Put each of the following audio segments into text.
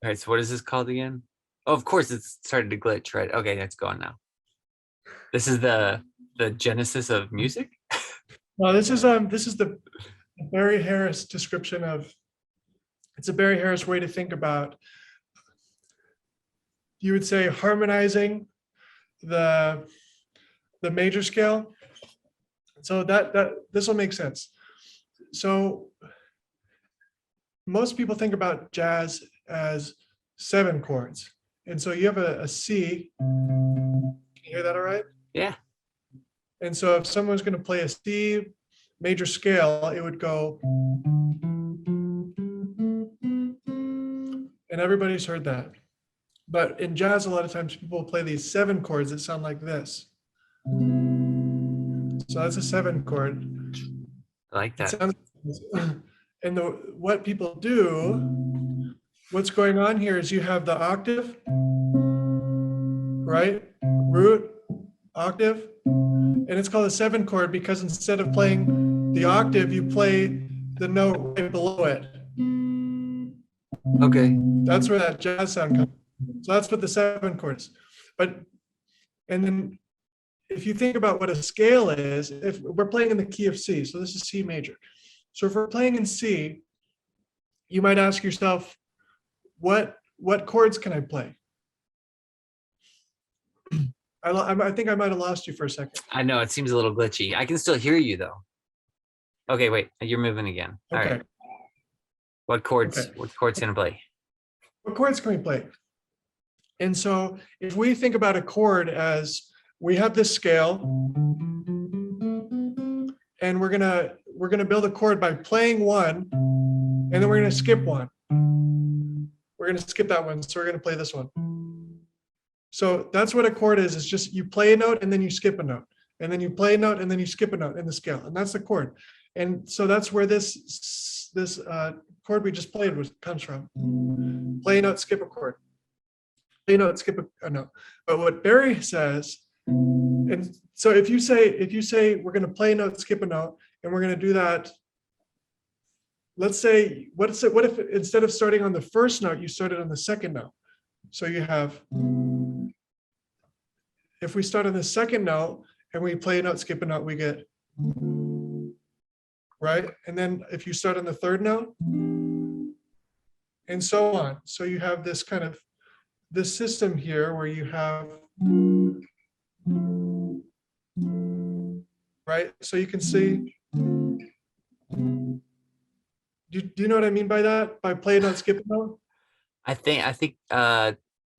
All right, so what is this called again? Oh, of course, it's started to glitch, right? Okay, it's gone now. This is the genesis of music. Well, this is the Barry Harris description of. It's a Barry Harris way to think about. You would say harmonizing the major scale. So that this will make sense. So most people think about jazz as 7 chords. And so you have a C. Can you hear that all right? Yeah. And so if someone's going to play a C major scale, it would go. And everybody's heard that. But in jazz, a lot of times people play these 7 chords that sound like this. So that's a 7 chord. I like that. And what people do, what's going on here is you have the octave, right? Root, octave. And it's called a 7 chord because instead of playing the octave, you play the note right below it. Okay. That's where that jazz sound comes. So that's what the 7 chord is. And then if you think about what a scale is, if we're playing in the key of C, so this is C major. So if we're playing in C, you might ask yourself, what chords can I play? I think I might have lost you for a second. I know it seems a little glitchy. I can still hear you though. Okay, wait, you're moving again. All Okay. right. What chords? Okay. What chords can I play? What chords can we play? And so if we think about a chord as we have this scale, and we're gonna build a chord by playing one, and then we're gonna skip one. We're gonna skip that one, so we're gonna play this one. So that's what a chord is. It's just you play a note and then you skip a note, and then you play a note and then you skip a note in the scale, and that's the chord. And so that's where this chord we just played comes from. Play a note, skip a chord. Play a note, skip a note. But what Barry says, and so if you say we're going to play a note, skip a note, and we're going to do that. Let's say what if instead of starting on the first note, you started on the second note? So you have, if we start on the second note and we play a note, skip a note, we get, right? And then if you start on the third note, and so on. So you have this kind of this system here where you have, right? So you can see, do you know what I mean by that? By play a note, skip a note? I think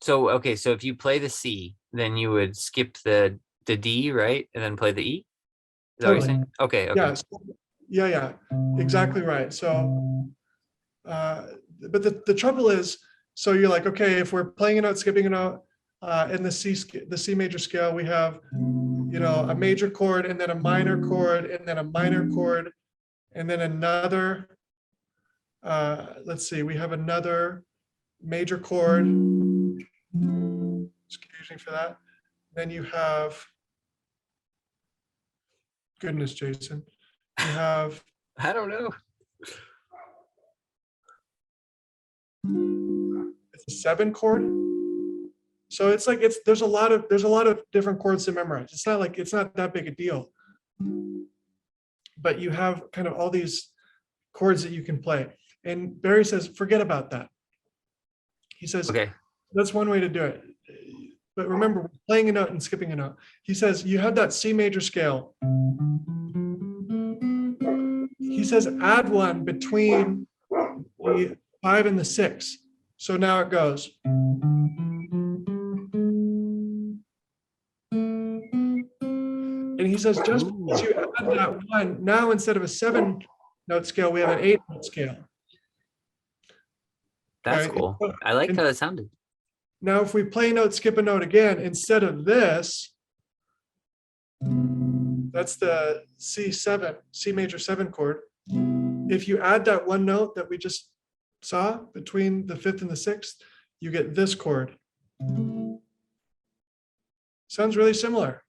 so okay, so if you play the C, then you would skip the D, right? And then play the E? Is that what you're saying? Okay, okay. Yeah, exactly right. So but the trouble is, so you're like, okay, if we're playing a note, skipping a note, in the C major scale, we have, a major chord and then a minor chord and then a minor chord and then another, let's see, we have another major chord. Excuse me for that. Then you have, goodness, Jason, you have, I don't know. it's a 7 chord. So it's like there's a lot of different chords to memorize. It's not that big a deal. But you have kind of all these chords that you can play. And Barry says, forget about that. He says, okay, that's one way to do it. But remember, we're playing a note and skipping a note. He says, you have that C major scale. He says, add one between the 5 and the 6. So now it goes. And he says, just because you add that one, now instead of a 7-note scale, we have an 8-note scale. that's Okay. cool. I like how that sounded. Now, if we play a note, skip a note again, instead of this, that's the C major 7 chord. If you add that one note that we just saw between the 5th and the 6th, you get this chord. Sounds really similar,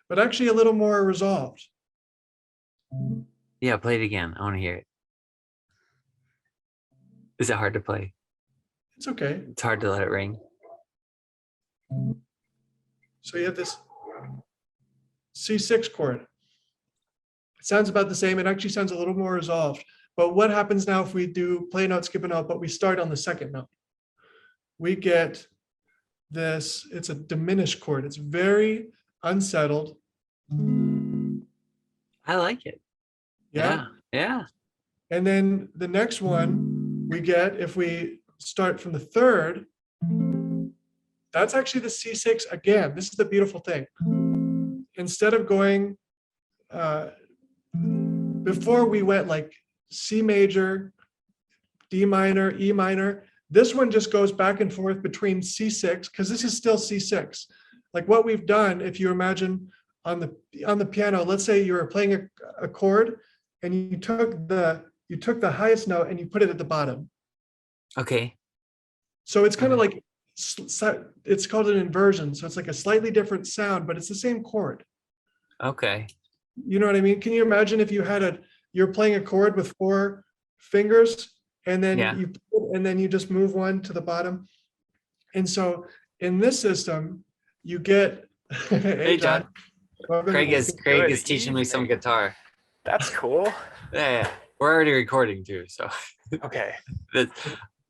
but actually a little more resolved. Yeah, play it again. I want to hear it. Is it hard to play? It's okay. It's hard to let it ring. So you have this C6 chord. It sounds about the same. It actually sounds a little more resolved. But what happens now if we do play a note, skip a note, but we start on the second note? We get this, it's a diminished chord. It's very unsettled. I like it. Yeah. Yeah. And then the next one we get, if we start from the third, that's actually the C6 again. This is the beautiful thing. Instead of going, before we went like C major, D minor, E minor, this one just goes back and forth between C6, because this is still C6. Like what we've done, if you imagine on the piano, let's say you were playing a chord and you took the highest note and you put it at the bottom. Okay. So it's kind of like, it's called an inversion. So it's like a slightly different sound, but it's the same chord. Okay. You know what I mean? Can you imagine if you're playing a chord with 4 fingers and then you just move one to the bottom. And so in this system, you get, Hey, John. Craig is teaching me some guitar. That's cool. Yeah. We're already recording too, so Okay.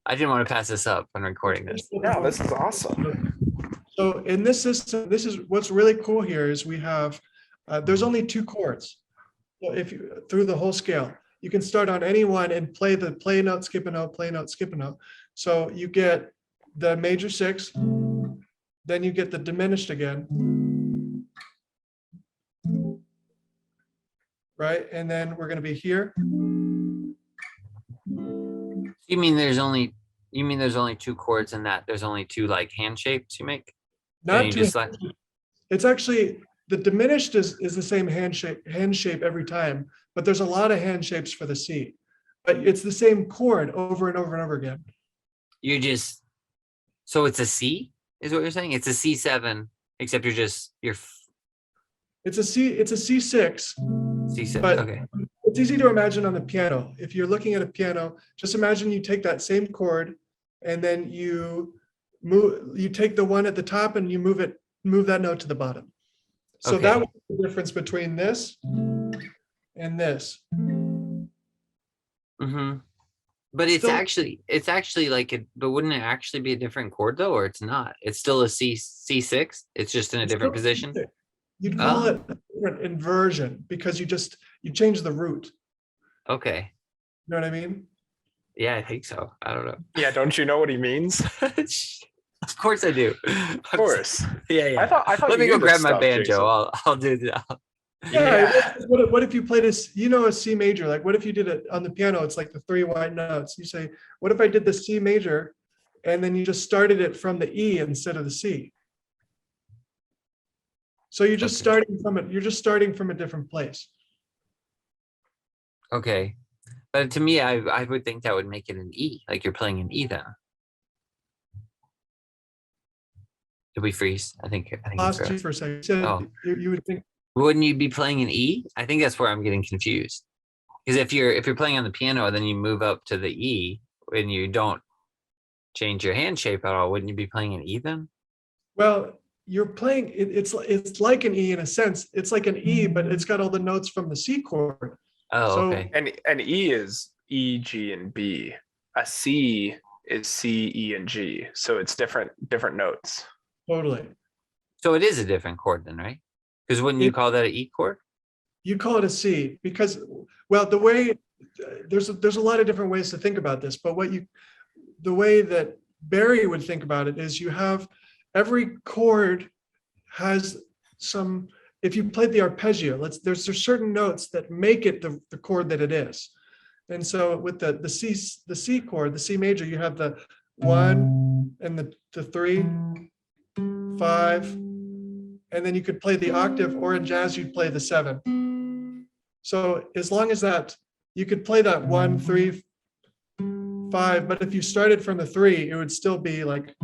I didn't want to pass this up when recording this. No, this is awesome. So in this system, this is what's really cool here is we have, there's only 2 chords. So if you, through the whole scale, you can start on any one and play the play note, skip a note, play note, skip a note. So you get the major 6, then you get the diminished again. Right, and then we're going to be here. You mean there's only 2 chords in that? There's only 2 like hand shapes you make? Not you two, just like, it's actually the diminished is the same hand shape every time, but there's a lot of hand shapes for the C. But it's the same chord over and over and over again. so it's a C, is what you're saying? It's a C7, except it's a C6. C7. But okay. it's easy to imagine on the piano. If you're looking at a piano, just imagine you take that same chord and then you take the one at the top and you move that note to the bottom. So Okay. that was the difference between this and this. Mm-hmm. But it's actually like but wouldn't it actually be a different chord though, or it's not? It's still a C6. It's just in a different position. You'd call it a different inversion because you change the root. Okay. You know what I mean? Yeah, I think so. I don't know. Yeah, don't you know what he means? Of course I do. Of course. Yeah. I thought Let you me go knew this grab my stuff, banjo. Jason. I'll do that. Yeah. What if you played a C major? Like what if you did it on the piano? It's like the 3 white notes. You say, what if I did the C major and then you just started it from the E instead of the C? So you're just starting from a different place. Okay. But to me, I would think that would make it an E, like you're playing an E then. Did we freeze? I think Lost you for a second. So you would think. Wouldn't you be playing an E? I think that's where I'm getting confused. Because if you're playing on the piano, then you move up to the E and you don't change your hand shape at all. Wouldn't you be playing an E then? Well, you're playing it's like an E in a sense. It's like an E, but it's got all the notes from the C chord. Oh, So, okay. And an E is E, G, and B. A C is C, E, and G. So it's different notes. Totally. So it is a different chord then, right? Because wouldn't you call that an E chord? You call it a C because, well, the way there's a lot of different ways to think about this, but the way that Barry would think about it is you have every chord has some, if you played the arpeggio, there's certain notes that make it the chord that it is. And so with the C chord, the C major, you have the 1 and the 3, 5, and then you could play the octave, or in jazz, you'd play the 7. So as long as that, you could play that 1, 3, 5, but if you started from the 3, it would still be like,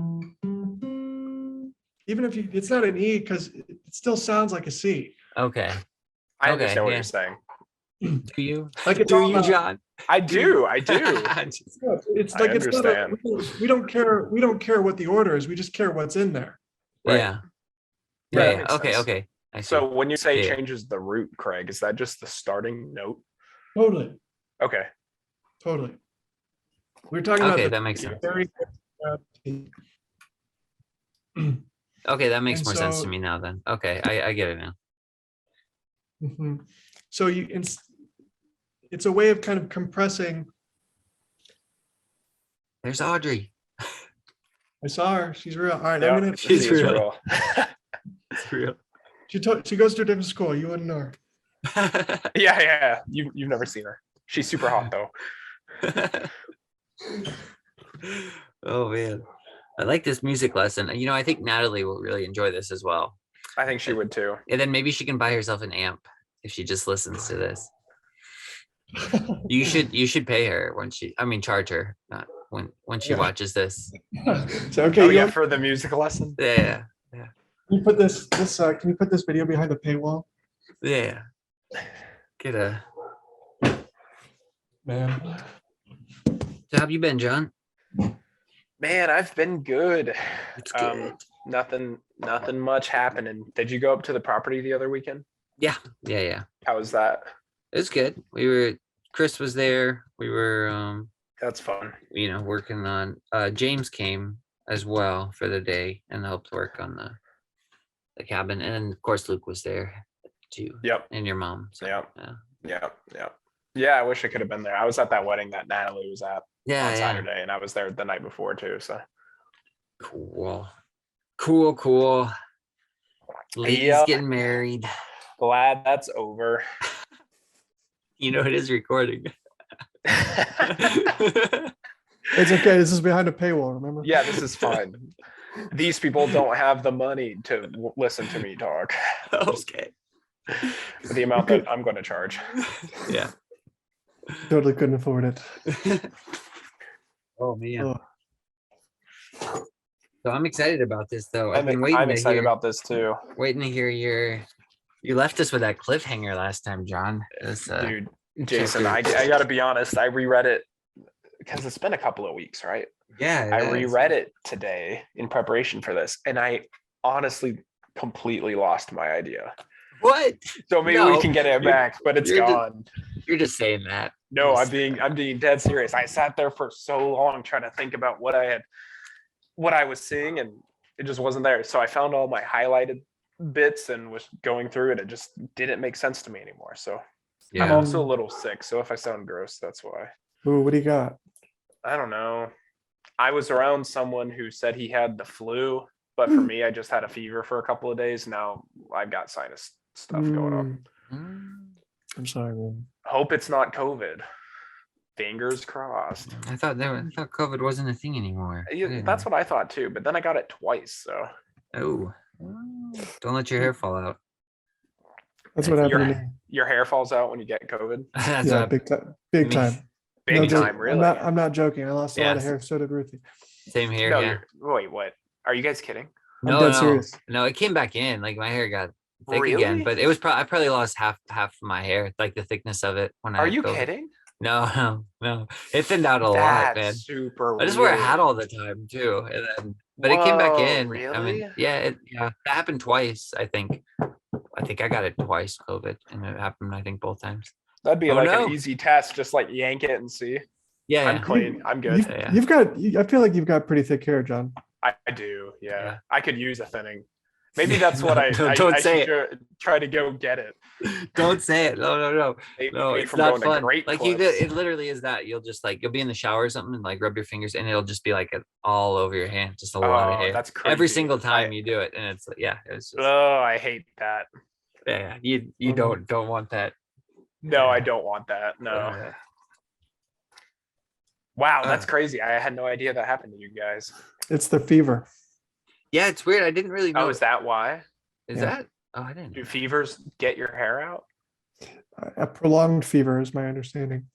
even if it's not an E because it still sounds like a C. Okay. I understand what you're saying. Do you? Like it's Do all you, about, John? I do. I do. It's I like it's not understand. we don't care. We don't care what the order is. We just care what's in there. Right. Yeah. Right, Yeah. that makes Okay. sense. Okay. I see. So when you say Yeah. changes the root, Craig, is that just the starting note? Totally, Okay. totally. We're talking about Okay, the that makes sense. very. Okay, that makes And more sense to so- me now. Then. Okay, I get it now. Mhm. So it's a way of kind of compressing. There's Audrey. I saw her. She's real. All right, Yeah, I'm gonna. She's she is real. real. It's real. She goes to a different school. You wouldn't know her. Yeah. You've never seen her. She's super hot though. Oh man, I like this music lesson. You know, I think Natalie will really enjoy this as well. I think she would too. And then maybe she can buy herself an amp if she just listens to this. You should pay her when charge her, not when she Yeah. watches this. So okay, Oh you yeah, want- for the music lesson. Yeah, can you put this can you put this video behind the paywall? yeah. Get a. Man. So how have you been, John? Man, I've been good. It's good. Nothing much happening. Did you go up to the property the other weekend? Yeah. How was that? It's good. Chris was there. We were That's fun. working on James came as well for the day and helped work on the cabin. And of course Luke was there too. Yep. And your mom. So, Yep. yeah. Yeah, I wish I could have been there. I was at that wedding that Natalie was at Yeah. on Yeah. Saturday, and I was there the night before too. So Cool. Ladies Yep. getting married. glad that's over. It is recording. It's okay. This is behind a paywall, remember? Yeah, this is fine. These people don't have the money to listen to me talk. Okay. For the amount that I'm going to charge. Yeah. Totally couldn't afford it. Oh man. Oh. So I'm excited about this though. I've been waiting I'm to excited hear, about this too. waiting to hear you left us with that cliffhanger last time, John. It was, Dude, Jason, chapter- I got to be honest. I reread it because it's been a couple of weeks, right? Yeah. I it is. reread it today in preparation for this, and I honestly completely lost my idea. What? So maybe No, we can get it you're- back, but it's you're just- gone. You're just saying that. No, Yes. I'm being dead serious. I sat there for so long trying to think about what I was seeing, and it just wasn't there. So I found all my highlighted bits and was going through it. It just didn't make sense to me anymore. So I'm Yeah. also a little sick. So if I sound gross, that's why. Ooh, what do you got? I don't know. I was around someone who said he had the flu, but for me, I just had a fever for a couple of days. Now I've got sinus stuff going on. Mm, I'm sorry, man. Hope it's not COVID. Fingers crossed. I thought COVID wasn't a thing anymore. That's what I thought too, but then I got it twice. So Oh. Don't let your hair fall out. That's what happened to me. your hair falls out when you get COVID. That's Yeah, what big time. Big me- time. Big No joke. time, really. I'm not joking. I lost a lot of Yes. hair. So did Ruthie. same here. No, Yeah. wait, what? Are you guys kidding? I'm No, dead no, serious. no. It came back in. Like my hair got thick Really? again, but it was I probably lost half of my hair, like the thickness of it when I Are had you COVID. kidding? No. It thinned out a lot, man. Super. I just wear a weird. hat all the time too, and then but it came back Whoa, in. I really? mean, yeah, that happened twice. I think I got it twice, COVID, and it happened. I think both times. That'd be Oh, like no. an easy test. Just like yank it and see. Yeah, I'm clean. I'm good. Yeah. You've got. I feel like you've got pretty thick hair, John. I do. Yeah. Yeah. I could use a thinning. Maybe that's what I Don't say should try to go get it. Don't say it. No. Save No, me it's from not going to fun. Great Like Clips. it literally is that. You'll just you'll be in the shower or something and like rub your fingers and it'll just be like all over your hand, just a lot of Oh, hair. that's Every creepy. single time you do it, and it's it's just Oh, I hate that. yeah. You Mhm. don't want that. No, I don't want that. No. Uh, Wow, that's uh. crazy. I had no idea that happened to you guys. It's the fever. yeah, it's weird. I didn't really know. Oh, is that why? Is Yeah. that? Oh, I didn't. Do fevers get your hair out? A prolonged fever is my understanding.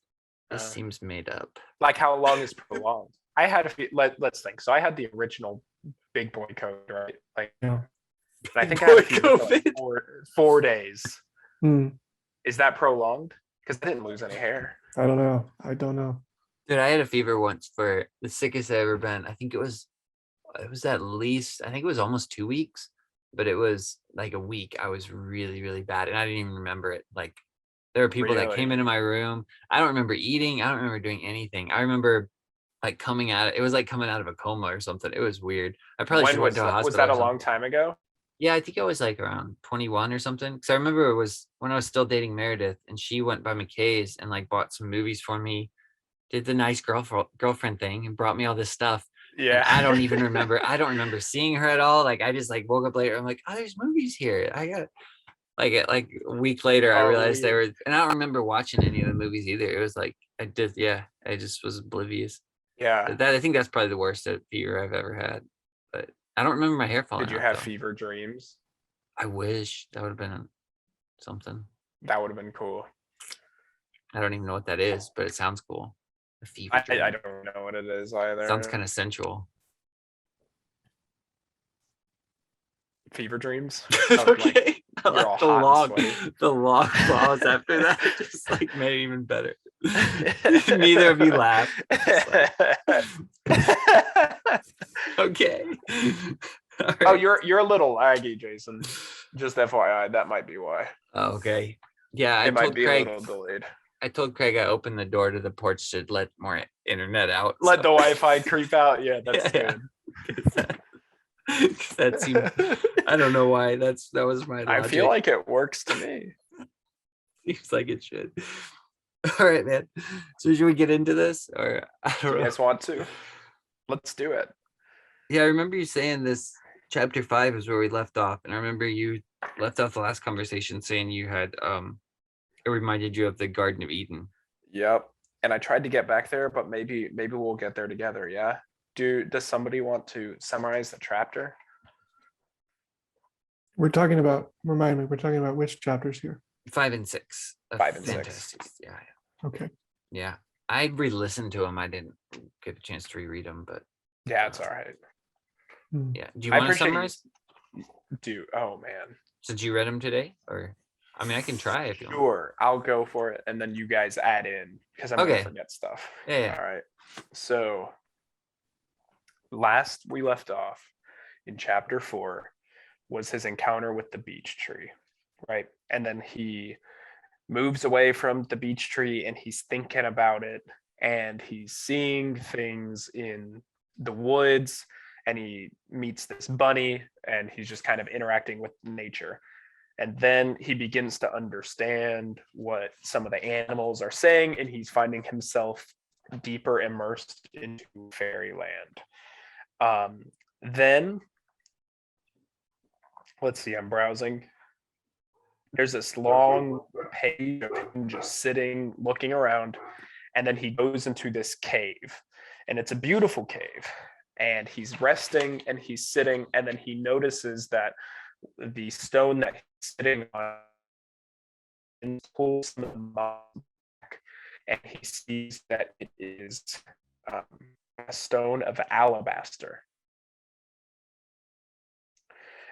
This Uh, seems made up. Like how long is prolonged? I had let's think. So I had the original big boy COVID, right? Like, Yeah. I think I Boy had a fever for like COVID. 4 days. Hmm. Is that prolonged? Because I didn't lose any hair. I don't know. I don't know. Dude, I had a fever once for the sickest I ever been. I think it was at least, I think it was almost 2 weeks, but it was like a week. I was really, really bad. And I didn't even remember it. Like there were people that Really? came into my room. I don't remember eating. I don't remember doing anything. I remember like coming out, it was like coming out of a coma or something. It was weird. I probably should When have went was to a that? hospital. Was that or a something. long time ago? Yeah, I think I was like around 21 or something. Because I remember it was when I was still dating Meredith, and she went by McKay's and like bought some movies for me, did the nice girlfriend thing, and brought me all this stuff. And Yeah. I don't even remember. I don't remember seeing her at all. Like I just like woke up later. I'm like, oh, there's movies here. I got like a week later. I Oh, realized they weird. were, and I don't remember watching any of the movies either. It was like I just was oblivious. Yeah. That I think that's probably the worst fever I've ever had. But I don't remember my hair falling Did you out, have though. fever dreams? I wish that would have been something. That would have been cool. I don't even know what that is, but it sounds cool. A fever I dream. don't know what it is either. Sounds kind of sensual. Fever dreams. Okay. I you're all like the hot and long, sweaty. the long pause after that just like made it even better. Neither of you laughed. Okay. All Oh, right. you're a little laggy, Jason. Just FYI, that might be why. Oh, okay. Yeah, I It might told be Craig. a little delayed. I told Craig I opened the door to the porch to let more internet out. Let so- the Wi-Fi creep out. Yeah, that's Yeah, good. that seemed. I don't know why. That was my logic. I feel like it works to me. Seems like it should. All right, man. So should we get into this, or I Do don't you know? guys want to? Let's do it. Yeah, I remember you saying this. Chapter 5 is where we left off, and I remember you left off the last conversation saying you had it reminded you of the Garden of Eden. Yep. And I tried to get back there, but maybe we'll get there together. Yeah. Does somebody want to summarize the chapter? We're talking about, remind me, we're talking about which chapters here? 5 and 6. of 5 and 6. Phantastes. Yeah, Okay. yeah. I re-listened to them. I didn't get a chance to reread them, but Yeah, it's all right. yeah. Do you I want to appreciate you- summarize? Oh man. Since you read them today, or I mean, I can try if you want. Sure, I'll go for it, and then you guys add in because I'm gonna Okay. forget stuff. Yeah, yeah. All right. So last we left off in chapter 4 was his encounter with the beech tree, right? And then he moves away from the beech tree and he's thinking about it, and he's seeing things in the woods, and he meets this bunny, and he's just kind of interacting with nature. And then he begins to understand what some of the animals are saying, and he's finding himself deeper immersed into fairyland. Then, let's see, I'm browsing. There's this long page of him just sitting, looking around, and then he goes into this cave, and it's a beautiful cave. And he's resting and he's sitting, and then he notices that the stone that he's sitting on pulls some of the moss back, and he sees that it is a stone of alabaster.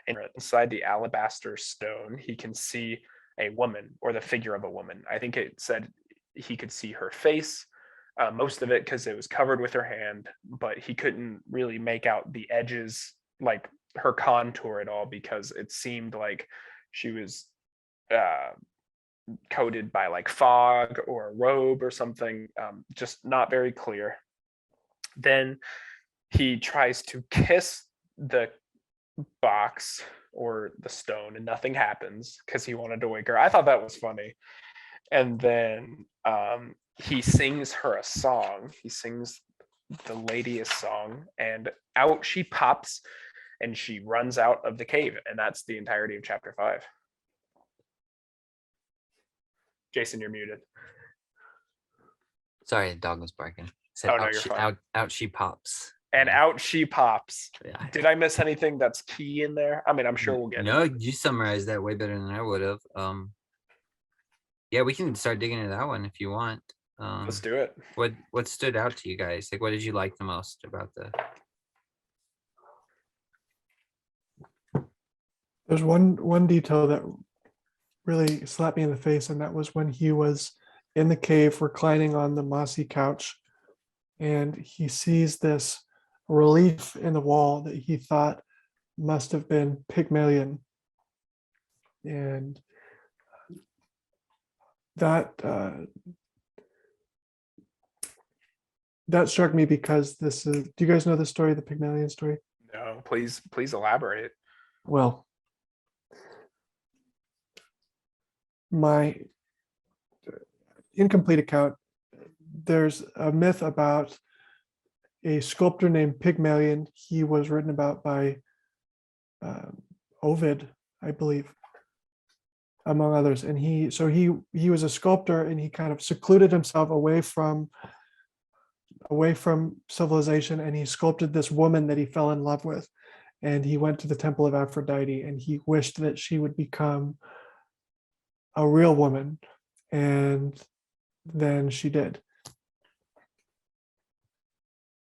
And inside the alabaster stone, he can see a woman, or the figure of a woman. I think it said he could see her face, most of it because it was covered with her hand, but he couldn't really make out the edges, like her contour at all, because it seemed like she was coated by like fog or a robe or something, just not very clear. Then he tries to kiss the box or the stone, and nothing happens because he wanted to wake her. I thought that was funny. And then he sings her a song. He sings the lady a song, and out she pops, and she runs out of the cave, and that's the entirety of chapter 5. Jason, you're muted. Sorry, the dog was barking. Said, Oh, no, out, you're she, fine. out she pops. And out she pops. Yeah. Did I miss anything that's key in there? I mean, I'm sure we'll get No, it. you summarized that way better than I would have. Yeah, we can start digging into that one if you want. Let's do it. What stood out to you guys? Like, what did you like the most about the? There's one detail that really slapped me in the face, and that was when he was in the cave, reclining on the mossy couch, and he sees this relief in the wall that he thought must have been Pygmalion. And that that struck me because this is, do you guys know the story, the Pygmalion story? No, please elaborate. Well, my incomplete account, there's a myth about a sculptor named Pygmalion. He was written about by Ovid, I believe, among others. And he was a sculptor, and he kind of secluded himself away from civilization, and he sculpted this woman that he fell in love with. And he went to the Temple of Aphrodite, and he wished that she would become a real woman, and then she did.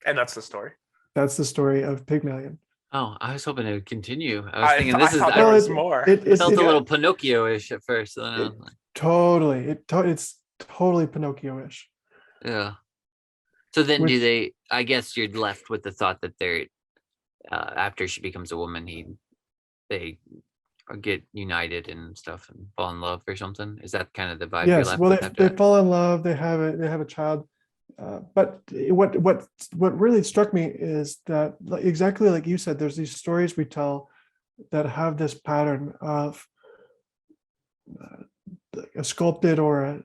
And that's the story. That's the story of Pygmalion. Oh, I was hoping it would continue. I was thinking this is thought there Well, was it- more. it- I felt it- a little Pinocchio-ish at first. Then I was like, Totally, it's totally Pinocchio-ish. yeah. So then do Which- they, I guess you're left with the thought that they're, after she becomes a woman, they get united and stuff and fall in love or something. Is that kind of the vibe you're Yes, left well, with they, after they that? fall in love. They have a child. But what really struck me is that, exactly like you said, there's these stories we tell that have this pattern of a sculpted or a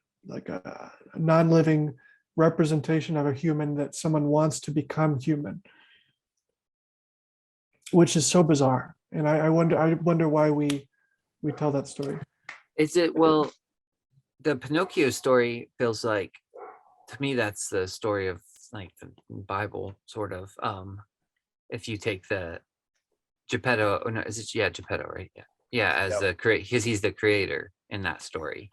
non-living representation of a human that someone wants to become human, which is so bizarre. And I wonder why we tell that story. Is it, well, the Pinocchio story feels like, to me, that's the story of like the Bible, sort of. If you take the Geppetto, or no, is it, yeah, Geppetto, right? Yeah, as Yep. because he's the creator in that story.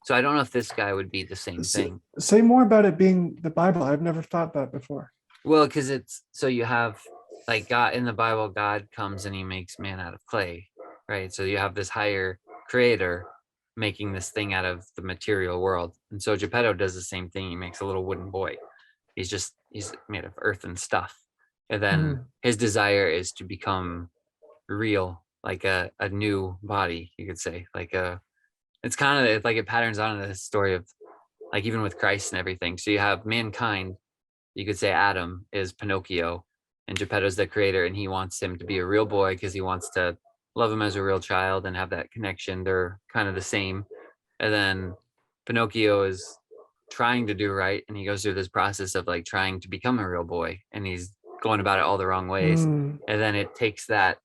So I don't know if this guy would be the same thing. Say more about it being the Bible. I've never thought that before. Well, because it's, so you have like God in the Bible, God comes and he makes man out of clay, right? So you have this higher creator making this thing out of the material world. And so Geppetto does the same thing. He makes a little wooden boy. He's made of earth and stuff. And then his desire is to become real, like a new body, you could say. It's kind of like it patterns on the story of, like, even with Christ and everything. So you have mankind, you could say Adam is Pinocchio, and Geppetto's the creator, and he wants him to be a real boy because he wants to love him as a real child and have that connection. They're kind of the same. And then Pinocchio is trying to do right, and he goes through this process of like trying to become a real boy, and he's going about it all the wrong ways. And then it takes that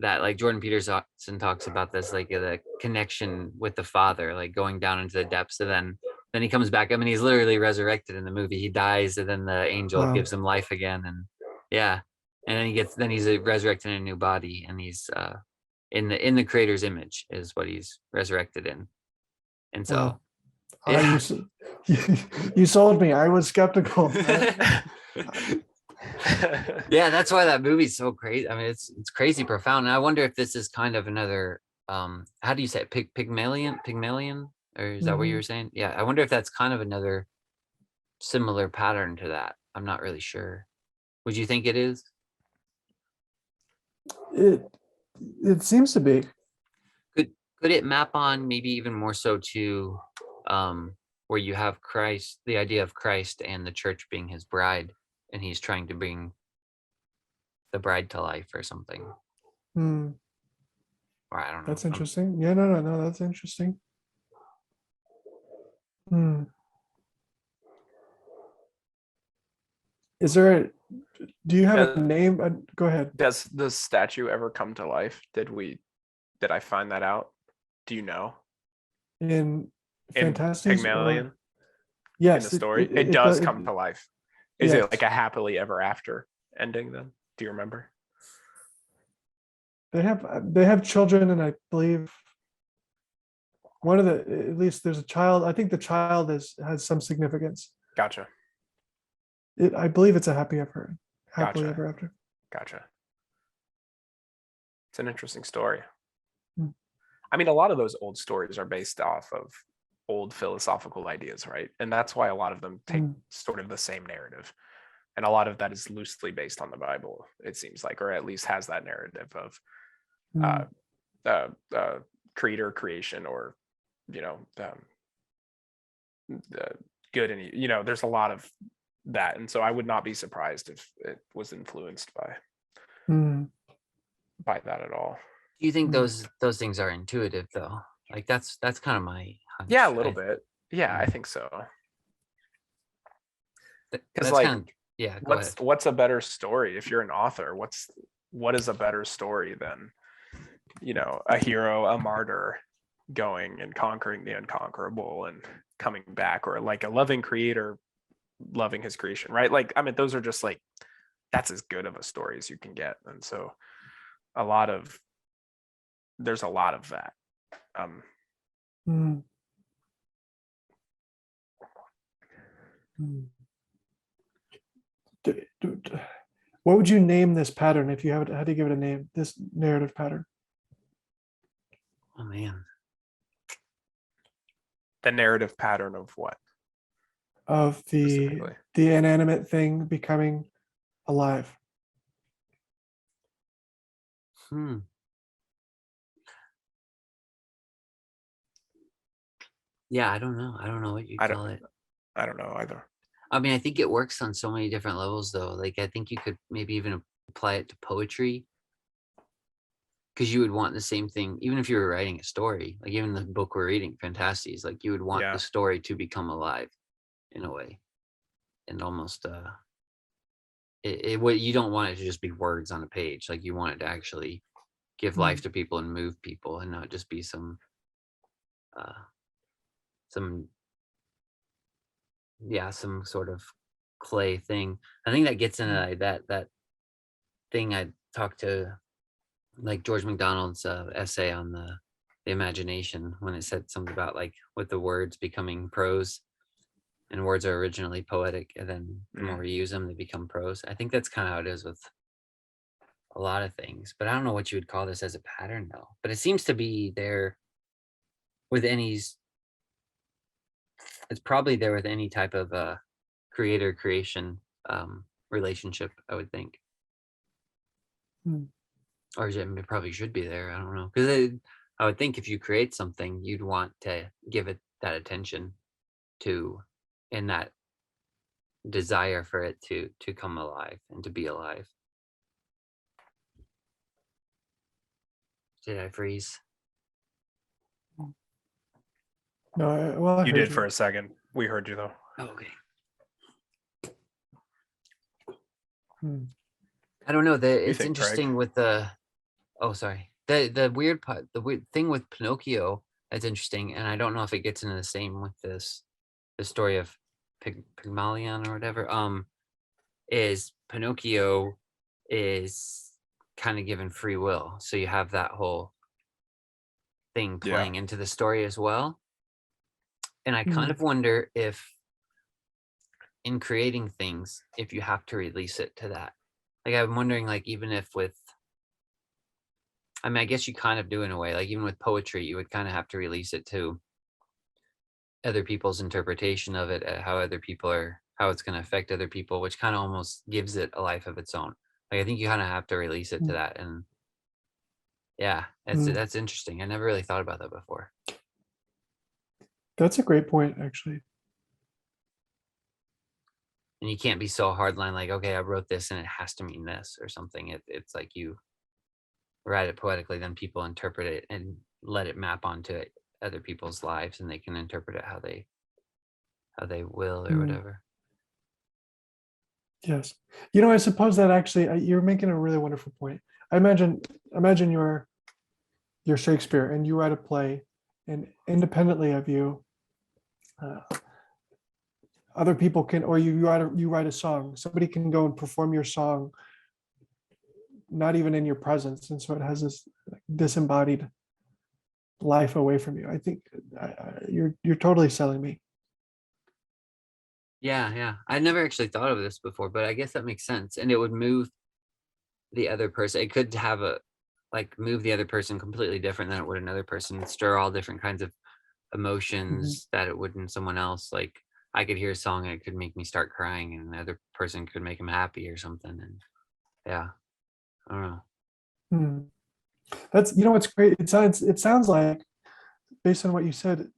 like Jordan Peterson talks about this, like the connection with the father, like going down into the depths, and then he comes back. I mean, he's literally resurrected in the movie. He dies, and then the angel Wow. gives him life again, and yeah, and then he's resurrected in a new body, and he's in the creator's image is what he's resurrected in. And so Wow. yeah. You sold me. I was skeptical. Yeah, that's why that movie's so crazy. I mean, it's crazy profound. And I wonder if this is kind of another, how do you say it? Pygmalion, or is that what you were saying? Yeah, I wonder if that's kind of another similar pattern to that. I'm not really sure. Would you think it is? It seems to be. Could it map on maybe even more so to where you have Christ, the idea of Christ and the church being his bride, and he's trying to bring the bride to life or something? Hmm. Or I don't know. That's interesting. Yeah, no, that's interesting. Is there a, do you have a name? Go ahead. Does the statue ever come to life? Did I find that out? Do you know? In In Phantastes? Pygmalion, Yes. in the story, it does come to life. Is yes. it like a happily ever after ending then? Do you remember? They have children, and I believe one of the, at least there's a child. I think the child has some significance. Gotcha. I believe it's a happily Gotcha. ever after. Gotcha. It's an interesting story. Hmm. I mean, a lot of those old stories are based off of old philosophical ideas, right? And that's why a lot of them take Mm. sort of the same narrative. And a lot of that is loosely based on the Bible, it seems like, or at least has that narrative of Mm. creator creation, or, you know, the good and, you know, there's a lot of that. And so I would not be surprised if it was influenced Mm. by that at all. Do you think Mm. those things are intuitive though? Like that's kind of my hunch. Yeah, a little bit. Yeah, I think so. Because, That's like, kind of, yeah, go ahead. what's a better story? If you're an author, what is a better story than, you know, a hero, a martyr, going and conquering the unconquerable and coming back, or like a loving creator loving his creation, right? Like, I mean, those are just like, that's as good of a story as you can get. And so there's a lot of that. Mm. Mm. What would you name this pattern if you had to give it a name, this narrative pattern? Oh man. The narrative pattern of what? Of Specifically? the inanimate thing becoming alive. Yeah, I don't know. I don't know what you I call it. don't know either. I mean, I think it works on so many different levels though. Like I think you could maybe even apply it to poetry, because you would want the same thing even if you were writing a story. Like even the book we're reading, Phantastes, like you would want Yeah. the story to become alive in a way, and almost what you don't want it to just be words on a page. Like you want it to actually give life to people and move people, and not just be some some sort of clay thing. I think that gets into that thing I talked to, like George MacDonald's essay on the imagination, when it said something about like with the words becoming prose, and words are originally poetic, and then the more we use them they become prose. I think that's kind of how it is with a lot of things, but I don't know what you would call this as a pattern though. But it seems to be there with it's probably there with any type of creator creation relationship, I would think. Or it probably should be there. I don't know, because I would think if you create something, you'd want to give it that attention to, and that desire for it to come alive and to be alive. Did I freeze? No, well, I You heard did for a second. We heard you though. Oh, okay. Hmm. I don't know. It's think, Craig? interesting with the. Oh, sorry. The weird part, the weird thing with Pinocchio that's interesting, and I don't know if it gets into the same with the story of Pygmalion or whatever. Is Pinocchio is kind of given free will, so you have that whole thing playing into the story as well. And I kind of wonder if, in creating things, if you have to release it to that. Like I'm wondering, like even if with, I mean, I guess you kind of do in a way. Like even with poetry, you would kind of have to release it to other people's interpretation of it, how other people are, how it's going to affect other people, which kind of almost gives it a life of its own. Like I think you kind of have to release it to that. And yeah, that's interesting. I never really thought about that before. That's a great point, actually. And you can't be so hardline, like, okay, I wrote this and it has to mean this or something. It's like you write it poetically, then people interpret it and let it map onto other people's lives, and they can interpret it how they will or whatever. Yes. I suppose that actually you're making a really wonderful point. I imagine you're Shakespeare and you write a play, and independently of you, other people can, or you write a song, somebody can go and perform your song, not even in your presence. And so it has this disembodied life away from you. I think you're totally selling me. Yeah. I never actually thought of this before, but I guess that makes sense. And it would move the other person. It could have move the other person completely different than it would another person, stir all different kinds of emotions that it would in someone else. Like I could hear a song and it could make me start crying, and the other person could make them happy or something. And yeah, I don't know. Hmm. That's, what's great. It sounds like, based on what you said,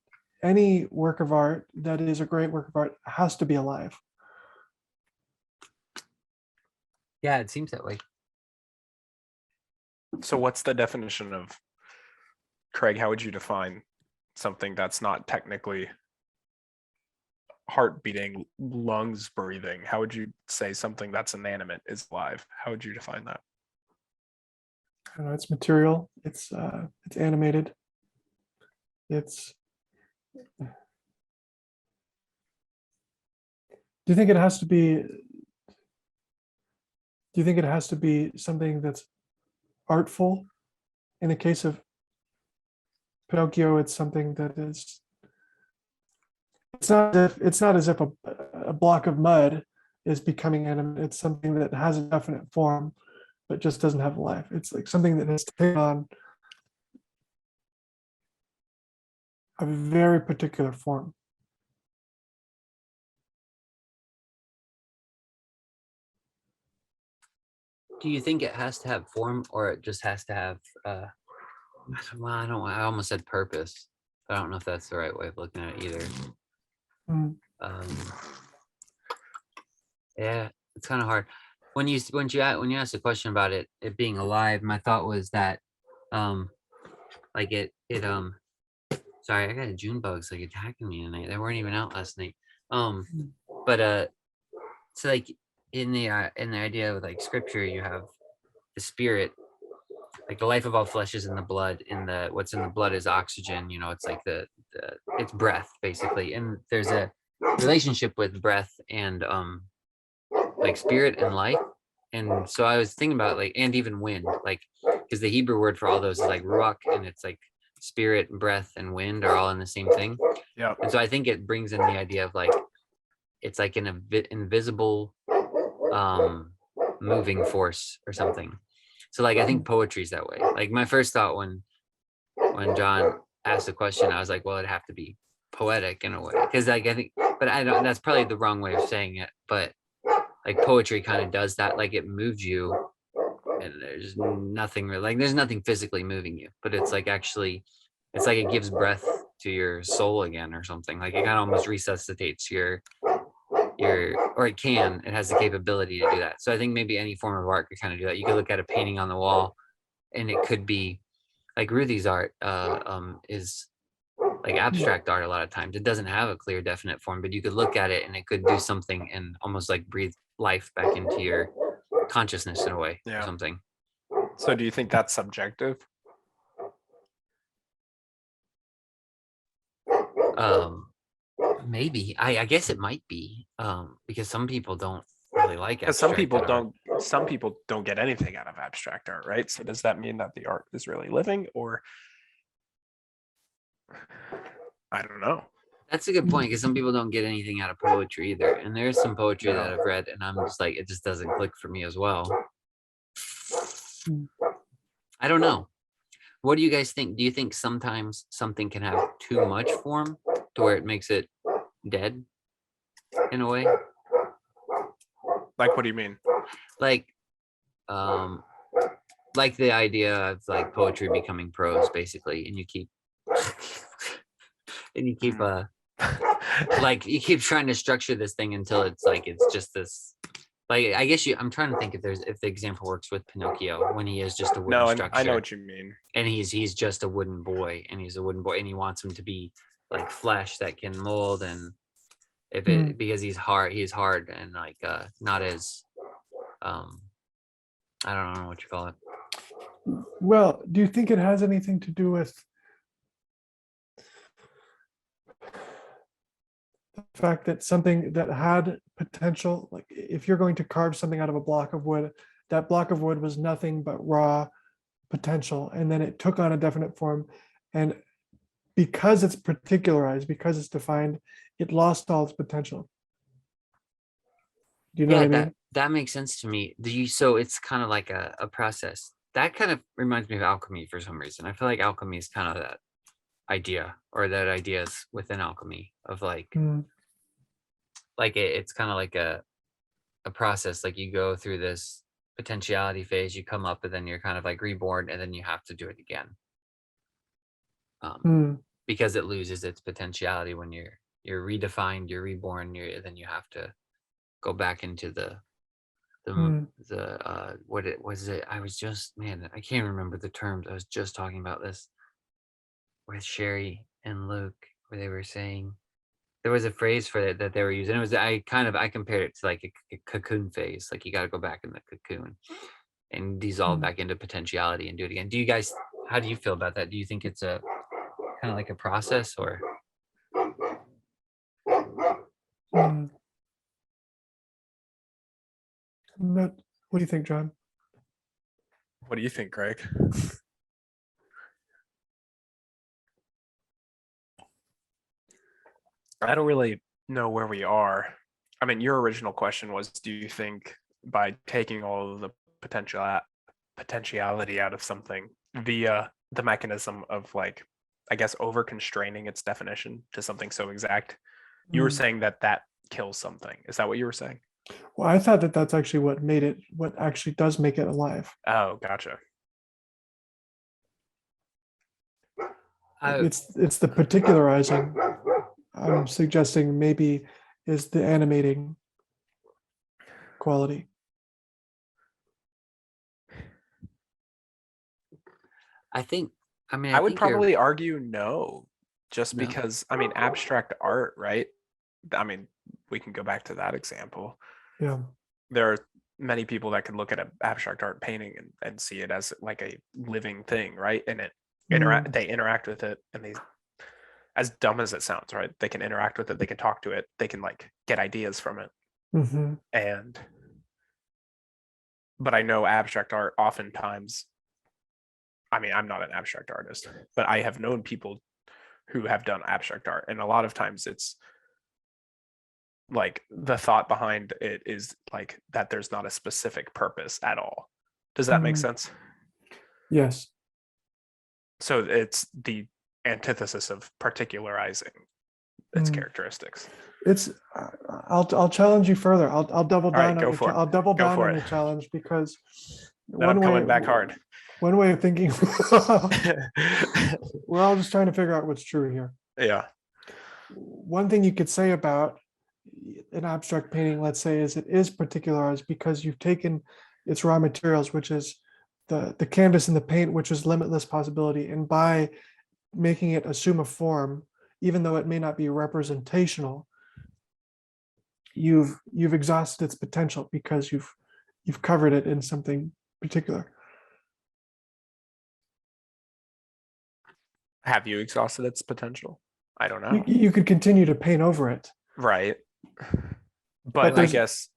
any work of art that is a great work of art has to be alive. Yeah, it seems that way. So what's the definition of, Craig, how would you define something that's not technically heart beating, lungs breathing? How would you say something that's inanimate is alive? How would you define that? I don't know, it's material, it's animated. It's, do you think it has to be, something that's artful? In the case of Pinocchio, it's something that is, it's not as if a block of mud is becoming animate. It's something that has a definite form, but just doesn't have life. It's like something that has taken on a very particular form. Do you think it has to have form, or it just has to have well, I almost said purpose. I don't know if that's the right way of looking at it either. Mm. Yeah, it's kind of hard. When you asked a question about it being alive, my thought was that like sorry, I got June bugs like attacking me tonight. They weren't even out last night. But so like in the idea of like scripture, you have the spirit, like the life of all flesh is in the blood. What's in the blood is oxygen. It's like it's breath basically, and there's a relationship with breath and like spirit and life. And so I was thinking about like, and even wind, like, because the Hebrew word for all those is like ruach, and it's like spirit, breath, and wind are all in the same thing. Yeah. And so I think it brings in the idea of like, it's like an invisible moving force or something. So like, I think poetry's that way. Like my first thought when John asked the question, I was like, well, it'd have to be poetic in a way. Because like I think, but I don't, that's probably the wrong way of saying it. But like poetry kind of does that, like it moves you, and there's nothing really, like there's nothing physically moving you, but it's like actually, it's like it gives breath to your soul again or something. Like it kind of almost resuscitates your, or it has the capability to do that. So I think maybe any form of art could kind of do that. You could look at a painting on the wall, and it could be like Ruthie's art is like abstract art. A lot of times it doesn't have a clear definite form, but you could look at it and it could do something and almost like breathe life back into your consciousness in a way, or something. So do you think that's subjective? Maybe. I guess it might be, because some people don't really like Because some people art. don't get anything out of abstract art, right? So does that mean that the art is really living, or I don't know. That's a good point, because some people don't get anything out of poetry either. And there's some poetry that I've read, and I'm just like, it just doesn't click for me as well. I don't know. What do you guys think? Do you think sometimes something can have too much form to where it makes it dead in a way? Like, what do you mean? Like the idea of like poetry becoming prose basically, and you keep like you keep trying to structure this thing until it's like it's just this, like I guess I'm trying to think if the example works with Pinocchio when he is just a wooden structure. I know what you mean. And he's just a wooden boy, and he's a wooden boy, and he wants him to be like flesh that can mold, and if it because he's hard and like not as I don't know what you call it. Well, do you think it has anything to do with the fact that something that had potential, like if you're going to carve something out of a block of wood, that block of wood was nothing but raw potential, and then it took on a definite form, and because it's particularized, because it's defined, it lost all its potential. Do you know what I mean? That makes sense to me. So it's kind of like a process that kind of reminds me of alchemy for some reason. I feel like alchemy is kind of that. idea, or that idea is within alchemy of like Mm, it's kind of like a process. Like you go through this potentiality phase, you come up, and then you're kind of like reborn, and then you have to do it again. mm, Because it loses its potentiality when you're redefined, you're reborn, then you have to go back into the mm. what it was. It I was just, man, I can't remember the terms. I was just talking about this with Sherry and Luke, where they were saying there was a phrase for it that they were using. It was I compared it to like a cocoon phase. Like you got to go back in the cocoon and dissolve Mm. back into potentiality and do it again. Do you guys? How do you feel about that? Do you think it's a kind of like a process, or? Mm. What do you think, John? What do you think, Greg? I don't really know where we are. I mean, your original question was, do you think by taking all of the potentiality out of something via the mechanism of like, I guess, over constraining its definition to something so exact, you were Mm. saying that that kills something. Is that what you were saying? Well, I thought that that's actually what actually does make it alive. Oh, gotcha. It's the particularizing. I'm suggesting maybe is the animating quality. I think. I mean, I would think you're- probably argue no, just No. because, I mean, abstract art, right? I mean, we can go back to that example. Yeah. There are many people that can look at an abstract art painting and see it as like a living thing, right? And they interact with it, and they, as dumb as it sounds, right? They can interact with it, they can talk to it, they can like get ideas from it. Mm-hmm. But I know abstract art oftentimes, I mean, I'm not an abstract artist, but I have known people who have done abstract art, and a lot of times it's like the thought behind it is like that there's not a specific purpose at all. Does that make Mhm. sense? Yes. So it's the antithesis of particularizing its Mm. characteristics. It's I'll challenge you further. I'll double right, down go on your for it. I'll double Go down for on it. your challenge, because Then I'm coming back hard. One way of thinking we're all just trying to figure out what's true here. Yeah. One thing you could say about an abstract painting, let's say, is it is particularized because you've taken its raw materials, which is the canvas and the paint, which is limitless possibility, and by making it assume a form, even though it may not be representational, you've exhausted its potential because you've covered it in something particular. Have you exhausted its potential? I don't know. You could continue to paint over it. Right. But But I there's- guess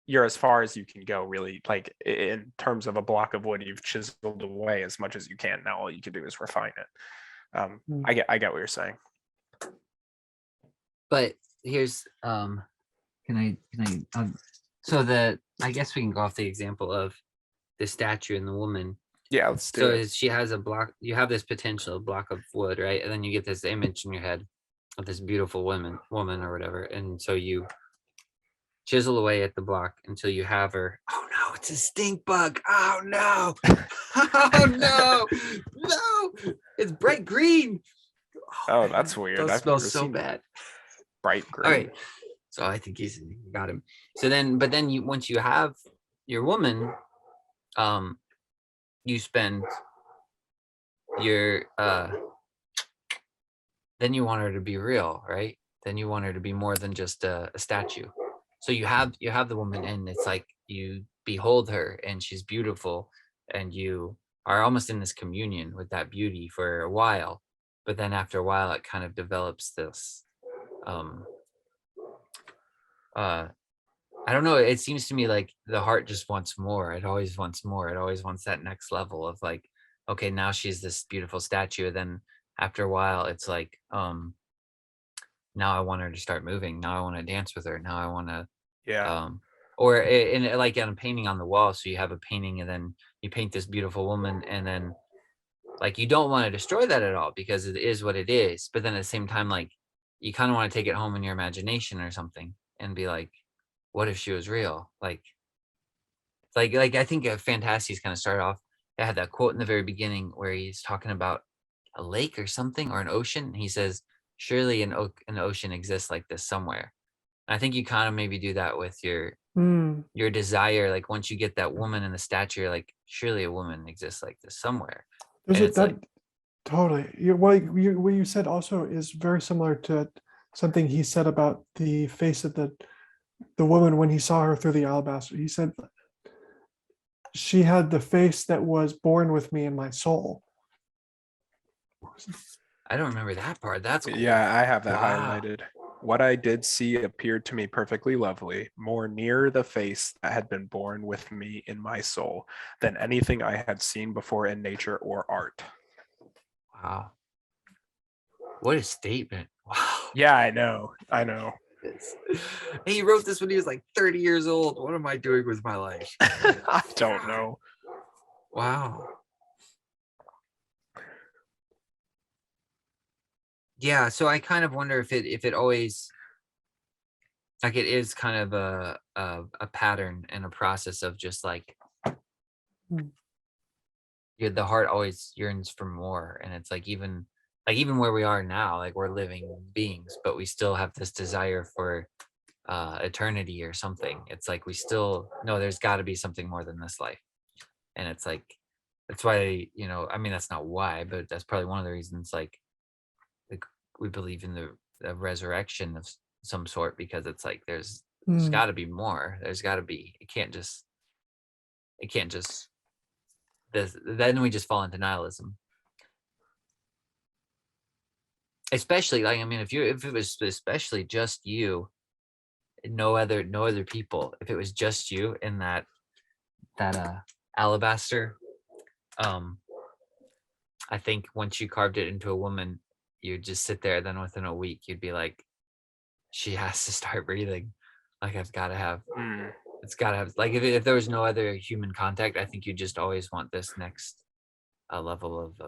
you're as far as you can go, really. Like in terms of a block of wood, you've chiseled away as much as you can. Now all you can do is refine it. I get what you're saying. But here's so I guess we can go off the example of the statue and the woman. Yeah, let's do So it. she has a block, you have this potential block of wood, right? And then you get this image in your head of this beautiful woman or whatever. And so you chisel away at the block until you have her. Oh no, it's a stink bug. Oh no. Oh no. No, it's bright green. Oh, man, that's weird. Those I've smell never so seen bad. bright green. All right. So I think he's got him. So then, but then once you have your woman, you spend your then you want her to be real, right? Then you want her to be more than just a statue. So you have the woman, and it's like you behold her, and she's beautiful, and you are almost in this communion with that beauty for a while. But then after a while, it kind of develops this I don't know. It seems to me like the heart just wants more. It always wants more. It always wants that next level of like, okay, now she's this beautiful statue. Then after a while, it's like, now I want her to start moving. Now I want to dance with her. Now I want to, Yeah. or like on a painting on the wall. So you have a painting, and then you paint this beautiful woman, and then like you don't want to destroy that at all because it is what it is. But then at the same time, like you kind of want to take it home in your imagination or something and be like, what if she was real? Like I think Phantastes kind of started off. I had that quote in the very beginning where he's talking about a lake or something or an ocean. And he says, surely an ocean exists like this somewhere. And I think you kind of maybe do that with your desire. Like once you get that woman in the statue, you're like, surely a woman exists like this somewhere. There's And a, it's that like, totally. What you said also is very similar to something he said about the face of the woman when he saw her through the alabaster. He said she had the face that was born with me in my soul. I don't remember that part. That's cool. Yeah, I have that Wow. highlighted. What I did see appeared to me perfectly lovely, more near the face that had been born with me in my soul than anything I had seen before in nature or art. Wow. What a statement. Wow. Yeah, I know. I know. He wrote this when he was like 30 years old. What am I doing with my life? I don't know. Wow. Yeah, so I kind of wonder if it always, like it is kind of a pattern and a process of just like the heart always yearns for more. And it's like even where we are now, like we're living beings, but we still have this desire for eternity or something. It's like we still know there's got to be something more than this life. And it's like that's why, I mean that's not why, but that's probably one of the reasons like we believe in the resurrection of some sort, because it's like there's got to be more. There's got to be. It can't just this. Then we just fall into nihilism. Especially like, I mean, if it was especially just you, no other people. If it was just you in that alabaster, I think once you carved it into a woman, you'd just sit there. Then within a week, you'd be like, she has to start breathing. Like I've got to have. It's got to have. Like if there was no other human contact, I think you just always want this next level of.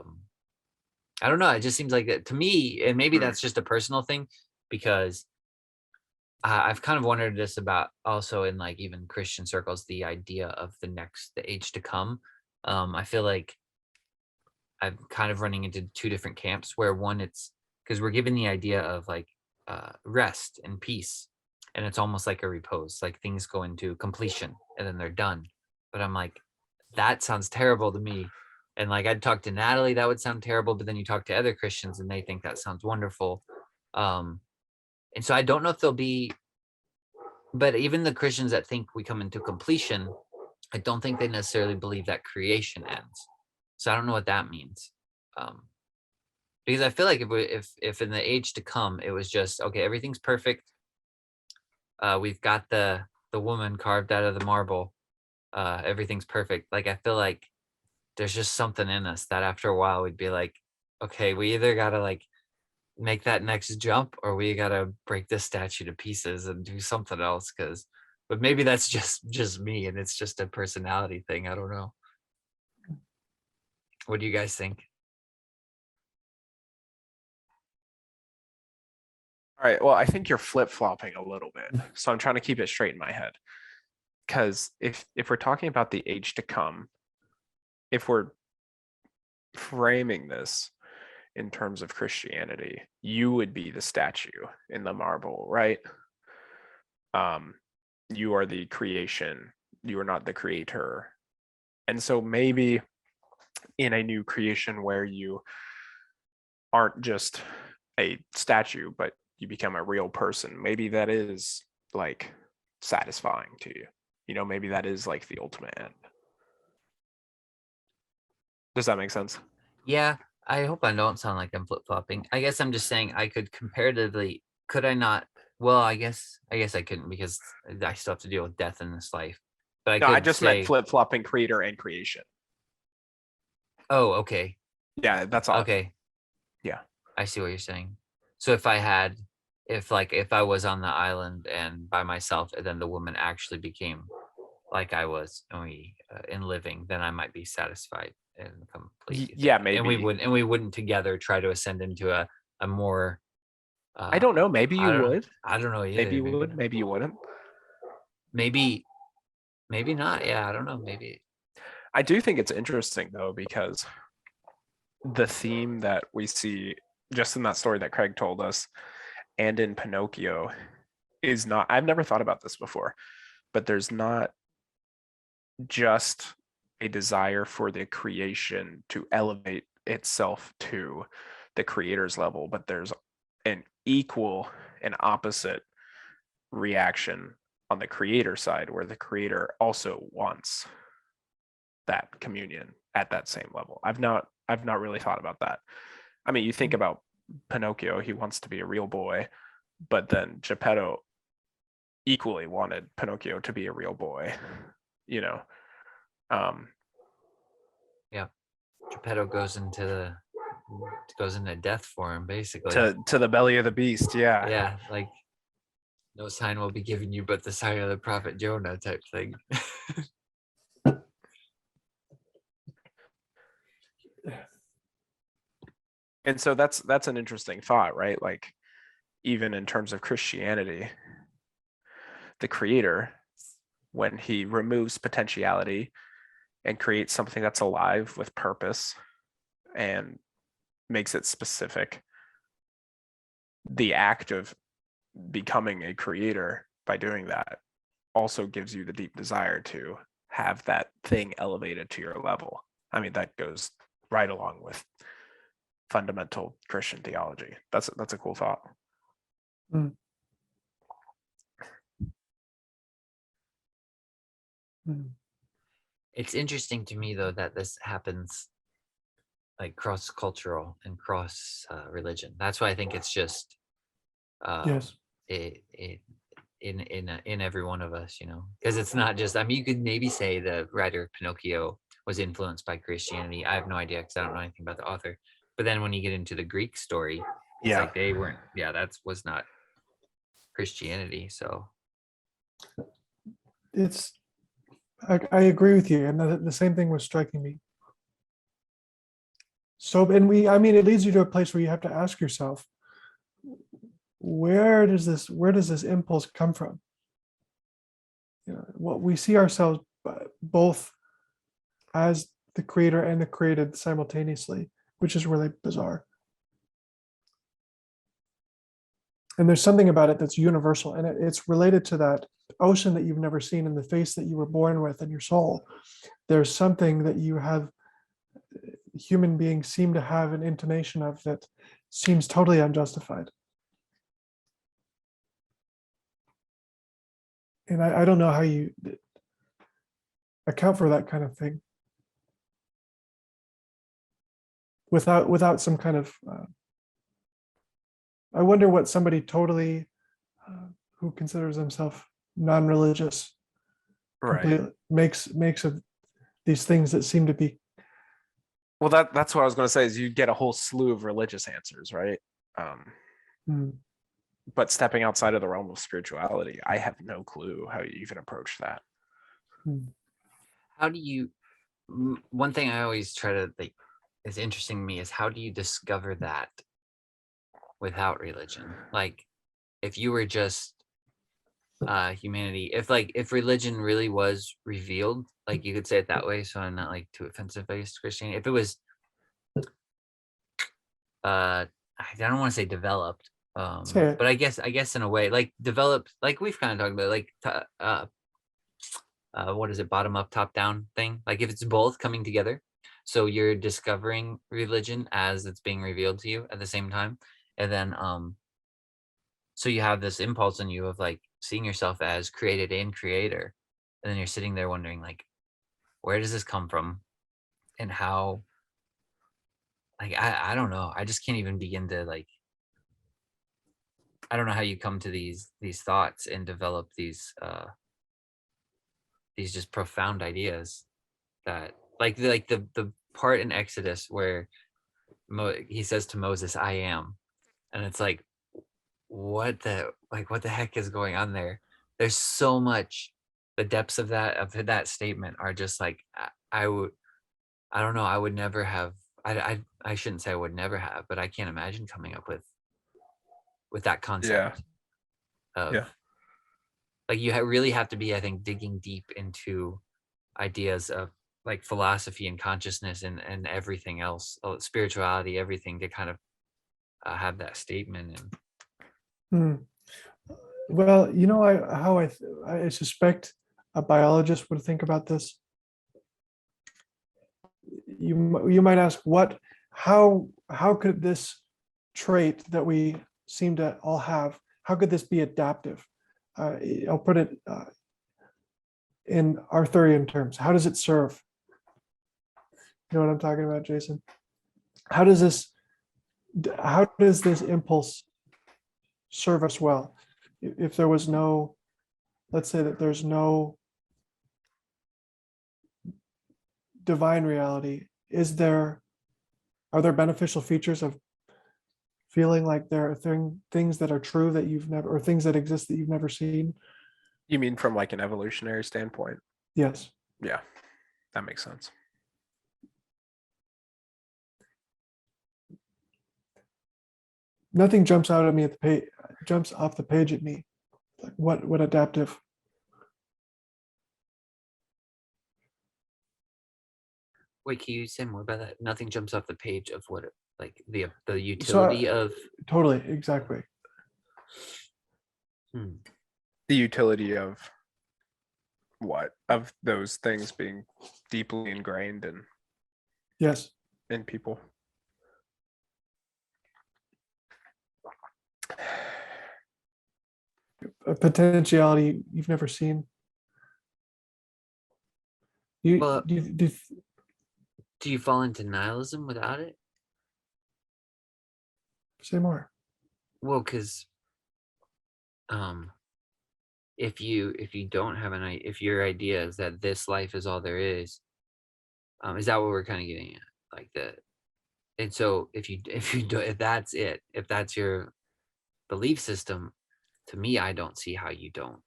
I don't know. It just seems like that to me, and maybe that's just a personal thing, because I've kind of wondered this about also in like even Christian circles, the idea of the age to come. I feel like I'm kind of running into two different camps where one, it's because we're given the idea of like rest and peace, and it's almost like a repose, like things go into completion and then they're done. But I'm like, that sounds terrible to me. And like I'd talk to Natalie, that would sound terrible, but then you talk to other Christians and they think that sounds wonderful. And so I don't know if there'll be, but even the Christians that think we come into completion, I don't think they necessarily believe that creation ends. So I don't know what that means. Because I feel like if in the age to come, it was just, okay, everything's perfect. We've got the woman carved out of the marble. Everything's perfect. Like, I feel like there's just something in us that after a while we'd be like, okay, we either got to like make that next jump or we got to break this statue to pieces and do something else. But maybe that's just me and it's just a personality thing. I don't know. What do you guys think? All right. Well, I think you're flip-flopping a little bit. So I'm trying to keep it straight in my head. Because if we're talking about the age to come, if we're framing this in terms of Christianity, you would be the statue in the marble, right? You are the creation. You are not the creator. And so maybe in a new creation where you aren't just a statue, but you become a real person, maybe that is like satisfying to you. Maybe that is like the ultimate end. Does that make sense? Yeah, I hope I don't sound like I'm flip-flopping. I guess I'm just saying I could comparatively, could I not? Well, I guess I couldn't, because I still have to deal with death in this life. But I No, could I just meant say, flip-flopping creator and creation. oh, okay. Yeah, that's all. Okay. Yeah. I see what you're saying. So if I was on the island and by myself, and then the woman actually became like I was in living, then I might be satisfied and complete. Yeah, and we maybe. wouldn't together try to ascend into a more. I don't know. Maybe you would. I don't know either. Maybe you would. Maybe you wouldn't. Maybe not. Yeah, I don't know. Maybe. I do think it's interesting though, because the theme that we see just in that story that Craig told us and in Pinocchio is not, I've never thought about this before, but there's not just a desire for the creation to elevate itself to the creator's level, but there's an equal and opposite reaction on the creator side, where the creator also wants that communion at that same level. I've not really thought about that. I mean, you think about Pinocchio, he wants to be a real boy, but then Geppetto equally wanted Pinocchio to be a real boy, you know. Yeah, Geppetto goes into death for him, basically. To the belly of the beast. Yeah. Yeah, like no sign will be given you but the sign of the prophet Jonah type thing. And so that's an interesting thought, right? Like, even in terms of Christianity, the creator, when he removes potentiality and creates something that's alive with purpose and makes it specific, the act of becoming a creator by doing that also gives you the deep desire to have that thing elevated to your level. I mean, that goes right along with fundamental Christian theology. That's a cool thought. Mm. It's interesting to me though that this happens like cross-cultural and cross religion. That's why I think it's just Yes. in every one of us, you know, because it's not just, I mean, you could maybe say the writer of Pinocchio was influenced by Christianity. I have no idea because I don't know anything about the author. But then when you get into the Greek story, it's like they weren't, that was not Christianity. So It's, I agree with you. And the same thing was striking me. So, and I mean, it leads you to a place where you have to ask yourself, where does this impulse come from? You know, what we see ourselves both as the creator and the created simultaneously, which is really bizarre. And there's something about it that's universal, and it's related to that ocean that you've never seen in the face that you were born with in your soul. There's something that you have, human beings seem to have an intimation of that seems totally unjustified. And I don't know how you account for that kind of thing without some kind of, I wonder what somebody totally who considers himself non-religious makes of these things that seem to be. Well, that's what I was going to say, is you get a whole slew of religious answers, right? But stepping outside of the realm of spirituality, I have no clue how you even approach that. How do you, one thing I always try to think is interesting to me is, how do you discover that without religion? Like, if you were just humanity, if religion really was revealed, like you could say it that way, so I'm not like too offensive against Christianity. If it was I don't want to say developed, but I guess in a way, like developed, like we've kind of talked about, like what is it, bottom up, top down thing? Like if it's both coming together, so you're discovering religion as it's being revealed to you at the same time, and then so you have this impulse in you of like seeing yourself as created and creator, and then you're sitting there wondering, like, where does this come from, and how, like, I don't know, I just can't even begin to, like, I don't know how you come to these thoughts and develop these just profound ideas that, like the part in Exodus where he says to Moses, "I am," and it's like, what the heck is going on there? There's so much. The depths of that statement are just like, I would, I don't know. I would never have. I shouldn't say I would never have, but I can't imagine coming up with that concept of Yeah. like you really have to be, I think, digging deep into ideas of like philosophy and consciousness and everything else, spirituality, everything to kind of have that statement. And Hmm. Well, I suspect a biologist would think about this. You might ask, how could this trait that we seem to all have, how could this be adaptive? I'll put it in Arthurian terms. How does it serve? You know what I'm talking about, Jason? How does this impulse serve us well? If there was no, let's say that there's no divine reality, are there beneficial features of feeling like there are things that are true that you've never, or things that exist that you've never seen? You mean from like an evolutionary standpoint? Yes. Yeah, that makes sense. Nothing jumps out at me at the page, jumps off the page at me. Like what adaptive? wait, can you say more about that? Nothing jumps off the page of what like the So utility of totally, exactly. The utility of what? Of those things being deeply ingrained Yes. in people. A potentiality you've never seen. Well, You do you fall into nihilism without it? say more. Well, because if you don't have if your idea is that this life is all there is that what we're kind of getting at? Like that. And so if that's it, if that's your belief system, to me, I don't see how you don't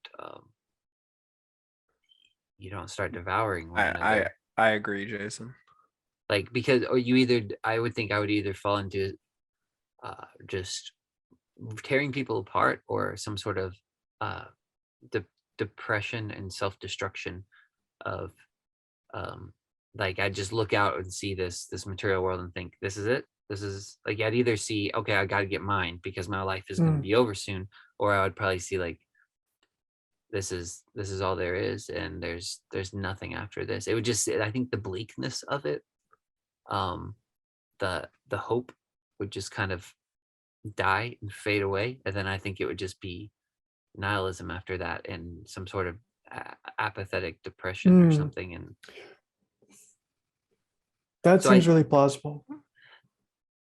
start devouring one another. I agree, Jason. Like because or you either I would think I would either fall into just tearing people apart or some sort of uh depression and self-destruction of like I just look out and see this material world and think this is it. This is like I'd either see, okay, I gotta get mine because my life is gonna be over soon, or I would probably see like this is all there is and there's nothing after this. It would just, I think the bleakness of it, um the hope would just kind of die and fade away, and then I think it would just be nihilism after that and some sort of apathetic depression or something. And that so seems really plausible.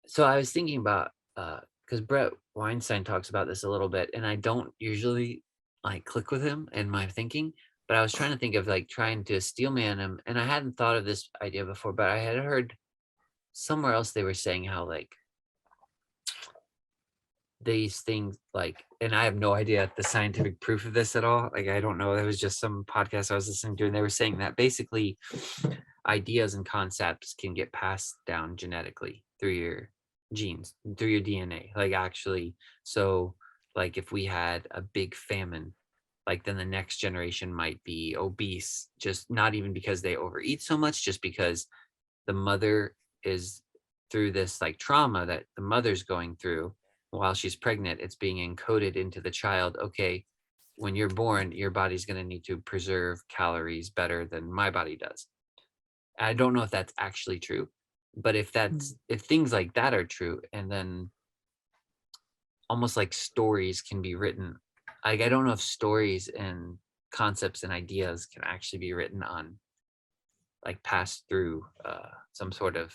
so I was thinking about because Brett Weinstein talks about this a little bit, and I don't usually like click with him in my thinking, but I was trying to think of like trying to steelman him, and I hadn't thought of this idea before, but I had heard somewhere else they were saying how like these things like, and I have no idea the scientific proof of this at all. Like I don't know. There was just some podcast I was listening to, and they were saying that basically ideas and concepts can get passed down genetically through your genes, through your DNA. Like actually, so like if we had a big famine, like then the next generation might be obese, just not even because they overeat so much, just because the mother is through this like trauma that the mother's going through while she's pregnant. It's being encoded into the child. Okay, when you're born, your body's going to need to preserve calories better than my body does. I don't know if that's actually true, but if things like that are true, and then almost like stories can be written, like I don't know if stories and concepts and ideas can actually be written on, like passed through some sort of,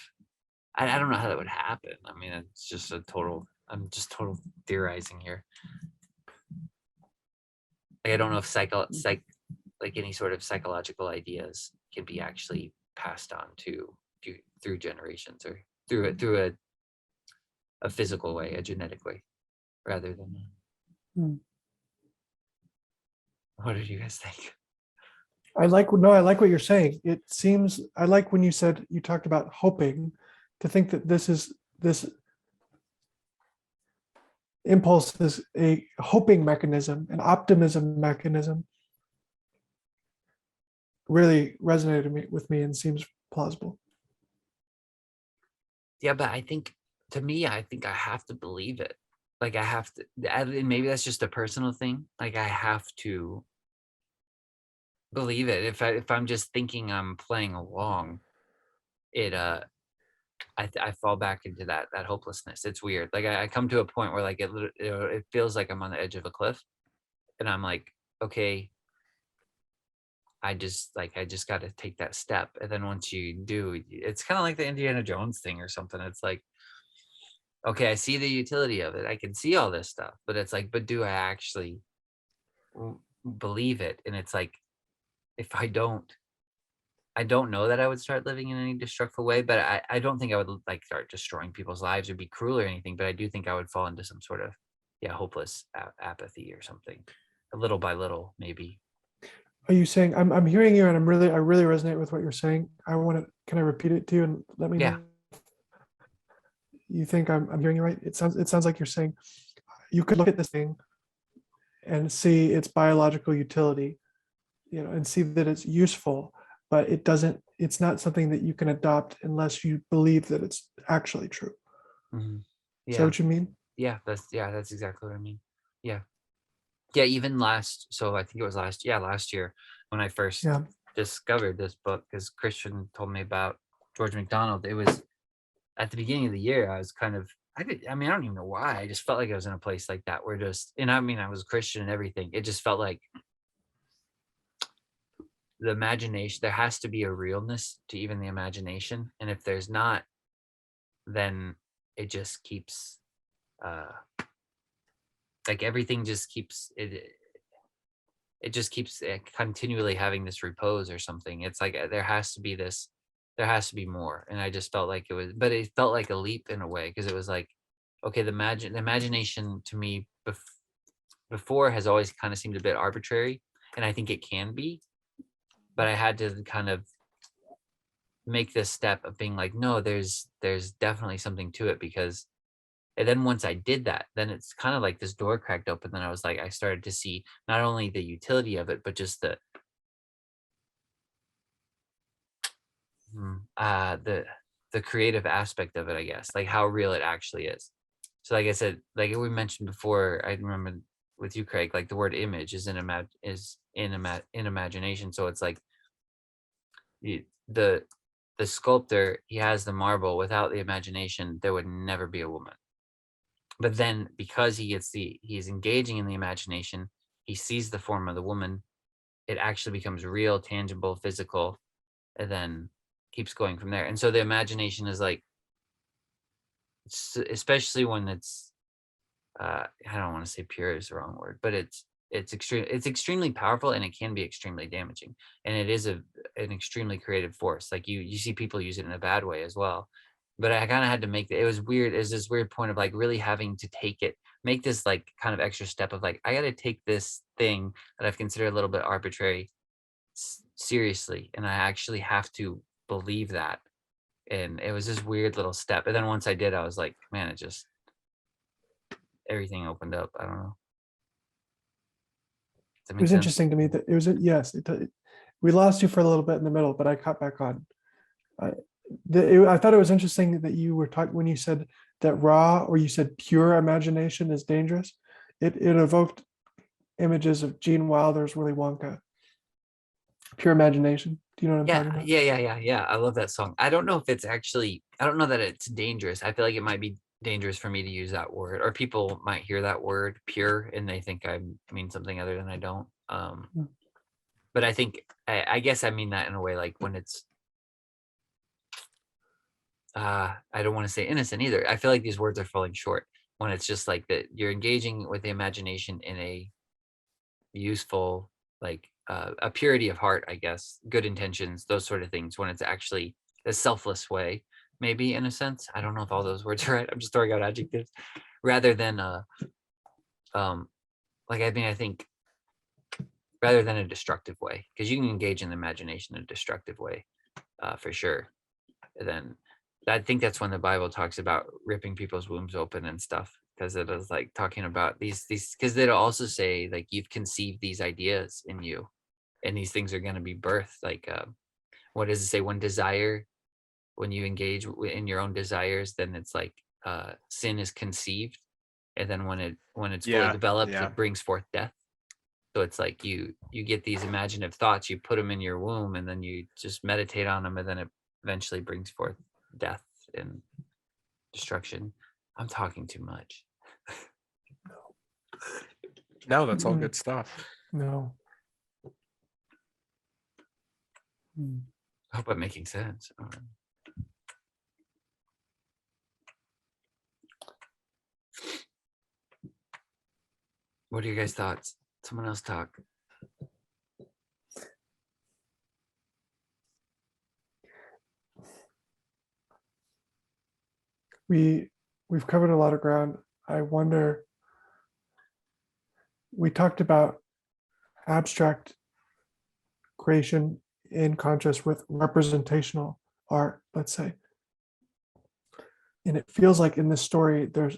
I don't know how that would happen. I mean, it's just I'm just total theorizing here. Like, I don't know if like any sort of psychological ideas can be actually passed on through generations or through a physical way, a genetic way, rather than. What did you guys think? I like what you're saying. It seems, I like when you talked about hoping, to think that this impulse is a hoping mechanism, an optimism mechanism, really resonated with me and seems plausible. Yeah, but I think, to me, I think I have to believe it. Like I have to, and maybe that's just a personal thing. Like I have to believe it. If I'm just thinking I'm playing along, it I fall back into that hopelessness. It's weird. Like I come to a point where like it feels like I'm on the edge of a cliff, and I'm like, okay, I just got to take that step. And then once you do, it's kind of like the Indiana Jones thing or something. It's like, okay, I see the utility of it. I can see all this stuff, but it's like, but do I actually believe it? And it's like, if I don't know that I would start living in any destructive way, but I don't think I would like start destroying people's lives or be cruel or anything, but I do think I would fall into some sort of, yeah, hopeless apathy or something, a little by little, maybe. Are you saying, I'm hearing you and I really resonate with what you're saying. Can I repeat it to you and let me Yeah. know if you think I'm hearing you right? It sounds like you're saying you could look at this thing and see its biological utility, and see that it's useful, but it's not something that you can adopt unless you believe that it's actually true. Mhm. Is that Yeah. what you mean? That's exactly what I mean. Yeah. Yeah. Even so I think it was last year when I first Yeah. discovered this book, because Christian told me about George MacDonald. It was at the beginning of the year. I was kind of, I mean, I don't even know why. I just felt like I was in a place like that where and I mean, I was Christian and everything. It just felt like the imagination, there has to be a realness to even the imagination. And if there's not, then it just keeps, uh, like everything just keeps it just keeps continually having this repose or something. It's like there has to be more. And I just felt like but it felt like a leap in a way, because it was like, okay, the imagination to me before has always kind of seemed a bit arbitrary, and I think it can be, but I had to kind of make this step of being like, no, there's definitely something to it, because and then once I did that, then it's kind of like this door cracked open. Then I was like, I started to see not only the utility of it, but just the creative aspect of it, I guess, like how real it actually is. So like I said, like we mentioned before, I remember with you, Craig, like the word image is in imagination. So it's like you, the sculptor, he has the marble. Without the imagination, there would never be a woman. But then because he's engaging in the imagination, he sees the form of the woman, it actually becomes real, tangible, physical, and then keeps going from there. And so the imagination is like, especially when it's I don't want to say pure is the wrong word, but it's extremely powerful, and it can be extremely damaging, and it is an extremely creative force. Like you see people use it in a bad way as well. But I kind of had to it was weird. It was this weird point of like really having to make this like kind of extra step of like, I got to take this thing that I've considered a little bit arbitrary seriously, and I actually have to believe that. And it was this weird little step, and then once I did, I was like, man, everything opened up. I don't know. Does that It make was sense? interesting to me that yes, we lost you for a little bit in the middle, but I caught back on. I, I thought it was interesting that you were talking when you said that raw, or you said pure imagination is dangerous. It evoked images of Gene Wilder's Willy Wonka. Pure imagination. Do you know what I'm Yeah, talking about? yeah. I love that song. I don't know if it's actually, I don't know that it's dangerous. I feel like it might be dangerous for me to use that word, or people might hear that word pure and they think I mean something other than I don't. Hmm. But I think, I guess I mean that in a way, like when it's, I don't want to say innocent either. I feel like these words are falling short when it's just like that you're engaging with the imagination in a useful, like a purity of heart, I guess, good intentions, those sort of things, when it's actually a selfless way, maybe, in a sense. I don't know if all those words are right. I'm just throwing out adjectives rather than um like, I mean, I think rather than a destructive way, because you can engage in the imagination in a destructive way, for sure. And then I think that's when the Bible talks about ripping people's wombs open and stuff, because it is like talking about these because it'll also say like you've conceived these ideas in you, and these things are going to be birthed. Like what does it say? When you engage in your own desires, then it's like sin is conceived, and then when it's fully Yeah, developed, yeah. it brings forth death. So it's like you get these imaginative thoughts, you put them in your womb, and then you just meditate on them, and then it eventually brings forth death and destruction. I'm talking too much. No, that's all Mm. good stuff. No. I hope I'm making sense. What are your guys' thoughts? Someone else talk. We've covered a lot of ground. I wonder, we talked about abstract creation in contrast with representational art, let's say. And it feels like in this story, there's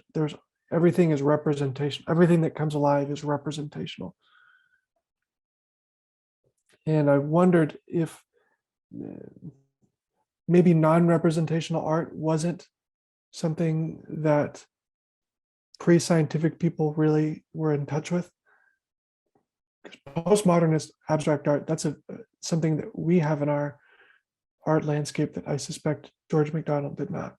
everything is representation. Everything that comes alive is representational. And I wondered if maybe non-representational art wasn't something that pre-scientific people really were in touch with. Postmodernist abstract art, that's something that we have in our art landscape that I suspect George MacDonald did not,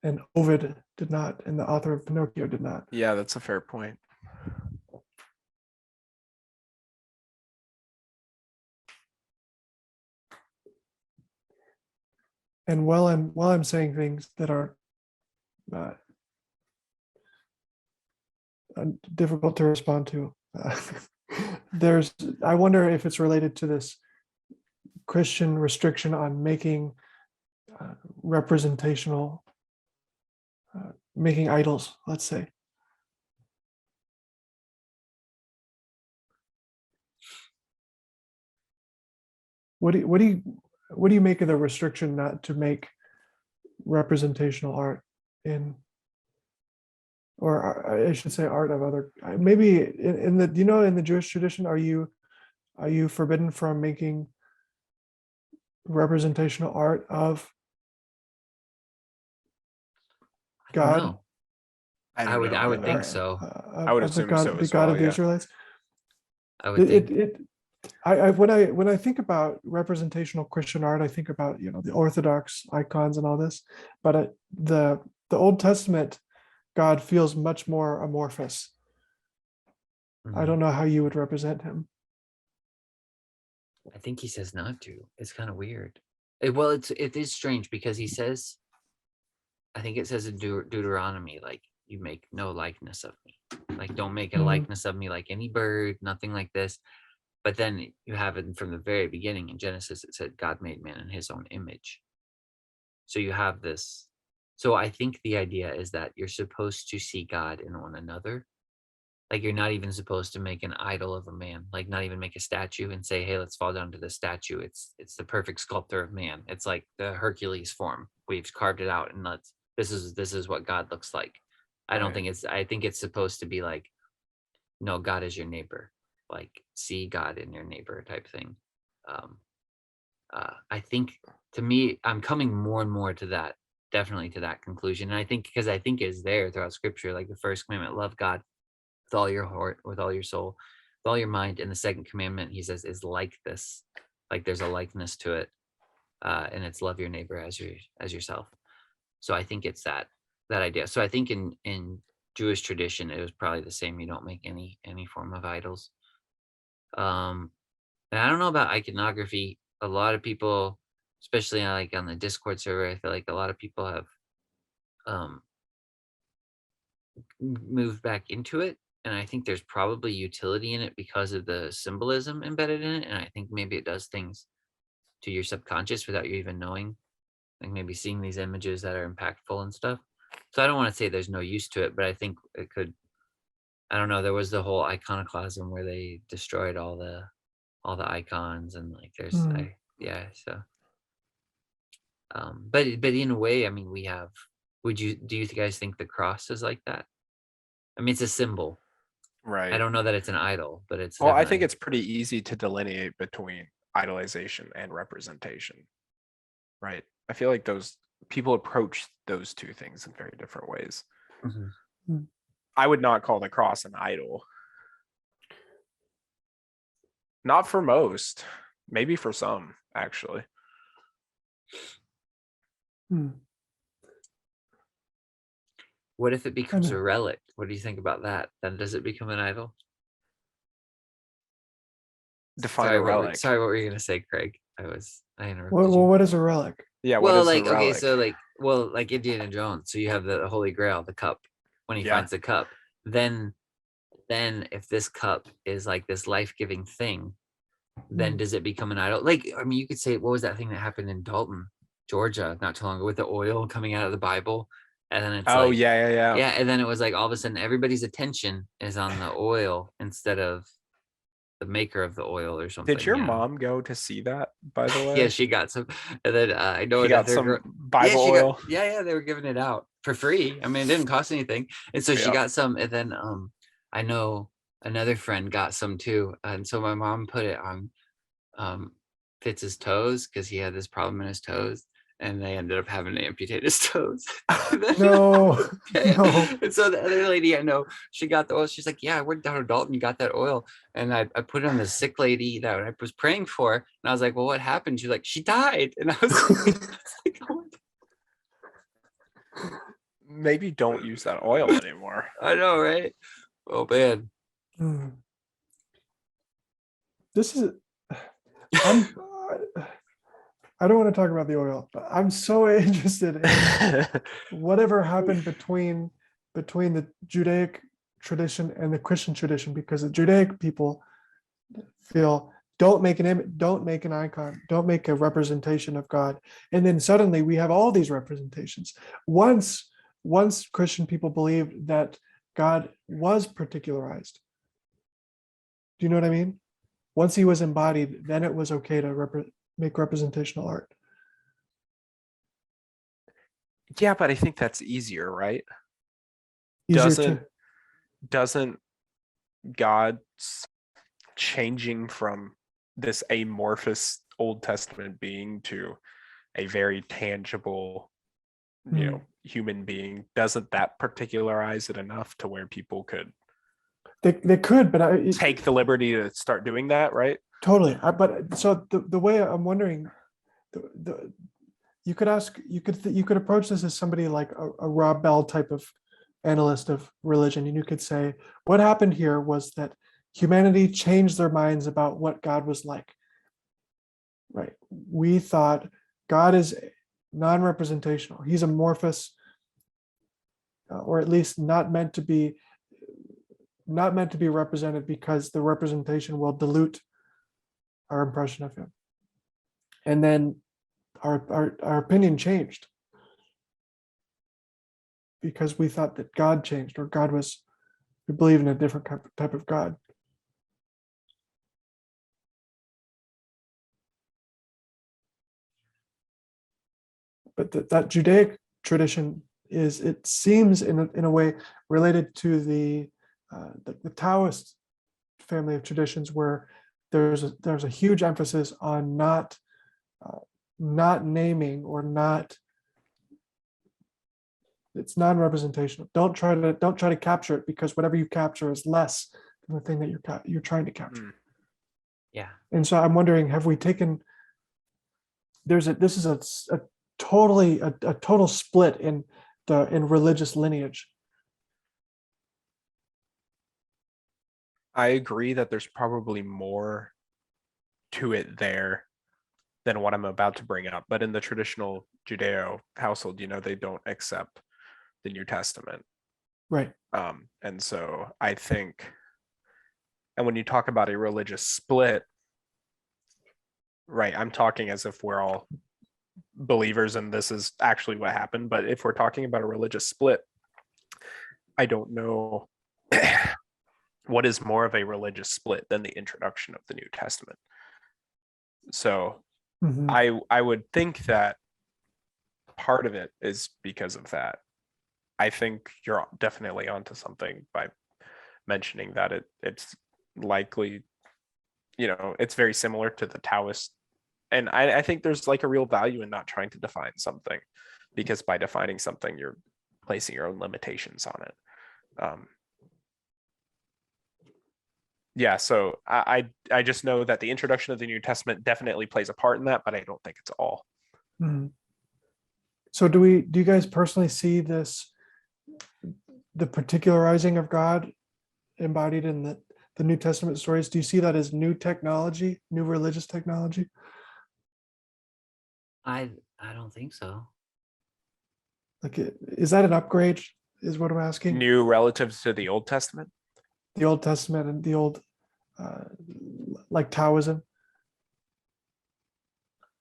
and Ovid did not, and the author of Pinocchio did not. Yeah, that's a fair point. And while I'm saying things that are difficult to respond to, I wonder if it's related to this Christian restriction on making representational, making idols, let's say. What do you make of the restriction not to make representational art in, or I should say art of other, maybe in the, in the Jewish tradition, are you forbidden from making representational art of God? I would know. think so. I would assume so the as God well, of the yeah. Israelites. I would think. When I think about representational Christian art, I think about the Orthodox icons and all this, but the Old Testament God feels much more amorphous. I don't know how you would represent him. I think he says not to. It's kind of weird. Well, it is strange because he says, I think it says in Deuteronomy, like, you make no likeness of me. Like, don't make a likeness of me like any bird, nothing like this. But then you have it from the very beginning in Genesis, it said God made man in his own image. So you have this. So I think the idea is that you're supposed to see God in one another. Like, you're not even supposed to make an idol of a man, like not even make a statue and say, hey, let's fall down to the statue. It's the perfect sculptor of man. It's like the Hercules form. We've carved it out, and this is what God looks like. I don't think I think it's supposed to be like, no, God is your neighbor. Like, see God in your neighbor type thing. I think, to me, I'm coming more and more to that, definitely to that conclusion. And I think because I think it's there throughout scripture, like the first commandment, love God with all your heart, with all your soul, with all your mind. And the second commandment, he says, is like this. Like, there's a likeness to it. And it's love your neighbor as yourself. So I think it's that idea. So I think in Jewish tradition, it was probably the same. You don't make any form of idols. And I don't know about iconography. A lot of people, especially like on the Discord server, I feel like a lot of people have moved back into it. And I think there's probably utility in it because of the symbolism embedded in it. And I think maybe it does things to your subconscious without you even knowing, like maybe seeing these images that are impactful and stuff. So I don't want to say there's no use to it, but I think it could. I don't know. There was the whole iconoclasm where they destroyed all the all the icons and like there's Hmm. yeah, so but in a way, I mean, we have, do you guys think the cross is like that? I mean, it's a symbol. I Right. don't know that it's an idol, but it's Well, I think definitely, it's pretty easy to delineate between idolization and representation, right? I feel like those people approach those two things in very different ways. Mhm. I would not call the cross an idol. Not for most, maybe for some, actually. Hmm. What if it becomes Kinda. a relic? What do you think about that? Then does it become an idol? Define a relic. Sorry, what were you gonna say, Craig? I interrupted Well, you. what is a relic? Yeah, what Well, is a like, okay, relic? so like, well, like Indiana Jones. So you have the Holy Grail, the cup. When he Yeah. finds the cup, then if this cup is like this life-giving thing, then does it become an idol? Like, I mean, you could say, what was that thing that happened in Dalton, Georgia, not too long ago, with the oil coming out of the Bible, and then it's Oh, like, yeah. yeah, and then it was like all of a sudden everybody's attention is on the oil instead of the maker of the oil or something. Did your you know? mom go to see that, by the way? Yeah, she got some, and then I know She got another girl. some Yeah, Bible she got. oil. Yeah, they were giving it out for free. I mean, it didn't cost anything, and so she Yeah. got some. And then I know another friend got some too, and so my mom put it on Fitz's toes because he had this problem in his toes, and they ended up having to amputate his toes. And then- No, yeah. no. And so the other lady I know, she got the oil. She's like, "Yeah, I went down to Dalton, you got that oil." And I put it on the sick lady that I was praying for. And I was like, "Well, what happened?" She's like, "She died." And I was like, "Oh my Maybe don't use that oil anymore. God." I know, right? Oh man. Hmm. This is. I'm. I don't want to talk about the oil, but I'm so interested in whatever happened between the Judaic tradition and the Christian tradition, because the Judaic people feel don't make an image, don't make an icon, don't make a representation of God, and then suddenly we have all these representations. Once Christian people believed that God was particularized. Do you know what I mean? Once he was embodied, then it was okay to make representational art. Yeah, but I think that's easier, right? Easier Doesn't God changing from this amorphous Old Testament being to a very tangible, human being, doesn't that particularize it enough to where people could they could, but take the liberty to start doing that, right? totally. But so the way I'm wondering, you could approach this as somebody like a Rob Bell type of analyst of religion, and you could say what happened here was that humanity changed their minds about what God was like. Right? We thought God is non-representational. He's amorphous, or at least not meant to be represented, because the representation will dilute our impression of him. And then our opinion changed because we thought that God changed, or we believe in a different type of God. But that Judaic tradition it seems in a way related to the Taoist family of traditions, where there's a huge emphasis on not naming, or not, it's non-representational. Don't try to capture it, because whatever you capture is less than the thing that you're trying to capture. Yeah. And so I'm wondering, have we taken, this is a total split in religious lineage. I agree that there's probably more to it there than what I'm about to bring up. But in the traditional Judeo household, they don't accept the New Testament. Right. And so I think, and when you talk about a religious split, right, I'm talking as if we're all believers and this is actually what happened. But if we're talking about a religious split, I don't know what is more of a religious split than the introduction of the New Testament. So Mhm. I would think that part of it is because of that. I think you're definitely onto something by mentioning that it's likely, it's very similar to the Taoist. And I think there's like a real value in not trying to define something, because by defining something, you're placing your own limitations on it. Yeah, so I just know that the introduction of the New Testament definitely plays a part in that, but I don't think it's all. Mhm. So do you guys personally see this, the particularizing of God embodied in the New Testament stories? Do you see that as new technology, new religious technology? I don't think so. Like, is that an upgrade? Is what I'm asking. New relatives to the Old Testament. The Old Testament and the old, uh, like Taoism.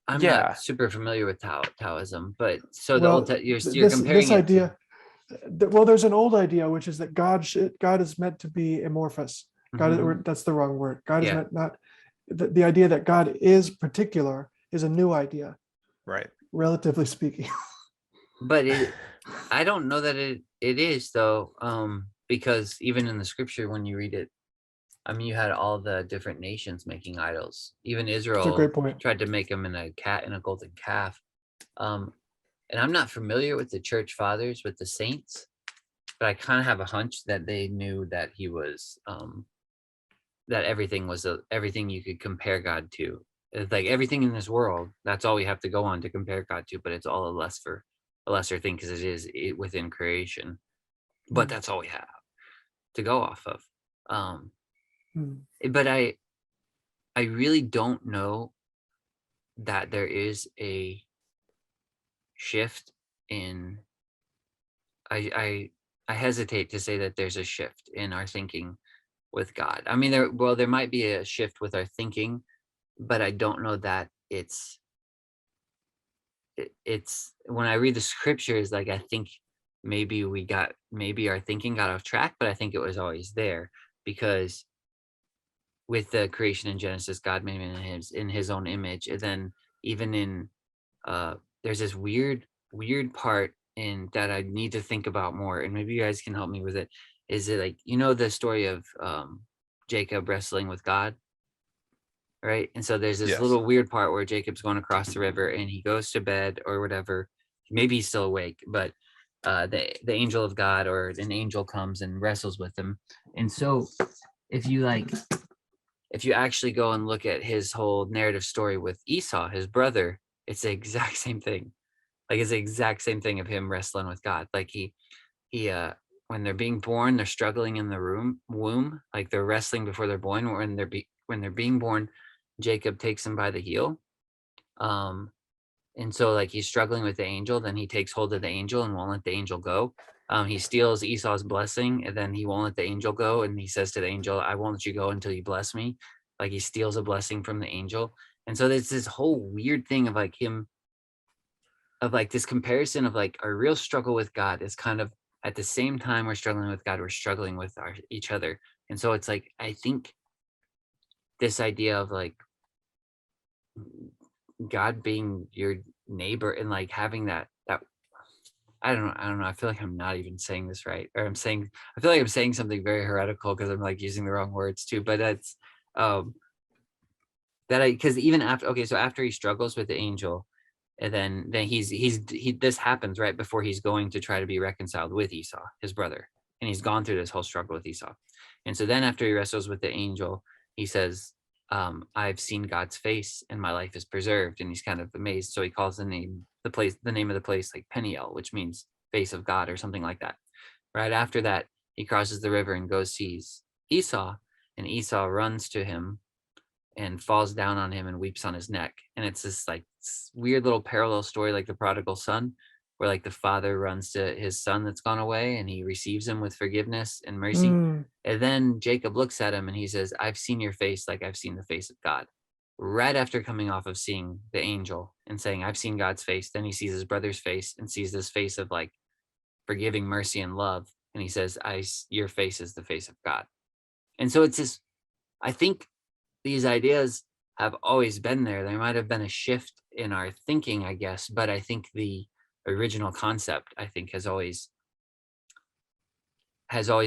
I'm not Yeah, super familiar with Taoism, but so the Well, you're this comparing it to. idea, well, there's an old idea which is that God is meant to be amorphous. Mhm. That's the wrong word. God is Yeah, meant not. The idea that God is particular is a new idea, right. relatively speaking. but I don't know that it is though, because even in the scripture when you read it, I mean, you had all the different nations making idols. Even It's a Israel great point. tried to make them in a cat and a golden calf. Um, and I'm not familiar with the church fathers, with the saints, but I kind of have a hunch that they knew that he was, that everything was everything you could compare God to. It's like everything in this world, that's all we have to go on to compare God to, but it's all a lesser thing because within creation. But Mm, that's all we have to go off of. Um, mm, but I really don't know that there is a shift in I I I hesitate to say that there's a shift in our thinking with God. I mean there might be a shift with our thinking, but I don't know that it's when I read the scriptures, like I think maybe our thinking got off track, but I think it was always there because with the creation in Genesis, God made him in his own image. And then even in uh there's this weird part in that I need to think about more, and maybe you guys can help me with it. Is it like the story of Jacob wrestling with God, right? And so there's this Yes. little weird part where Jacob's going across the river and he goes to bed or whatever. Maybe he's still awake, but the angel of God or an angel comes and wrestles with him. And so if you like if you actually go and look at his whole narrative story with Esau, his brother, it's the exact same thing. Like it's the exact same thing of him wrestling with God. Like he when they're being born, they're struggling in the womb, like they're wrestling before they're born. When they're being born, Jacob takes him by the heel. Um, and so like he's struggling with the angel, then he takes hold of the angel and won't let the angel go. He steals Esau's blessing and then he won't let the angel go. And he says to the angel, I won't let you go until you bless me. Like he steals a blessing from the angel. And so there's this whole weird thing of like him, of like this comparison of like our real struggle with God is kind of at the same time we're struggling with God, we're struggling with each other. And so it's like, I think this idea of like God being your neighbor and like having that I don't know. I feel like I'm not even saying this right. Or I feel like I'm saying something very heretical because I'm like using the wrong words too. But that's um because even after so after he struggles with the angel, and then this happens right before he's going to try to be reconciled with Esau, his brother. And he's gone through this whole struggle with Esau. And so then after he wrestles with the angel, he says, I've seen God's face and my life is preserved. And he's kind of amazed. So he calls the name of the place like Peniel, which means face of God or something like that. Right after that, he crosses the river and goes sees Esau, and Esau runs to him and falls down on him and weeps on his neck. And it's this like weird little parallel story, like the prodigal son, where like the father runs to his son that's gone away and he receives him with forgiveness and mercy. mm, And then Jacob looks at him and he says, I've seen your face like I've seen the face of God. Right after coming off of seeing the angel and saying, I've seen God's face, then he sees his brother's face and sees this face of like forgiving mercy and love. And he says, your face is the face of God. And so it's this, I think these ideas have always been there. There might have been a shift in our thinking, I guess, but I think the original concept, I think, has always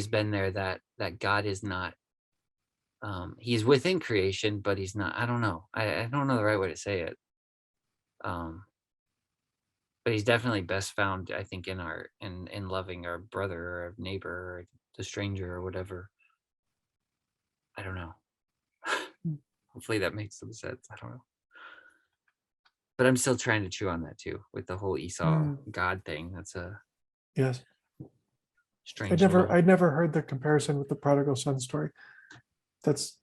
been there, that God is not, he's within creation, but he's not, I don't know. I don't know the right way to say it. But he's definitely best found, I think, in loving our brother or our neighbor or the stranger or whatever. I don't know. Hopefully that makes some sense. I don't know. But I'm still trying to chew on that too, with the whole Esau God thing. That's a Yes. strange. I'd never heard the comparison with the prodigal son story. That's,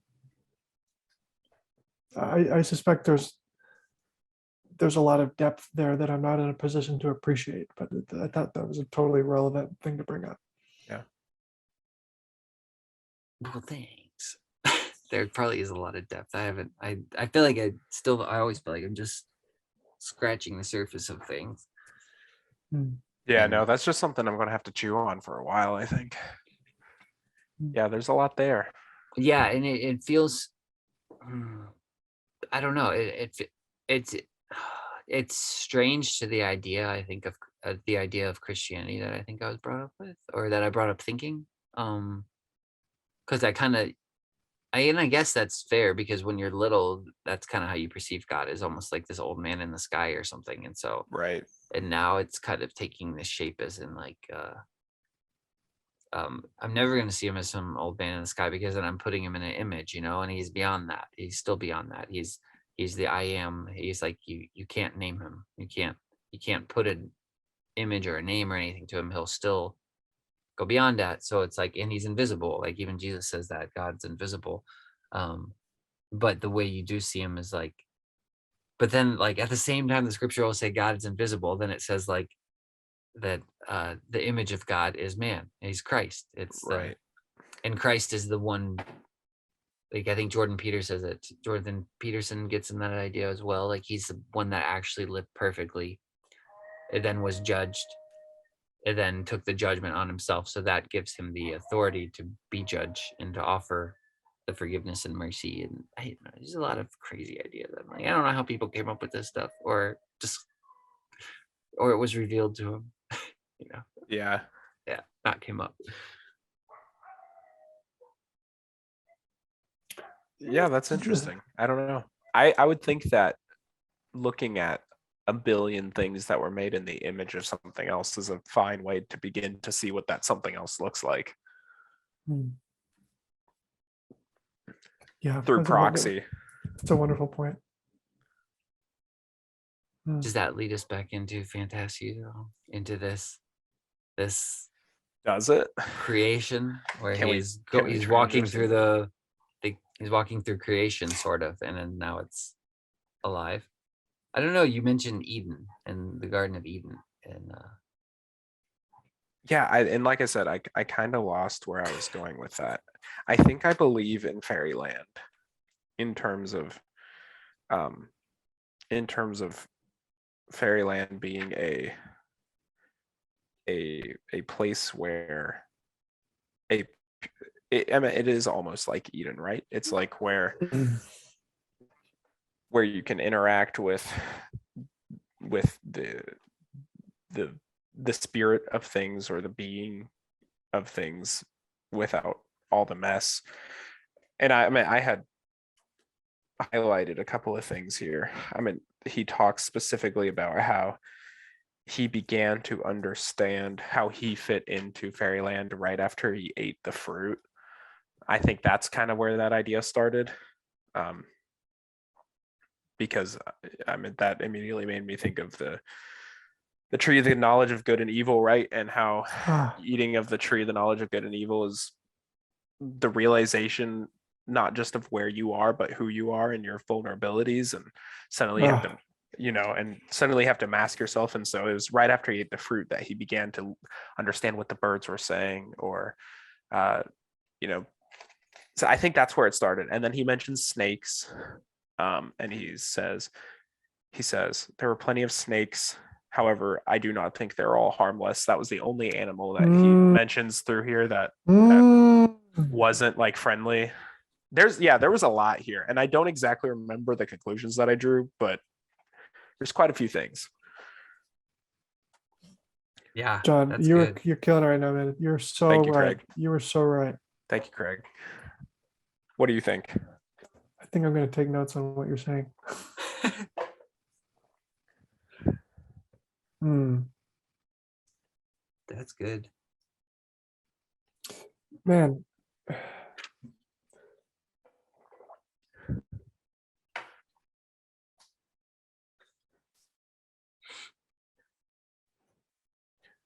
I suspect there's a lot of depth there that I'm not in a position to appreciate, but I thought that was a totally relevant thing to bring up. Yeah. Well, thanks. There probably is a lot of depth. I feel like I always feel like I'm just scratching the surface of things. Yeah, And- no, that's just something I'm going to have to chew on for a while, I think. Yeah, there's a lot there. Yeah, and it feels, I don't know. It's strange to the idea, I think, of the idea of Christianity that I think I was brought up with, or that I brought up thinking. Because I guess that's fair, because when you're little, that's kind of how you perceive God, is almost like this old man in the sky or something. And so, Right. and now it's kind of taking this shape as in like, I'm never going to see him as some old man in the sky, because then I'm putting him in an image, and he's beyond that. He's still beyond that. He's the I am. He's like, you can't name him. You can't put an image or a name or anything to him. He'll still go beyond that. So it's like, and he's invisible. Like even Jesus says that God's invisible. But the way you do see him is like, but then like at the same time, the scripture will say God is invisible. Then it says like that the image of God is man. He's Christ. It's Right. And Christ is the one. Like I think Jordan Peterson gets in that idea as well. Like he's the one that actually lived perfectly. It then was judged. It then took the judgment on himself. So that gives him the authority to be judge and to offer the forgiveness and mercy. And there's a lot of crazy ideas. I'm like, I don't know how people came up with this stuff, or it was revealed to him. Yeah. Yeah, not came up. Yeah, that's interesting. I don't know. I would think that looking at a billion things that were made in the image of something else is a fine way to begin to see what that something else looks like Yeah. through proxy. That's a wonderful point. Does that lead us back into Phantastes, though? Into this Does it? creation where Can we he's walking transition? through he's walking through creation, sort of, and then now it's alive. I don't know. You mentioned Eden and the Garden of Eden, and Yeah, and like I said, I kind of lost where I was going with that. I think I believe in fairyland in terms of fairyland being a place where I mean, it is almost like Eden, right? It's like where you can interact with the spirit of things, or the being of things, without all the mess. And I mean, I had highlighted a couple of things here. I mean, he talks specifically about how he began to understand how he fit into fairyland right after he ate the fruit. I think that's kind of where that idea started. Because I mean, that immediately made me think of the tree of the knowledge of good and evil, right? And how eating of the tree of the knowledge of good and evil is the realization not just of where you are, but who you are and your vulnerabilities, and suddenly you have to, and suddenly have to mask yourself. And so it was right after he ate the fruit that he began to understand what the birds were saying, or so I think that's where it started. And then he mentions snakes, and he says there were plenty of snakes. However, I do not think they're all harmless. That was the only animal that he mentions through here that wasn't like friendly. there was a lot here, and I don't exactly remember the conclusions that I drew, but there's quite a few things. Yeah, John, that's you're good. killing it right now, man. You're so Thank you, right. Craig. You were so right. Thank you, Craig. What do you think? I think I'm going to take notes on what you're saying. Hmm. That's good. Man.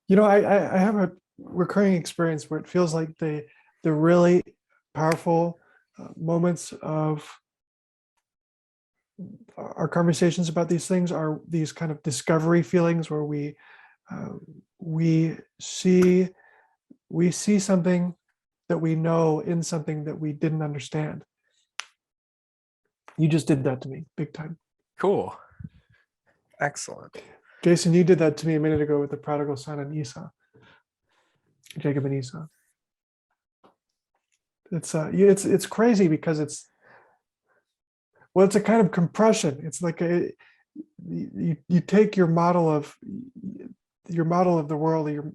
You know, I have a recurring experience where it feels like the really powerful moments of our conversations about these things are these kind of discovery feelings where we see something that we know in something that we didn't understand. You just did that to me big time. Cool. Excellent. Jason, you did that to me a minute ago with the prodigal son and Esau, Jacob and Esau. It's crazy because it's a kind of compression. It's like you take your model of the world, or your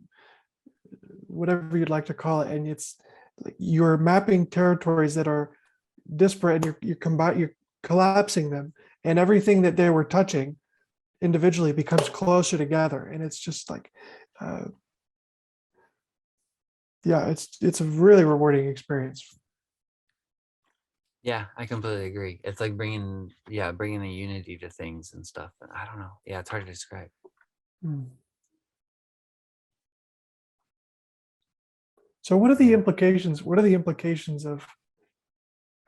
whatever you'd like to call it, and it's like you're mapping territories that are disparate, and you're collapsing them, and everything that they were touching individually becomes closer together, and it's just like it's a really rewarding experience. Yeah, I completely agree. It's like bringing the unity to things and stuff. And I don't know. Yeah, it's hard to describe. So what are the implications? What are the implications of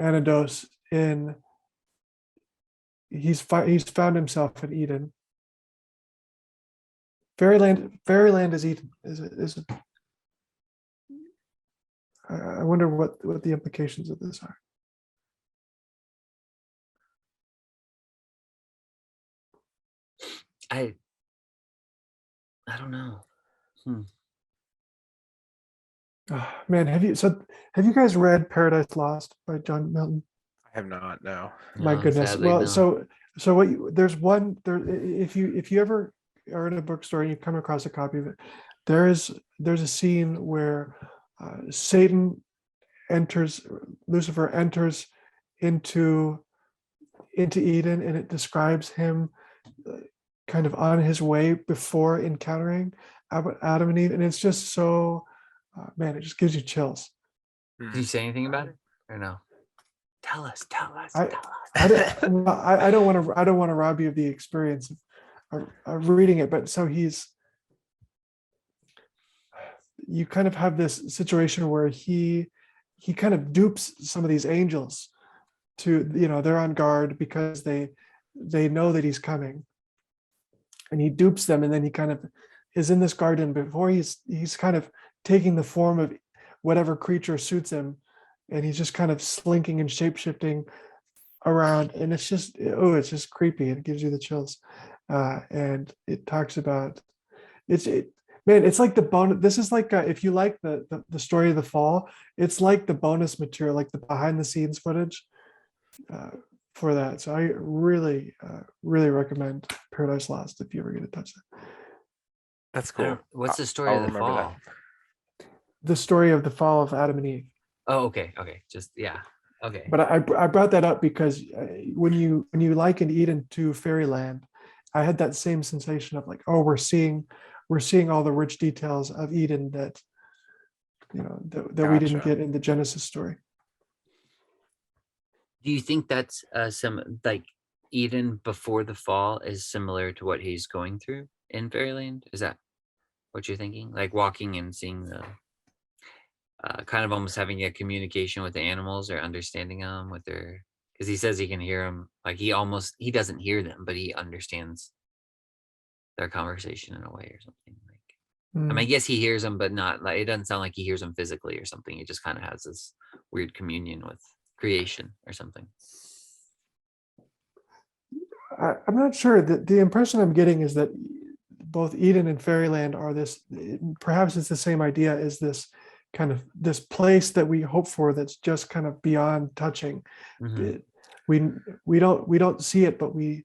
Anados in he's found himself in Eden? Fairyland is Eden. Is it? I wonder what the implications of this are. I don't know. Oh, man, have you guys read Paradise Lost by John Milton? I have not, no. My No, goodness. sadly, Well, no. so what there's one there, if you ever are in a bookstore and you come across a copy of it, there's a scene where Lucifer enters into Eden, and it describes him kind of on his way before encountering Adam and Eve, and it's just so man, it just gives you chills. Did you say anything about it or no? Tell us. I don't want to rob you of the experience of reading it, but so you kind of have this situation where he kind of dupes some of these angels to, they're on guard because they know that he's coming, and he dupes them, and then he kind of is in this garden before he's kind of taking the form of whatever creature suits him, and he's just kind of slinking and shape-shifting around, and it's just creepy, and it gives you the chills. And it talks about it's like the bonus. This is like if you like the story of the fall, it's like the bonus material, like the behind the scenes footage for that. So I really recommend Paradise Lost if you ever get to touch that. That's cool. What's the story I'll of the remember that. fall? The story of the fall of Adam and Eve. Oh, okay. Just okay. But I brought that up because when you liken Eden to Fairyland, I had that same sensation of like, oh, we're seeing all the rich details of Eden that that we didn't Gotcha. get in the Genesis story. Do you think that's some like Eden before the fall is similar to what he's going through in Fairyland? Is that what you're thinking? Like walking and seeing the kind of almost having a communication with the animals or understanding them with their, because he says he can hear them. Like he doesn't hear them, but he understands their conversation in a way or something. Like, I mean, I guess he hears them, but not like, it doesn't sound like he hears them physically or something. He just kind of has this weird communion with creation or something. I'm not sure. The impression I'm getting is that both Eden and Fairyland are this, perhaps it's the same idea, is this kind of this place that we hope for that's just kind of beyond touching. Mhm. It- we don't see it, but we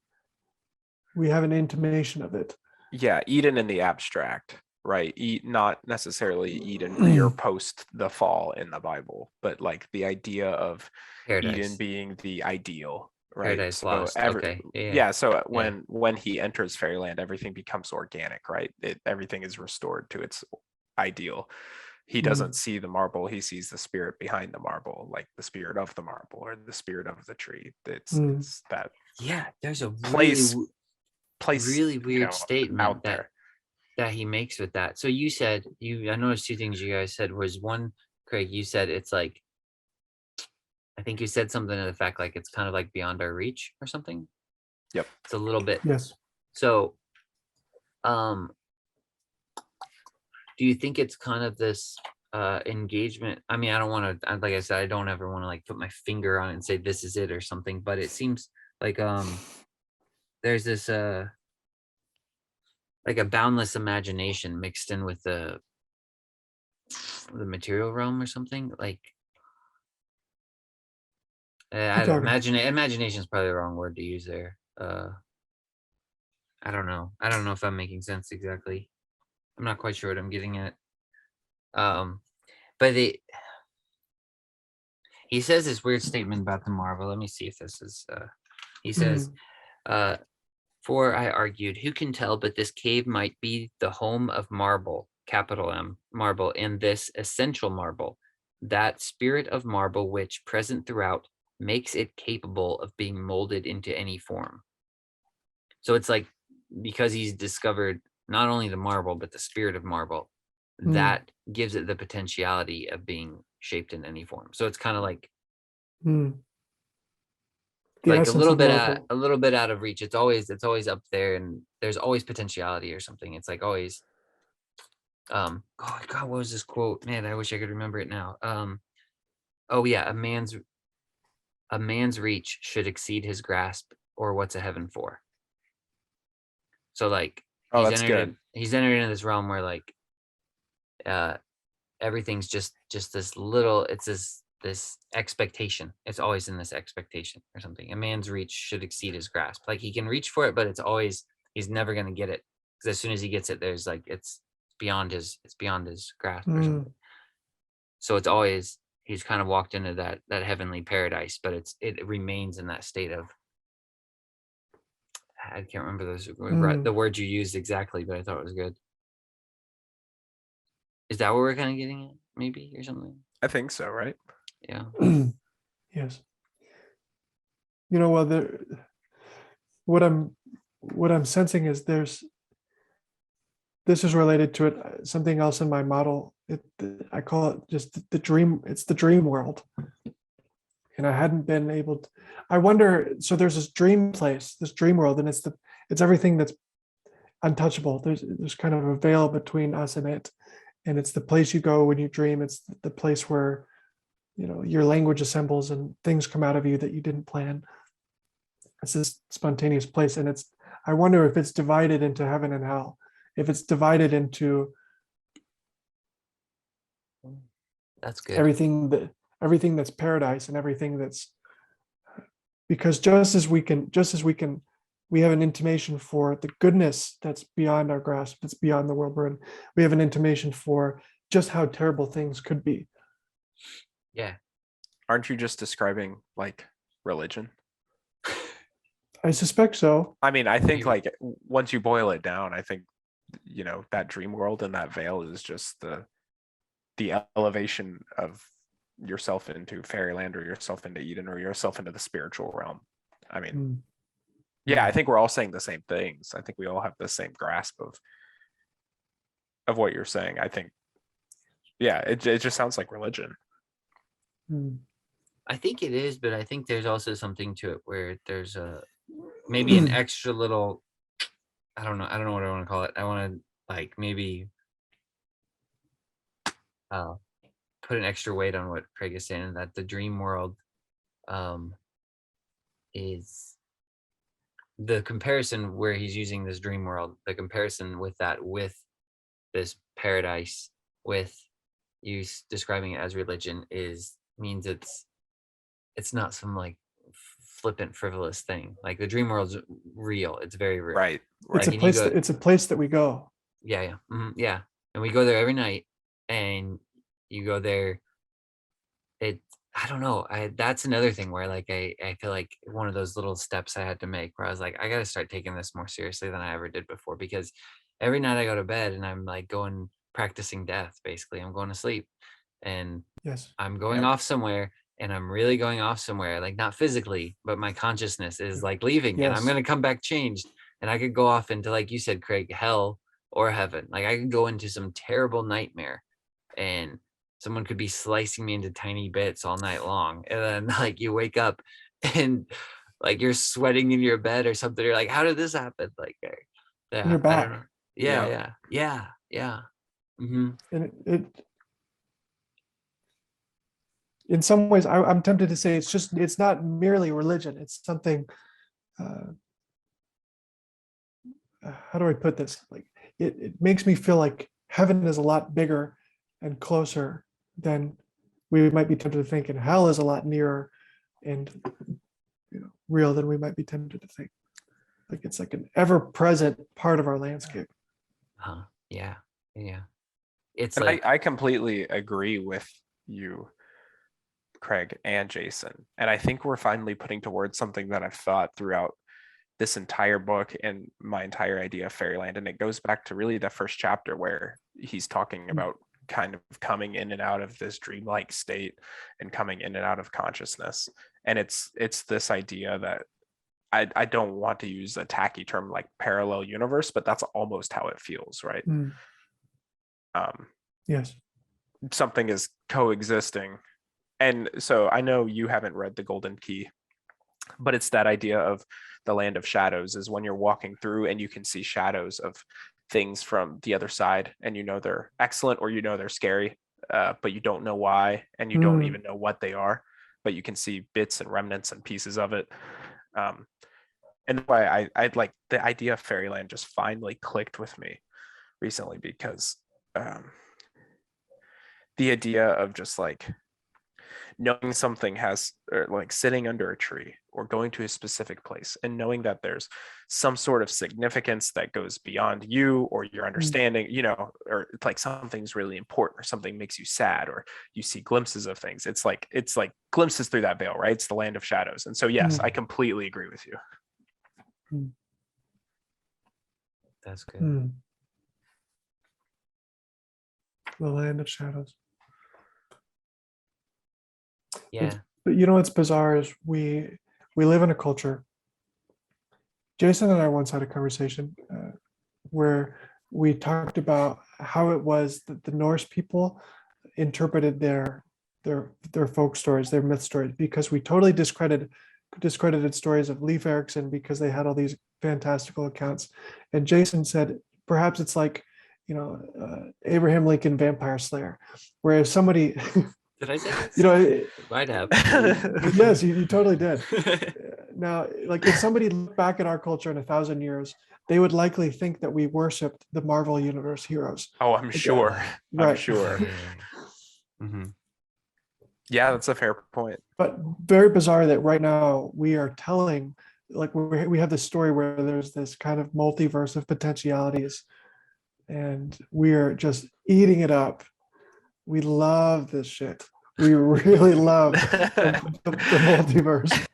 have an intimation of it. Yeah, Eden in the abstract, right? Not necessarily Eden pre or post the fall in the Bible, but like the idea of Eden Paradise. being the ideal, right? Paradise So Lost. Okay. Yeah. yeah, so when he enters fairyland, everything becomes organic, right? Everything is restored to its ideal. He doesn't see the marble, he sees the spirit behind the marble, like the spirit of the marble or the spirit of the tree. It's that Yeah. There's a place really you weird know, statement out that there. that he makes with that. So you said I noticed two things you guys said was one, Craig, you said it's like, I think you said something to the fact like it's kind of like beyond our reach or something. Yep. It's a little bit. Yes. So do you think it's kind of this engagement? I mean, I don't want to, like I said, I don't ever want to like put my finger on it and say this is it or something, but it seems like there's this like a boundless imagination mixed in with the material realm or something. Like I don't imagination is probably the wrong word to use there. I don't know if I'm making sense exactly. I'm not quite sure what I'm getting at. But he says this weird statement about the marble. Let me see if this is he says for I argued, who can tell but this cave might be the home of marble, capital M, marble, in this essential marble, that spirit of marble which present throughout makes it capable of being molded into any form. So it's like, because he's discovered not only the marble but the spirit of marble, that gives it the potentiality of being shaped in any form. So it's kind of like like a little bit out of reach. It's always up there, and there's always potentiality or something. It's like always oh God, what was this quote? Man, I wish I could remember it now. Oh yeah, a man's reach should exceed his grasp, or what's a heaven for? So like he's entered into this realm where like everything's just this little, it's this expectation. It's always in this expectation or something. A man's reach should exceed his grasp. Like he can reach for it, but he's never going to get it, because as soon as he gets it, there's like it's beyond his grasp or something. So it's always, he's kind of walked into that heavenly paradise, but it remains in that state of, I can't remember the words you used exactly, but I thought it was good. Is that what we're kind of getting at, maybe, or something? I think so, right? Yeah. Yes. You know, well, what I'm sensing is this is related to it. Something else in my model. I call it just the dream. It's the dream world. And I hadn't been able to. I wonder. So there's this dream place, this dream world, and it's everything that's untouchable. There's kind of a veil between us and it, and it's the place you go when you dream. It's the place where, you know, your language assembles and things come out of you that you didn't plan. It's this spontaneous place, and I wonder if it's divided into heaven and hell, if it's divided into That's good. everything that's paradise and everything that's, because just as we have an intimation for the goodness that's beyond our grasp, that's beyond the world we're in. We have an intimation for just how terrible things could be. Yeah. Aren't you just describing like religion? I suspect so. I mean, I think Maybe. like once you boil it down, I think, you know, that dream world and that veil is just the elevation of yourself into fairyland, or yourself into Eden, or yourself into the spiritual realm. I mean, yeah, I think we're all saying the same things. I think we all have the same grasp of what you're saying. I think, yeah, it just sounds like religion. I think it is, but I think there's also something to it where there's maybe an extra little, I don't know what I want to call it. I want to like maybe put an extra weight on what Craig is saying, that the dream world is the comparison where he's using this dream world, the comparison with that, with this paradise, with describing it as religion means it's not some like flippant, frivolous thing. Like the dream world's real. It's very real. Right. It's Right. a Like, and you place go- that it's a place that we go. Yeah, yeah. And we go there every night, and you go there. I don't know. That's another thing where like I feel like one of those little steps I had to make where I was like, I gotta start taking this more seriously than I ever did before, because every night I go to bed and I'm like practicing death, basically. I'm going to sleep and Yes. I'm going off somewhere, and I'm really going off somewhere, like not physically, but my consciousness is like leaving, and I'm Yes. gonna come back changed. And I could go off into, like you said, Craig, hell or heaven. Like I could go into some terrible nightmare, and someone could be slicing me into tiny bits all night long. And then like you wake up and like you're sweating in your bed or something. You're like, how did this happen? Like, yeah, You're I don't back. know. Yeah, Yeah. yeah. Mm-hmm. And it in some ways, I'm tempted to say it's not merely religion. It's something, how do I put this? Like it makes me feel like heaven is a lot bigger and closer than we might be tempted to think, and hell is a lot nearer and real than we might be tempted to think. Like it's like an ever-present part of our landscape. Yeah. It's And like I completely agree with you, Craig and Jason. And I think we're finally putting to words something that I've thought throughout this entire book and my entire idea of fairyland. And it goes back to really the first chapter where he's talking about kind of coming in and out of this dreamlike state and coming in and out of consciousness. And it's this idea that I don't want to use a tacky term like parallel universe, but that's almost how it feels, right? Yes. Something is coexisting. And so I know you haven't read The Golden Key, but it's that idea of the land of shadows is when you're walking through and you can see shadows of things from the other side, and they're excellent or they're scary, but you don't know why, and you don't even know what they are, but you can see bits and remnants and pieces of it. And why I'd like the idea of fairyland just finally clicked with me recently, because the idea of just like knowing something has, or like sitting under a tree or going to a specific place and knowing that there's some sort of significance that goes beyond you or your understanding, or it's like something's really important or something makes you sad or you see glimpses of things. It's like glimpses through that veil, right? It's the land of shadows. And so, yes, I completely agree with you. that's good. The land of shadows. Yeah. But what's bizarre is we live in a culture. Jason and I once had a conversation where we talked about how it was that the Norse people interpreted their folk stories, their myth stories, because we totally discredited stories of Leif Erikson because they had all these fantastical accounts. And Jason said, perhaps it's like, Abraham Lincoln Vampire Slayer, whereas somebody Did I say this? Might have. yes, you totally did. Now, like if somebody looked back at our culture in 1,000 years, they would likely think that we worshipped the Marvel Universe heroes. Oh, I'm sure. Right. I'm sure. Yeah, that's a fair point. But very bizarre that right now we are telling, like we have this story where there's this kind of multiverse of potentialities, and we are just eating it up. We love this shit. We really love the multiverse.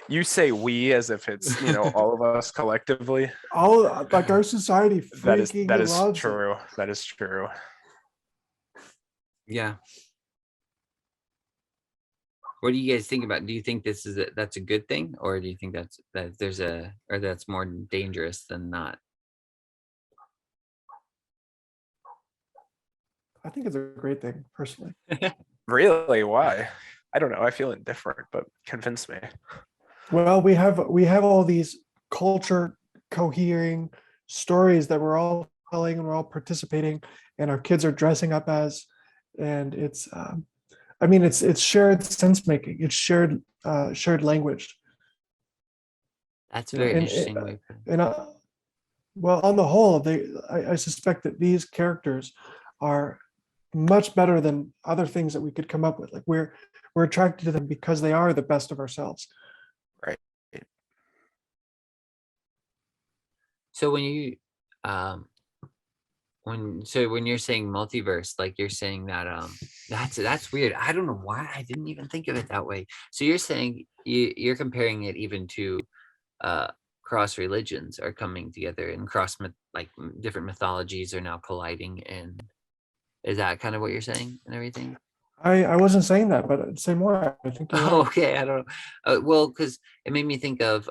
You say we as if it's all of us collectively. All like our society freaking that is loves true. it. That is true. Yeah. What do you guys think about? Do you think that's a good thing, or do you think that's more dangerous than not? I think it's a great thing, personally. Really? Why? I don't know. I feel indifferent, but convince me. Well, we have all these culture cohering stories that we're all telling and we're all participating, and our kids are dressing up as, and it's it's shared sense making. It's shared language. That's a very interesting way. Well, on the whole, I suspect that these characters are much better than other things that we could come up with. Like we're attracted to them because they are the best of ourselves. Right. So when you when you're saying multiverse, like you're saying that that's weird. I don't know why I didn't even think of it that way. So you're saying you're comparing it even to cross religions are coming together and different mythologies are now colliding, and is that kind of what you're saying and everything? I wasn't saying that, but say more. I think you're Oh, right. okay, I don't know. Well, because it made me think of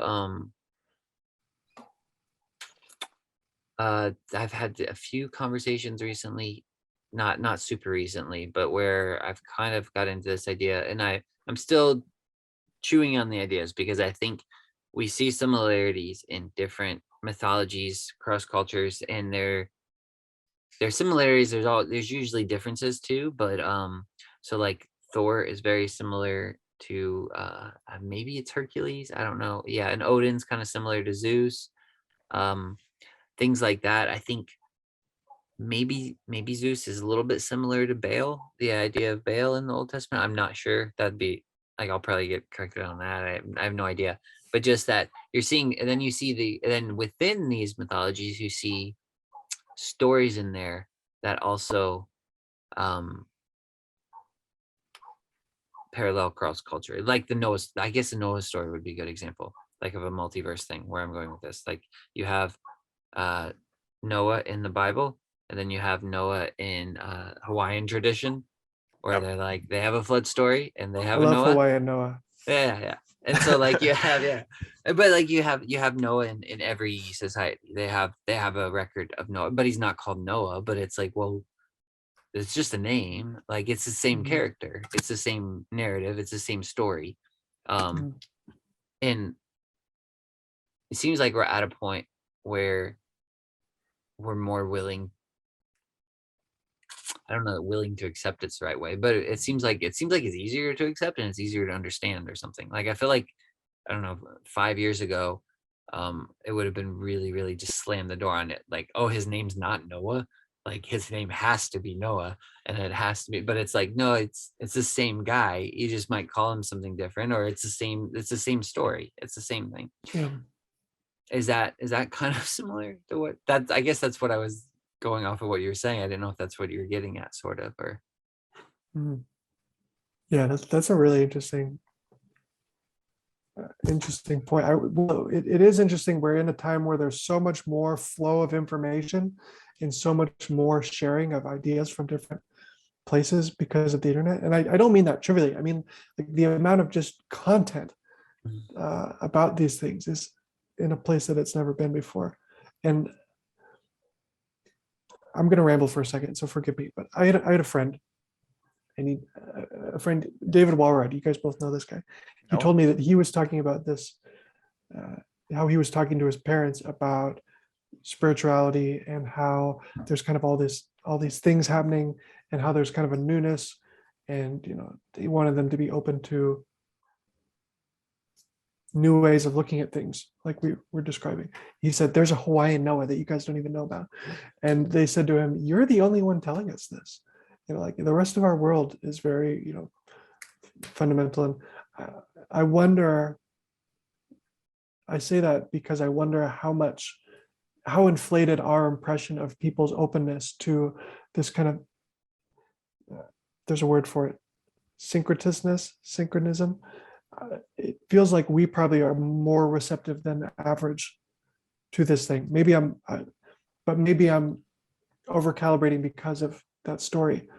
I've had a few conversations recently, not super recently, but where I've kind of got into this idea, and I'm still chewing on the ideas because I think we see similarities in different mythologies, cross cultures, and there's similarities. There's usually differences too, but so like Thor is very similar to maybe it's Hercules. I don't know. Yeah, and Odin's kind of similar to Zeus. Um, things like that. I think maybe Zeus is a little bit similar to Baal, the idea of Baal in the Old Testament. I'm not sure. That'd be like I'll probably get corrected on that. I have no idea. But just that you're seeing, and then you see and then within these mythologies, you see stories in there that also um parallel cross culture. Like I guess the Noah story would be a good example, like of a multiverse thing where I'm going with this. Like you have uh Noah in the Bible, and then you have Noah in Hawaiian tradition, where Yep. they're like they have a flood story and they I have a love Noah. Hawaii and Noah. Yeah. And so like you have but like you have Noah in every society. They have a record of Noah, but he's not called Noah. But it's like, well, it's just a name. Like it's the same Mhm. character. It's the same narrative. It's the same story. Mhm. And it seems like we're at a point where we're more willing. I don't know that willing to accept it's the right way, but it seems like it's easier to accept and it's easier to understand or something. Like I feel like I don't know, 5 years ago, it would have been really, really just slam the door on it. Like, oh, his name's not Noah. Like his name has to be Noah, and it has to be. But it's like, no, it's the same guy. You just might call him something different, or it's the same. It's the same story. It's the same thing. Yeah. Is that kind of similar to what that? I guess that's what I was going off of what you were saying. I didn't know if that's what you were getting at, sort of, or Mhm. Yeah, that's a really interesting point. Well, it is interesting. We're in a time where there's so much more flow of information and so much more sharing of ideas from different places because of the internet. And I don't mean that trivially. I mean like the amount of just content about these things is in a place that it's never been before. And I'm going to ramble for a second, so forgive me. But I had a friend, and a friend, David Walrod. You guys both know this guy. He No. told me that he was talking about this, how he was talking to his parents about spirituality and how there's kind of all these things happening and how there's kind of a newness, and he wanted them to be open to new ways of looking at things like we were describing. He said there's a Hawaiian Noah that you guys don't even know about, and they said to him, you're the only one telling us this. Like the rest of our world is very fundamental. And I wonder, I say that because I wonder how inflated our impression of people's openness to this kind of there's a word for it, synchronism. It feels like we probably are more receptive than average to this thing. But maybe I'm over calibrating because of that story.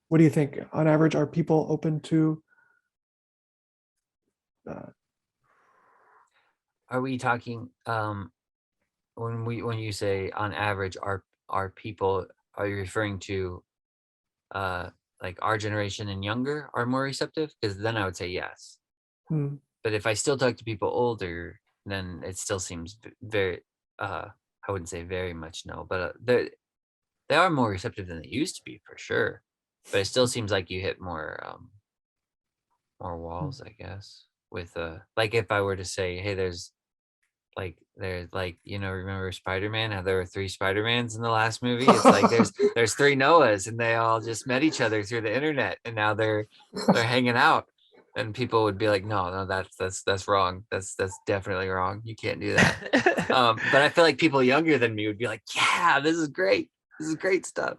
What do you think? On average, are people open to? are we talking when you say on average are people, are you referring to like our generation and younger are more receptive? Because then I would say yes. Hmm, But if I still talk to people older, then it still seems very I wouldn't say very much no, but they are more receptive than they used to be for sure. But it still seems like you hit more walls, I guess. With like if I were to say, hey, there's like there's like, remember Spider-Man, how there were 3 Spider-Mans in the last movie? It's like there's 3 Noahs, and they all just met each other through the internet, and now they're hanging out. And people would be like, no, that's wrong. That's definitely wrong. You can't do that. But I feel like people younger than me would be like, yeah, this is great. This is great stuff.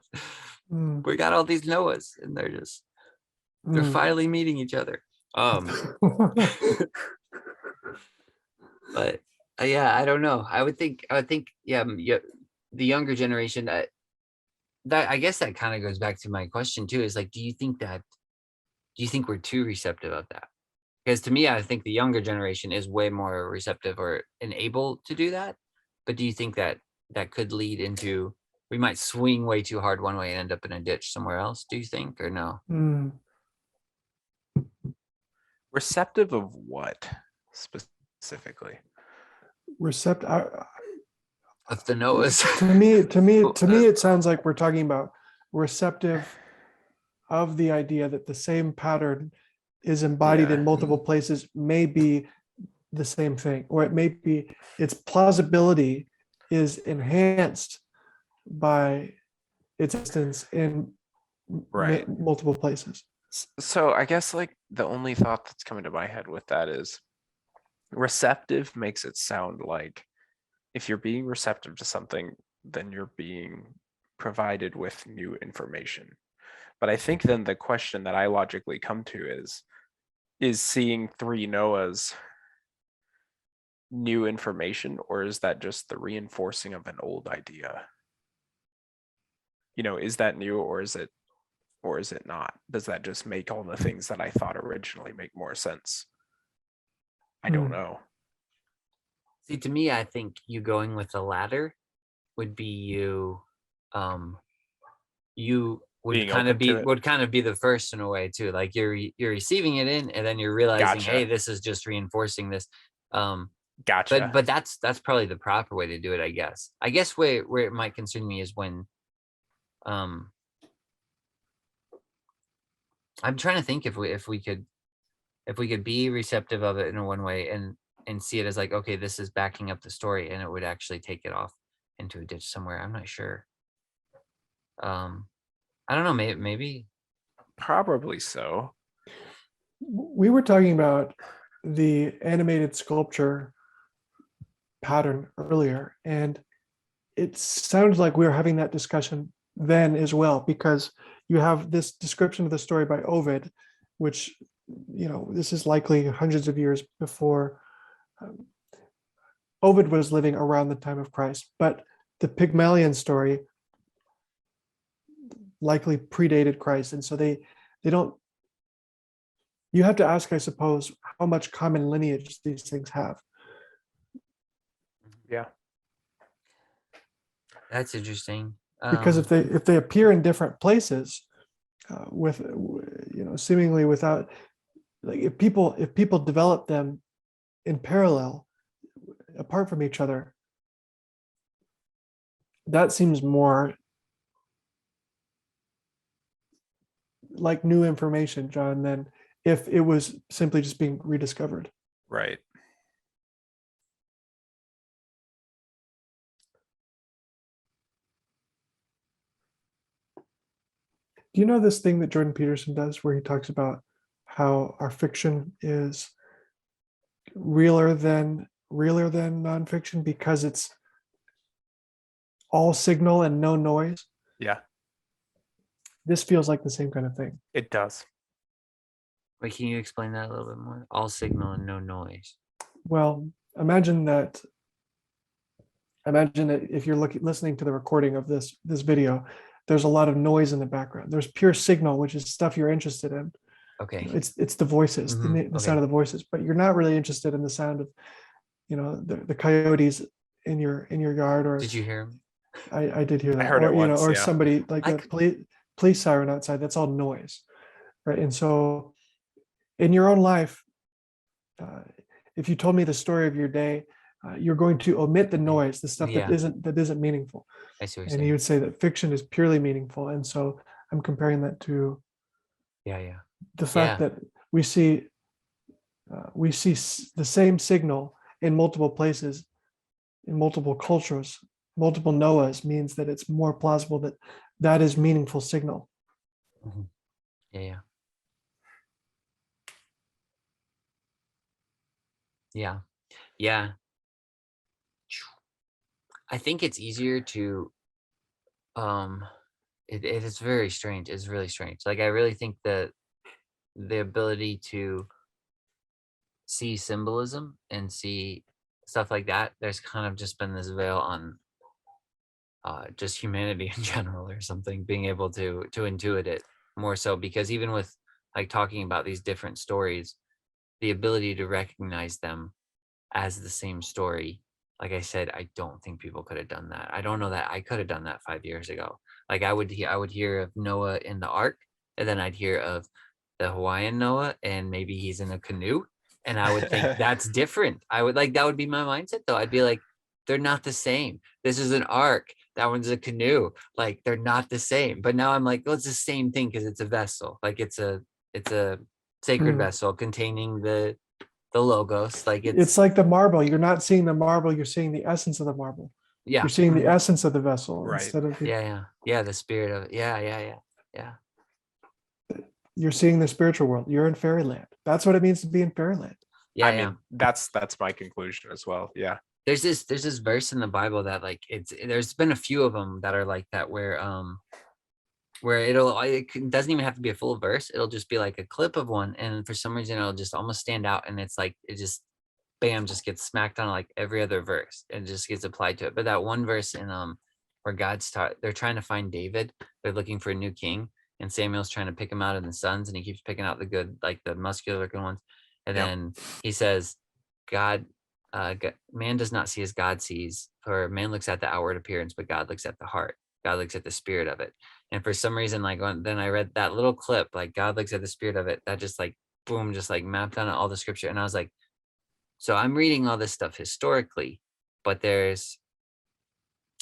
Mm, We got all these Noahs, and they're mm. finally meeting each other. But yeah, I don't know. I would think, yeah, the younger generation. That I guess that kind of goes back to my question too. Is like, do you think we're too receptive of that? Because to me, I think the younger generation is way more receptive or able to do that. But do you think that could lead into, we might swing way too hard one way and end up in a ditch somewhere else? Do you think, or no? Mm. Receptive of what specifically? Receptive. Of the Noahs. To me, it sounds like we're talking about receptive of the idea that the same pattern is embodied in multiple places, may be the same thing, or it may be its plausibility is enhanced by its existence in Right. multiple places. So I guess like the only thought that's coming to my head with that is receptive makes it sound like if you're being receptive to something, then you're being provided with new information. But I think then the question that I logically come to is seeing 3 Noahs new information, or is that just the reinforcing of an old idea? Is that new, or is it not? Does that just make all the things that I thought originally make more sense? I don't know. See, to me, I think you going with the latter would be you would Being kind of open to it. be the first in a way too. Like you're receiving it in, and then you're realizing, Gotcha. hey, this is just reinforcing this. Gotcha. But that's probably the proper way to do it, I guess. I guess where it might concern me is when I'm trying to think if we could be receptive of it in one way and see it as like, okay, this is backing up the story, and it would actually take it off into a ditch somewhere. I'm not sure. I don't know, maybe. Probably so. We were talking about the animated sculpture pattern earlier, and it sounds like we were having that discussion then as well, because you have this description of the story by Ovid, which, this is likely hundreds of years before Ovid was living around the time of Christ, but the Pygmalion story likely predated Christ. And so they don't, you have to ask, I suppose, how much common lineage these things have. Yeah. That's interesting. Because if they appear in different places, with seemingly without, like, if people develop them in parallel, apart from each other, that seems more like new information, John, than if it was simply just being rediscovered. Right. Do you know this thing that Jordan Peterson does where he talks about how our fiction is realer than nonfiction because it's all signal and no noise? Yeah, This feels like the same kind of thing. it does. Wait, can you explain that a little bit more? All signal and no noise. Well, imagine that if you're listening to the recording of this video, there's a lot of noise in the background. There's pure signal, which is stuff you're interested in. Okay. It's the voices, the sound of the voices, but you're not really interested in the sound of, the coyotes in your yard. Or did you hear him? I did hear that. I heard it once, or yeah. somebody like a police siren outside. That's all noise, right? And so, in your own life, if you told me the story of your day, you're going to omit the noise, the stuff Yeah. that isn't meaningful. I see what you're And saying. you would say that fiction is purely meaningful. And so I'm comparing that to Yeah. the fact that we see the same signal in multiple places, in multiple cultures, multiple Noahs, means that it's more plausible that that is meaningful signal. Mhm. Yeah. Yeah. Yeah. I think it's easier to it is very strange. It's really strange. Like I really think that the ability to see symbolism and see stuff like that, there's kind of just been this veil on just humanity in general or something, being able to intuit it more so, because even with like talking about these different stories, the ability to recognize them as the same story, like I said, I don't think people could have done that. I don't know that I could have done that 5 years ago. Like I would hear of Noah in the ark, and then I'd hear of the Hawaiian Noah, and maybe he's in a canoe, and I would think that's different. I would like that would be my mindset though. I'd be like, they're not the same. This is an ark. That one's a canoe. Like they're not the same. But now I'm like, well, it's the same thing because it's a vessel. Like it's a sacred Hmm. vessel containing the logos. Like It's like the marble. You're not seeing the marble, you're seeing the essence of the marble. yeah, You're seeing the essence of the vessel Right. instead of the, yeah, the spirit of it. Yeah. you're seeing the spiritual world. You're in fairyland. That's what it means to be in fairyland. Yeah, I yeah. mean, that's my conclusion as well. Yeah. There's this verse in the Bible that like there's been a few of them that are like that where it doesn't even have to be a full verse. It'll just be like a clip of one, and for some reason it'll just almost stand out, and it's like it just bam just gets smacked on like every other verse and just gets applied to it. But that one verse in where they're trying to find David, they're looking for a new king, and Samuel's trying to pick him out in the sons, and he keeps picking out the good, like the muscular looking ones, and Yep. then he says, God, man does not see as God sees, for man looks at the outward appearance, but God looks at the heart. God looks at the spirit of it. And for some reason, like then I read that little clip, like God looks at the spirit of it, that just like boom, just like mapped on all the scripture. And I was like, so I'm reading all this stuff historically, but that's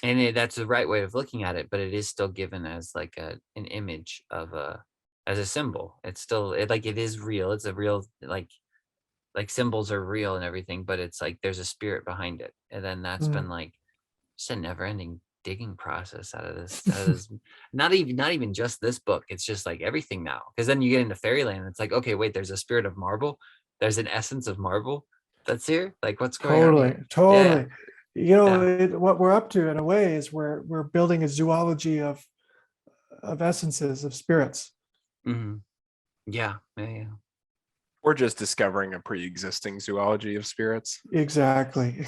the right way of looking at it, but it is still given as like an image of as a symbol. It's still like it is real. It's a real like symbols are real and everything, but it's like there's a spirit behind it. And then that's been like just a never ending digging process out of this not even just this book. It's just like everything now, because then you get into fairyland and it's like, okay, wait, there's a spirit of marble, there's an essence of marble that's here. Like what's going on Totally, here? totally. You know, Yeah. what we're up to in a way is we're building a zoology of essences, of spirits. Mhm. Yeah. We're just discovering a pre-existing zoology of spirits. Exactly.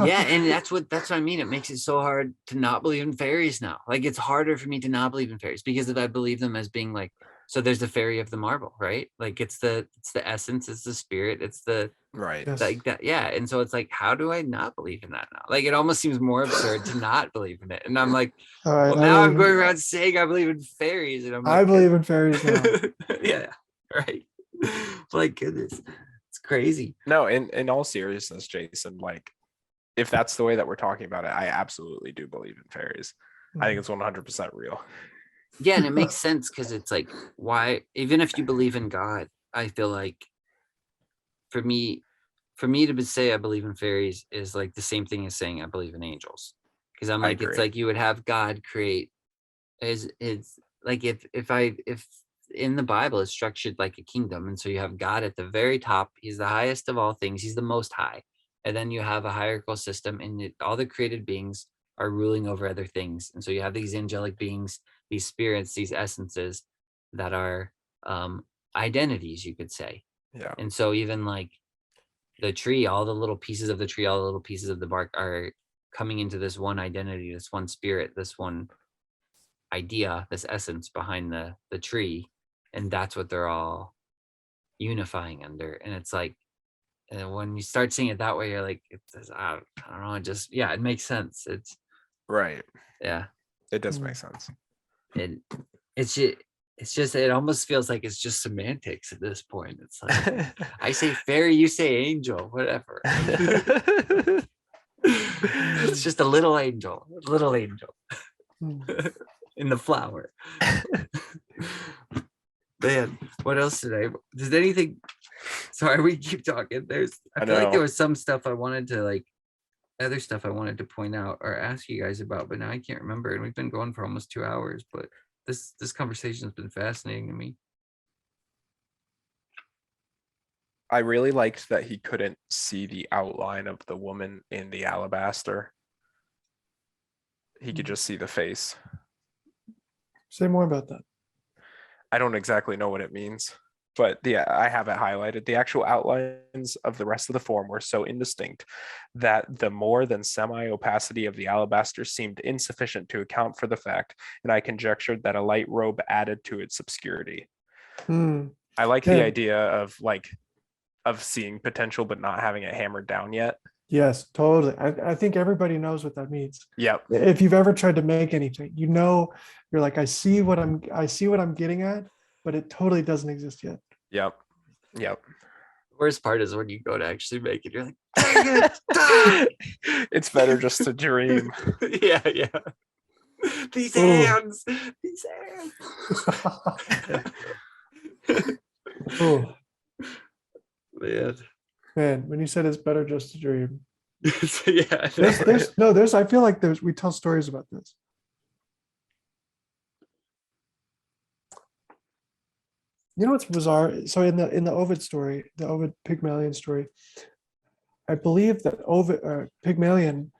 Yeah, and that's what I mean. It makes it so hard to not believe in fairies now. Like it's harder for me to not believe in fairies, because if I believe them as being like, so there's the fairy of the marble, right? Like it's the essence, it's the spirit, it's the Right. Yes. like that. Yeah. And so it's like, how do I not believe in that now? Like it almost seems more absurd to not believe in it. And I'm like, All right, well, now I'm going around saying I believe in fairies, and I'm like, I believe in fairies now. yeah, right. My goodness, it's crazy. No, in all seriousness, Jason, like if that's the way that we're talking about it, I absolutely do believe in fairies. I think it's 100% real. Yeah, and it makes sense, because it's like, why, even if you believe in God, I feel like for me to say I believe in fairies is like the same thing as saying I believe in angels, because I'm I like, it's agree. like you would have God create is like if in the Bible it's structured like a kingdom, and so you have God at the very top. He's the highest of all things. He's the most high, and then you have a hierarchical system, and all the created beings are ruling over other things. And so you have these angelic beings, these spirits, these essences that are identities, you could say. Yeah. And so even like the tree, all the little pieces of the tree, all the little pieces of the bark are coming into this one identity, this one spirit, this one idea, this essence behind the tree, and that's what they're all unifying under. And it's like, and when you start seeing it that way, you're like, it's I don't know, it just, yeah, it makes sense. It's Right. yeah, It does make sense. it it's just it almost feels like it's just semantics at this point. It's like I say fairy, you say angel, whatever. It's just a little angel in the flower. Man, what else does anything, sorry, we keep talking. I feel like there was some stuff I wanted to like other stuff I wanted to point out or ask you guys about, but now I can't remember. And we've been going for almost 2 hours, but this conversation has been fascinating to me. I really liked that he couldn't see the outline of the woman in the alabaster. He could just see the face. Say more about that. I don't exactly know what it means, but yeah, I have it highlighted. The actual outlines of the rest of the form were so indistinct that the more than semi-opacity of the alabaster seemed insufficient to account for the fact, and I conjectured that a light robe added to its obscurity. Hmm. I like Yeah. the idea of seeing potential but not having it hammered down yet. Yes, totally. I think everybody knows what that means. Yep. If you've ever tried to make anything, you're like, I see what I'm getting at, but it totally doesn't exist yet. Yep. Yep. The worst part is when you go to actually make it, you're like, dang it! Ah! It's better just to dream. Yeah. These Ooh. hands. Oh Man. man, when you said it's better just to dream. Yeah. I know. I feel like we tell stories about this. You know what's bizarre? So in the Ovid story, the Ovid Pygmalion story, I believe that Pygmalion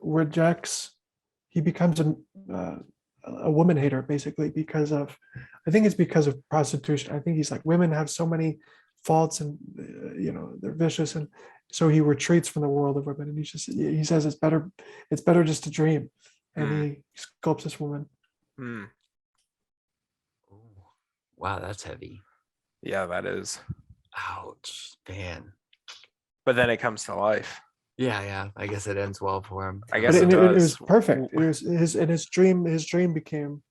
rejects. He becomes a woman hater basically because of, I think it's because of prostitution. I think he's like, women have so many faults and they're vicious, and so he retreats from the world of women, and he says it's better just to dream, and he sculpts this woman. Wow, that's heavy. Yeah, that is. Ouch, man. But then it comes to life. Yeah. I guess it ends well for him. I But guess it it does. was perfect. It was his dream became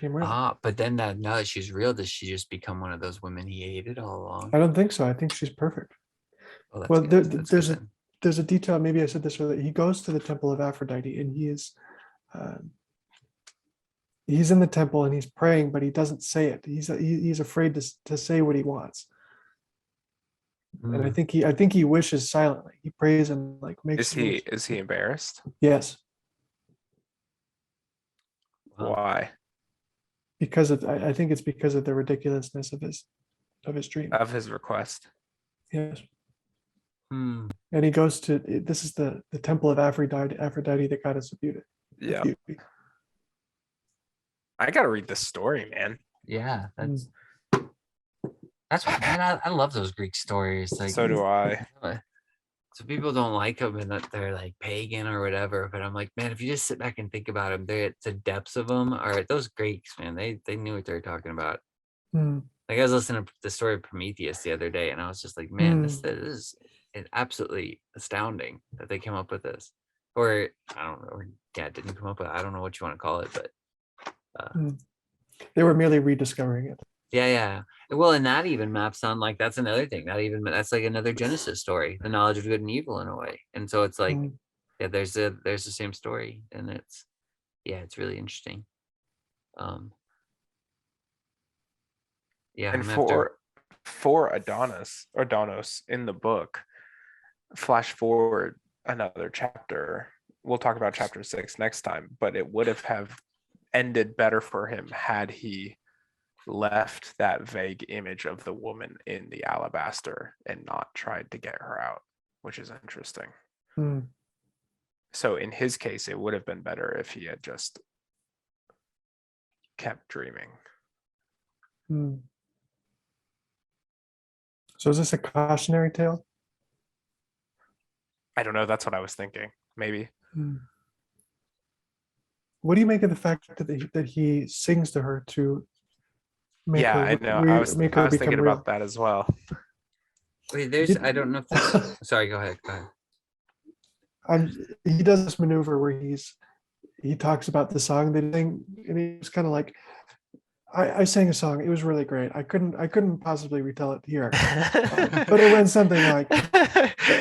real. But then that now that she's real, does she just become one of those women he hated all along? I don't think so. I think she's perfect. Oh, that's Well, good. That's there's good a then. there's a detail. Maybe I said this earlier. He goes to the Temple of Aphrodite, and he's in the temple and he's praying, but he doesn't say it. He's afraid to say what he wants. And I think he wishes silently. He prays and like makes. Is he embarrassed? Yes, Wow. Why? because I think it's because of the ridiculousness of his dream. Of his request. Yes. Hmm. And he goes to, this is the Temple of Aphrodite, the goddess of beauty. Yeah. I gotta read this story, man. Yeah, that's what, man. I love those Greek stories. Like, So do I. So people don't like them and that they're like pagan or whatever. But I'm like, man, if you just sit back and think about them, they're the depths of them. Or those Greeks, man, they knew what they were talking about. Hmm. Like I was listening to the story of Prometheus the other day, and I was just like, man, this is absolutely astounding that they came up with this. Or I don't know, or yeah, didn't come up with. I don't know what you want to call it, but They were merely rediscovering it. yeah. Well, and that even maps on like that's another thing. That's like another Genesis story, the knowledge of good and evil in a way. And so it's like, yeah, there's the same story, and it's really interesting. Yeah, And for Adonis in the book, flash forward another chapter. We'll talk about chapter 6 next time, but it would have ended better for him had he left that vague image of the woman in the alabaster and not tried to get her out, which is interesting. So in his case, it would have been better if he had just kept dreaming. So is this a cautionary tale? I don't know. That's what I was thinking. Maybe. What do you make of the fact that he sings to her to make her? I know. I was thinking about that as well. Wait, I don't know if this. Sorry, go ahead. He does this maneuver where he talks about the song that he sang, and he's kind of like, I sang a song. It was really great. I couldn't possibly retell it here, but it went something like.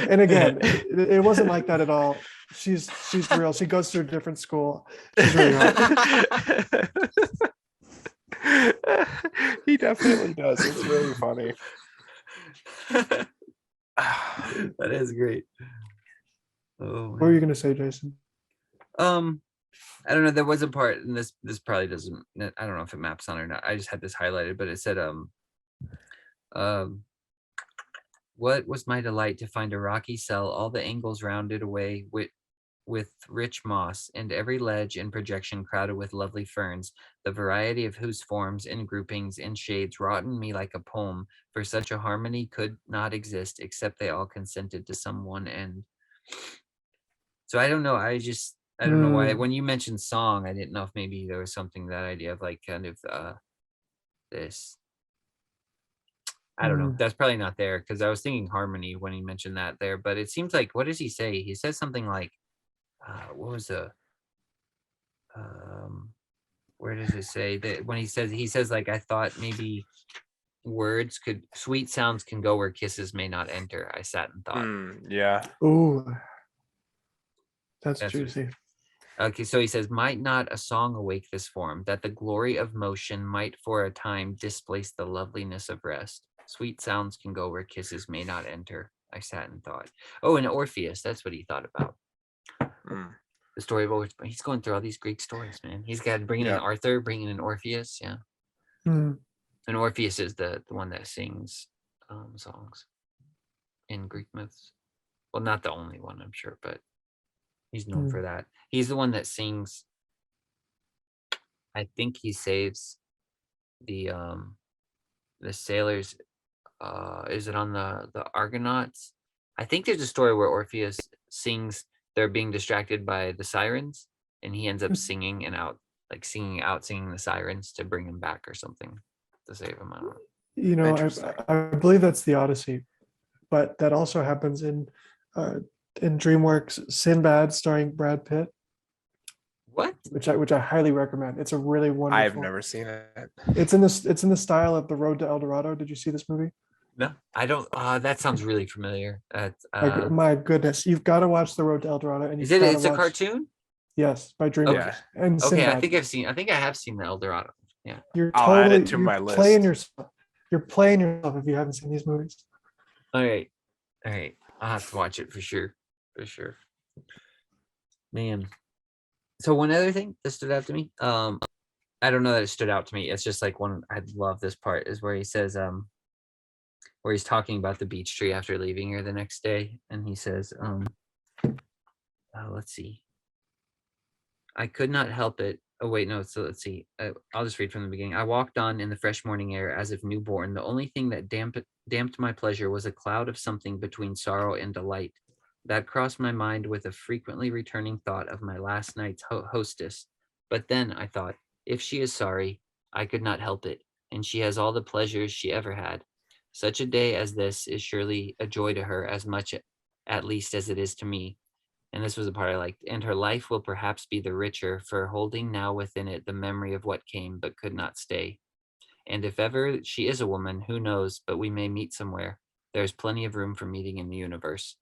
And again, it wasn't like that at all. She's real. She goes to a different school. She's really hard. He definitely does. It's really funny. That is great. Oh, What were you gonna say, Jason? I don't know. There was a part, and this probably doesn't. I don't know if it maps on or not. I just had this highlighted, but it said um, what was my delight to find a rocky cell, all the angles rounded away with rich moss, and every ledge and projection crowded with lovely ferns, the variety of whose forms and groupings and shades wrought in me like a poem, for such a harmony could not exist except they all consented to some one end. So I don't know. I don't know why. When you mentioned song, I didn't know if maybe there was something, that idea of like kind of this. I don't know. That's probably not there, because I was thinking harmony when he mentioned that there. But it seems like, what does he say? He says something like, what was the where does it say that when he says like, I thought maybe sweet sounds can go where kisses may not enter. I sat and thought. Yeah. Ooh, that's That's what- juicy. Okay, so he says, might not a song awake this form, that the glory of motion might for a time displace the loveliness of rest? Sweet sounds can go where kisses may not enter. I sat and thought. Oh, and Orpheus, that's what he thought about. The story of Orpheus. He's going through all these Greek stories, man. He's got bringing in Yeah. Arthur, bringing in Orpheus, yeah. Hmm. And Orpheus is the one that sings songs in Greek myths. Well, not the only one, I'm sure, but he's known for that. He's the one that sings. I think he saves the sailors. Is it on the Argonauts? I think there's a story where Orpheus sings. They're being distracted by the sirens, and he ends up singing the sirens to bring him back or something, to save him. I don't know. You know, Interesting. I believe that's the Odyssey, but that also happens in DreamWorks Sinbad starring Brad Pitt, What? which I highly recommend. It's a really wonderful. I've never seen it. It's in the style of The Road to El Dorado. Did you see this movie? No, I don't. That sounds really familiar. My goodness, you've got to watch The Road to El Dorado, and Is you've it? got It's to a watch. cartoon. Yes, by DreamWorks Yeah. and Okay, Sinbad. I think I have seen the El Dorado. Yeah. You're I'll add totally it to you're my playing list. yourself. You're playing yourself if you haven't seen these movies. All right. I'll have to watch it for sure. For sure. Man. So one other thing that stood out to me, I don't know that it stood out to me. It's just like I love this part is where he says, where he's talking about the beech tree after leaving her the next day, and he says, let's see. I could not help it. Oh wait, no. So let's see. I'll just read from the beginning. I walked on in the fresh morning air as if newborn. The only thing that damped my pleasure was a cloud of something between sorrow and delight. That crossed my mind with a frequently returning thought of my last night's hostess. But then I thought, if she is sorry, I could not help it, and she has all the pleasures she ever had. Such a day as this is surely a joy to her as much, at least, as it is to me. And this was the part I liked. And her life will perhaps be the richer for holding now within it the memory of what came but could not stay. And if ever she is a woman, who knows, but we may meet somewhere. There's plenty of room for meeting in the universe.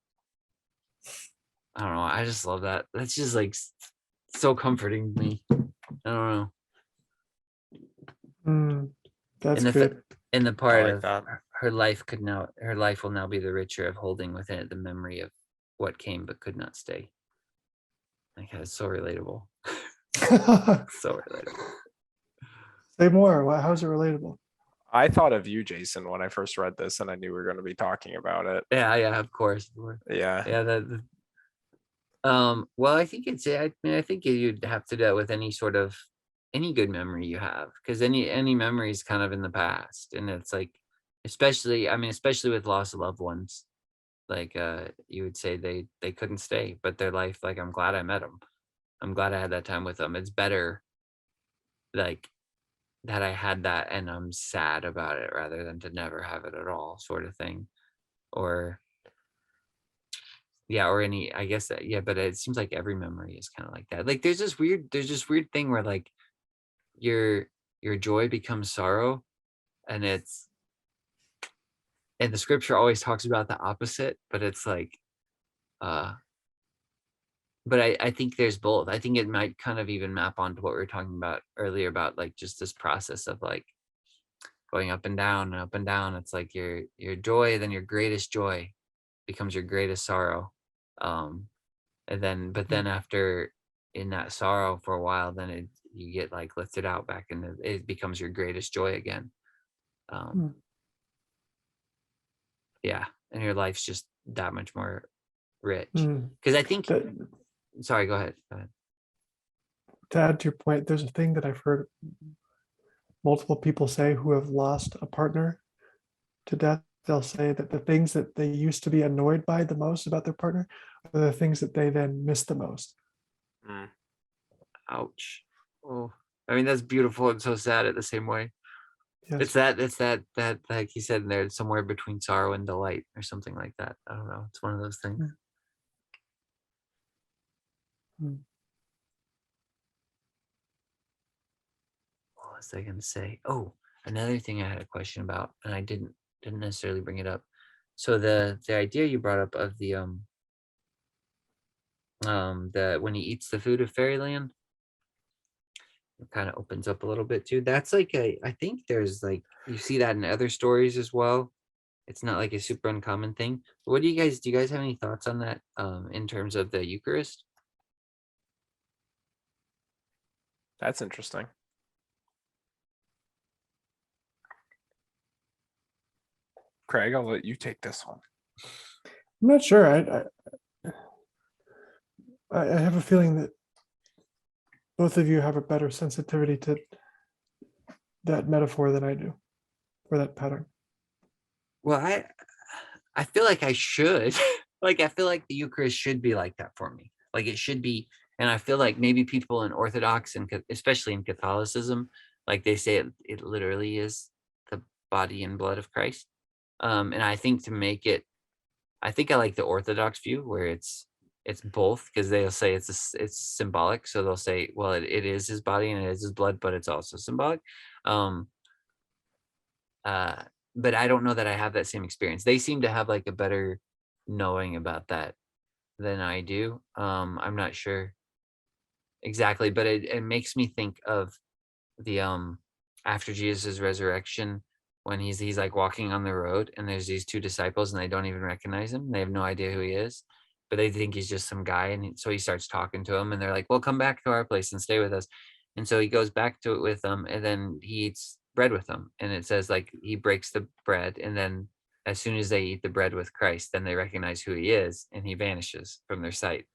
I don't know. I just love that. That's just like so comforting to me. I don't know. That's and good. And the part like of that. her life will now be the richer of holding within it the memory of what came but could not stay. Like, it's so relatable. So relatable. Say more. How's it relatable? I thought of you, Jason, when I first read this, and I knew we were going to be talking about it. Yeah, of course. Yeah. Well, I think I think you'd have to do it with any good memory you have, because any memory is kind of in the past, and it's like, especially with loss of loved ones, like you would say they couldn't stay, but their life, like, I'm glad I met them. I'm glad I had that time with them. It's better, like, that I had that and I'm sad about it rather than to never have it at all, sort of thing. Or any, I guess that, but it seems like every memory is kind of like that. Like, there's this weird thing where, like, your joy becomes sorrow, and the scripture always talks about the opposite, but it's like, but I think there's both. I think it might kind of even map onto what we were talking about earlier about, like, just this process of, like, going up and down and up and down. It's like your joy, then your greatest joy becomes your greatest sorrow. but then after in that sorrow for a while, then you get like lifted out back and it becomes your greatest joy again. Yeah, and your life's just that much more rich. Because I think, sorry, go ahead. To add to your point, there's a thing that I've heard multiple people say who have lost a partner to death. They'll say that the things that they used to be annoyed by the most about their partner are the things that they then miss the most. Ouch. Oh, I mean, that's beautiful and so sad at the same way. Yes. It's that like he said in there, somewhere between sorrow and delight or something like that. I don't know. It's one of those things. What was I gonna say? Oh, another thing I had a question about, and I didn't necessarily bring it up. So the idea you brought up of the when he eats the food of fairyland, it kind of opens up a little bit too. That's like I think there's like, you see that in other stories as well. It's not like a super uncommon thing. What do you guys have any thoughts on that in terms of the Eucharist? That's interesting. Craig, I'll let you take this one. I'm not sure. I have a feeling that both of you have a better sensitivity to that metaphor than I do, or that pattern. Well, I feel like I should. Like, I feel like the Eucharist should be like that for me. Like it should be. And I feel like maybe people in Orthodox and especially in Catholicism, like they say it literally is the body and blood of Christ. And I think to make it, I think I like the Orthodox view where it's both, because they'll say it's symbolic. So they'll say, well, it is his body and it is his blood, but it's also symbolic. But I don't know that I have that same experience. They seem to have like a better knowing about that than I do. I'm not sure exactly, but it makes me think of the after Jesus' resurrection, when he's like walking on the road and there's these two disciples and they don't even recognize him. They have no idea who he is, but they think he's just some guy. And so he starts talking to them and they're like, well, come back to our place and stay with us. And so he goes back to it with them, and then he eats bread with them. And it says like he breaks the bread, and then as soon as they eat the bread with Christ, then they recognize who he is and he vanishes from their sight.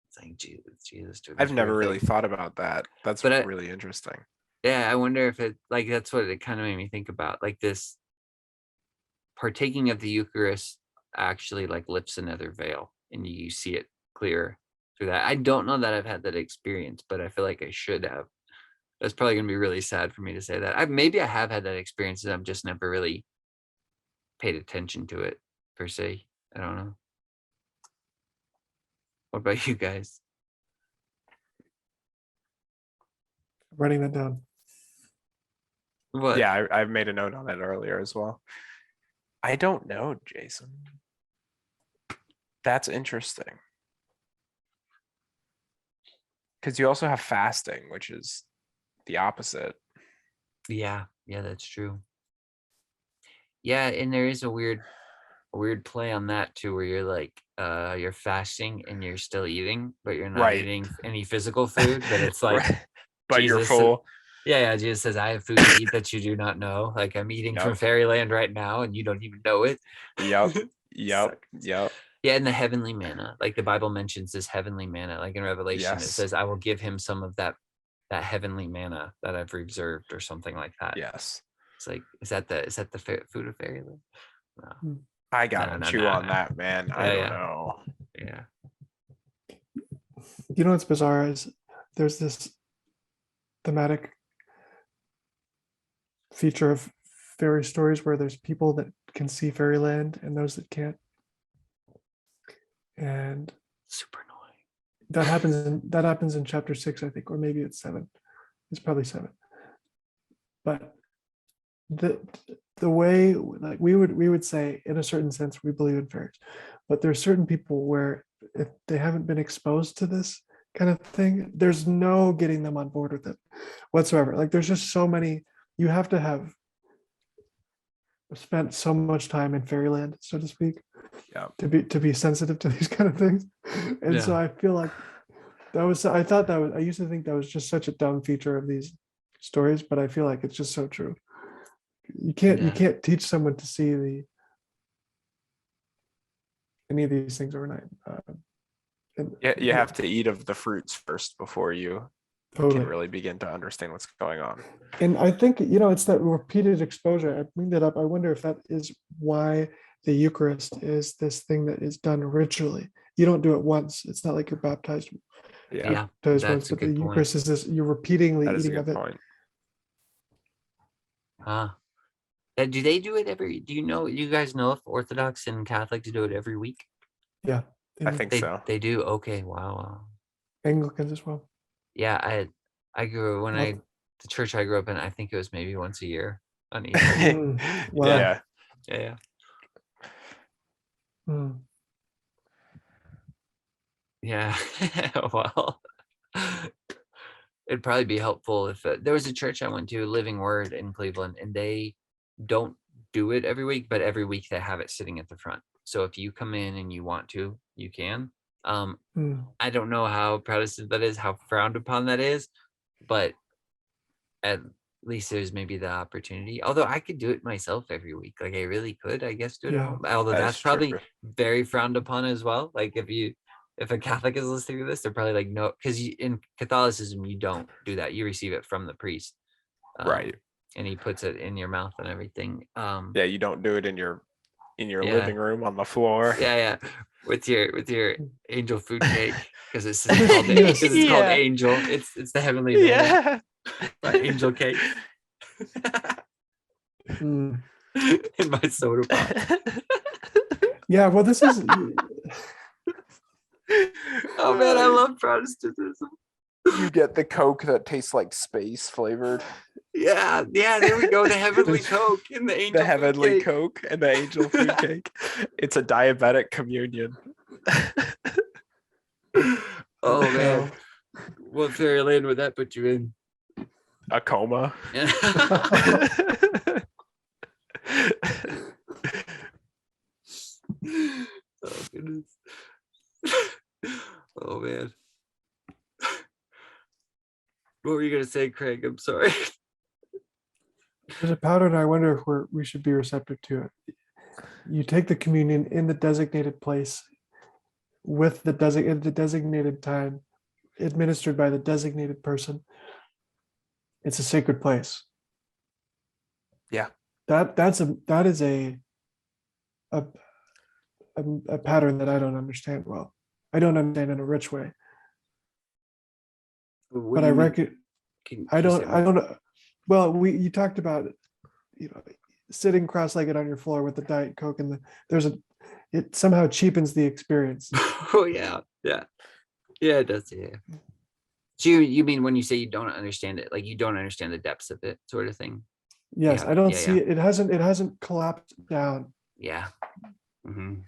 It's like Jesus took I've this never weird really thing. thought about that. That's But really interesting. yeah, I wonder if it, like, that's what it kind of made me think about, like this partaking of the Eucharist actually like lifts another veil and you see it clearer through that. I don't know that I've had that experience, but I feel like I should have. That's probably gonna be really sad for me to say that. Maybe I have had that experience and I've just never really paid attention to it per se. I don't know. What about you guys? Writing that down. What? Yeah, I've made a note on it earlier as well. I don't know, Jason. That's interesting. Because you also have fasting, which is the opposite. Yeah, that's true. Yeah, and there is a weird play on that too, where you're like you're fasting and you're still eating, but you're not Right. eating any physical food, but it's like Right. But you're Jesus, full. yeah, Jesus says, I have food to eat that you do not know. Like I'm eating from Yep. fairyland right now and you don't even know it. Yep. Sucks. Yep. Yeah, and the heavenly manna, like the Bible mentions this heavenly manna, like in Revelation, it Yes. says, I will give him some of that heavenly manna that I've reserved, or something like that. Yes. It's like, is that the food of fairyland? No. I gotta chew on No. that, man. I don't know. Yeah. You know what's bizarre is there's this thematic feature of fairy stories where there's people that can see fairyland and those that can't. And Super annoying. that happens in chapter 6, I think, or maybe it's 7. It's probably 7. But the way, like, we would say, in a certain sense, we believe in fairies, but there's certain people where if they haven't been exposed to this kind of thing, there's no getting them on board with it whatsoever. Like there's just so many, you have to have spent so much time in fairyland, so to speak, Yeah. to be sensitive to these kind of things. And so Yeah. I feel like I used to think that was just such a dumb feature of these stories, but I feel like it's just so true. You Yeah. can't teach someone to see any of these things overnight. And Yeah, you have to eat of the fruits first before you totally. can really begin to understand what's going on. And I think, it's that repeated exposure. I bring that up. I wonder if that is why the Eucharist is this thing that is done ritually. You don't do it once. It's not like you're baptized Yeah, once, that's a but the good point. Eucharist is this, you're repeatedly That is a eating of good it. point. Do they do it do you guys know if Orthodox and Catholics do it every week? Yeah. I think so. They do. Okay. Wow. Anglicans as well. Yeah. I grew when Love- the church I grew up in, I think it was maybe once a year on Easter. Wow. Yeah. Yeah. Mm. Yeah. Well, it'd probably be helpful if there was a church I went to, Living Word in Cleveland, and they don't do it every week, but every week they have it sitting at the front. So if you come in and you want to, you can. Mm. I don't know how Protestant that is, how frowned upon that is, but at least there's maybe the opportunity. Although I could do it myself every week. Like I really could, I guess, do it at Yeah. home. Although That that's is probably true. very frowned upon as well. Like if a Catholic is listening to this, they're probably like, no, because in Catholicism, you don't do that. You receive it from the priest. Right. And he puts it in your mouth and everything. Yeah, you don't do it in your Yeah. living room on the floor. Yeah. With your angel food cake. Because it's Yes. called Yeah. angel. It's the heavenly manna, Yeah. angel cake. Mm. In my soda pop. Yeah, well, this is Oh man, I love Protestantism. You get the Coke that tastes like space flavored. Yeah, there we go. The heavenly Coke and the angel The heavenly food cake. Coke and the angel food cake. It's a diabetic communion. Oh man, what fairyland would that put you in? A coma. Oh goodness. Oh man. What were you gonna say, Craig? I'm sorry. there's a pattern. I wonder if we should be receptive to it. You take the communion in the designated place with the designated time, administered by the designated person. It's a sacred place. Yeah. That is a pattern that I don't understand well. I don't understand in a rich way, but I reckon I don't. Well, you talked about, sitting cross-legged on your floor with the Diet Coke and it somehow cheapens the experience. Oh yeah, it does. Yeah. So you mean when you say you don't understand it, like you don't understand the depths of it, sort of thing? Yes, Yeah, I don't yeah, see it. It hasn't collapsed down. Yeah.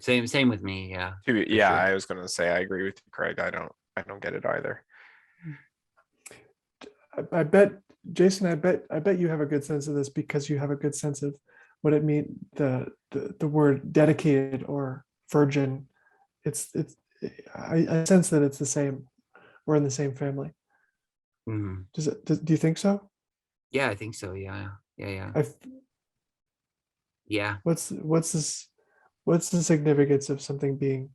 Same with me. Yeah. Yeah, sure. I was gonna say I agree with you, Craig. I don't get it either. I bet, Jason, I bet you have a good sense of this because you have a good sense of what it means, the word dedicated or virgin. I sense that it's the same. We're in the same family. Mhm. Do you think so? Yeah, I think so. Yeah. Yeah. What's the significance of something being?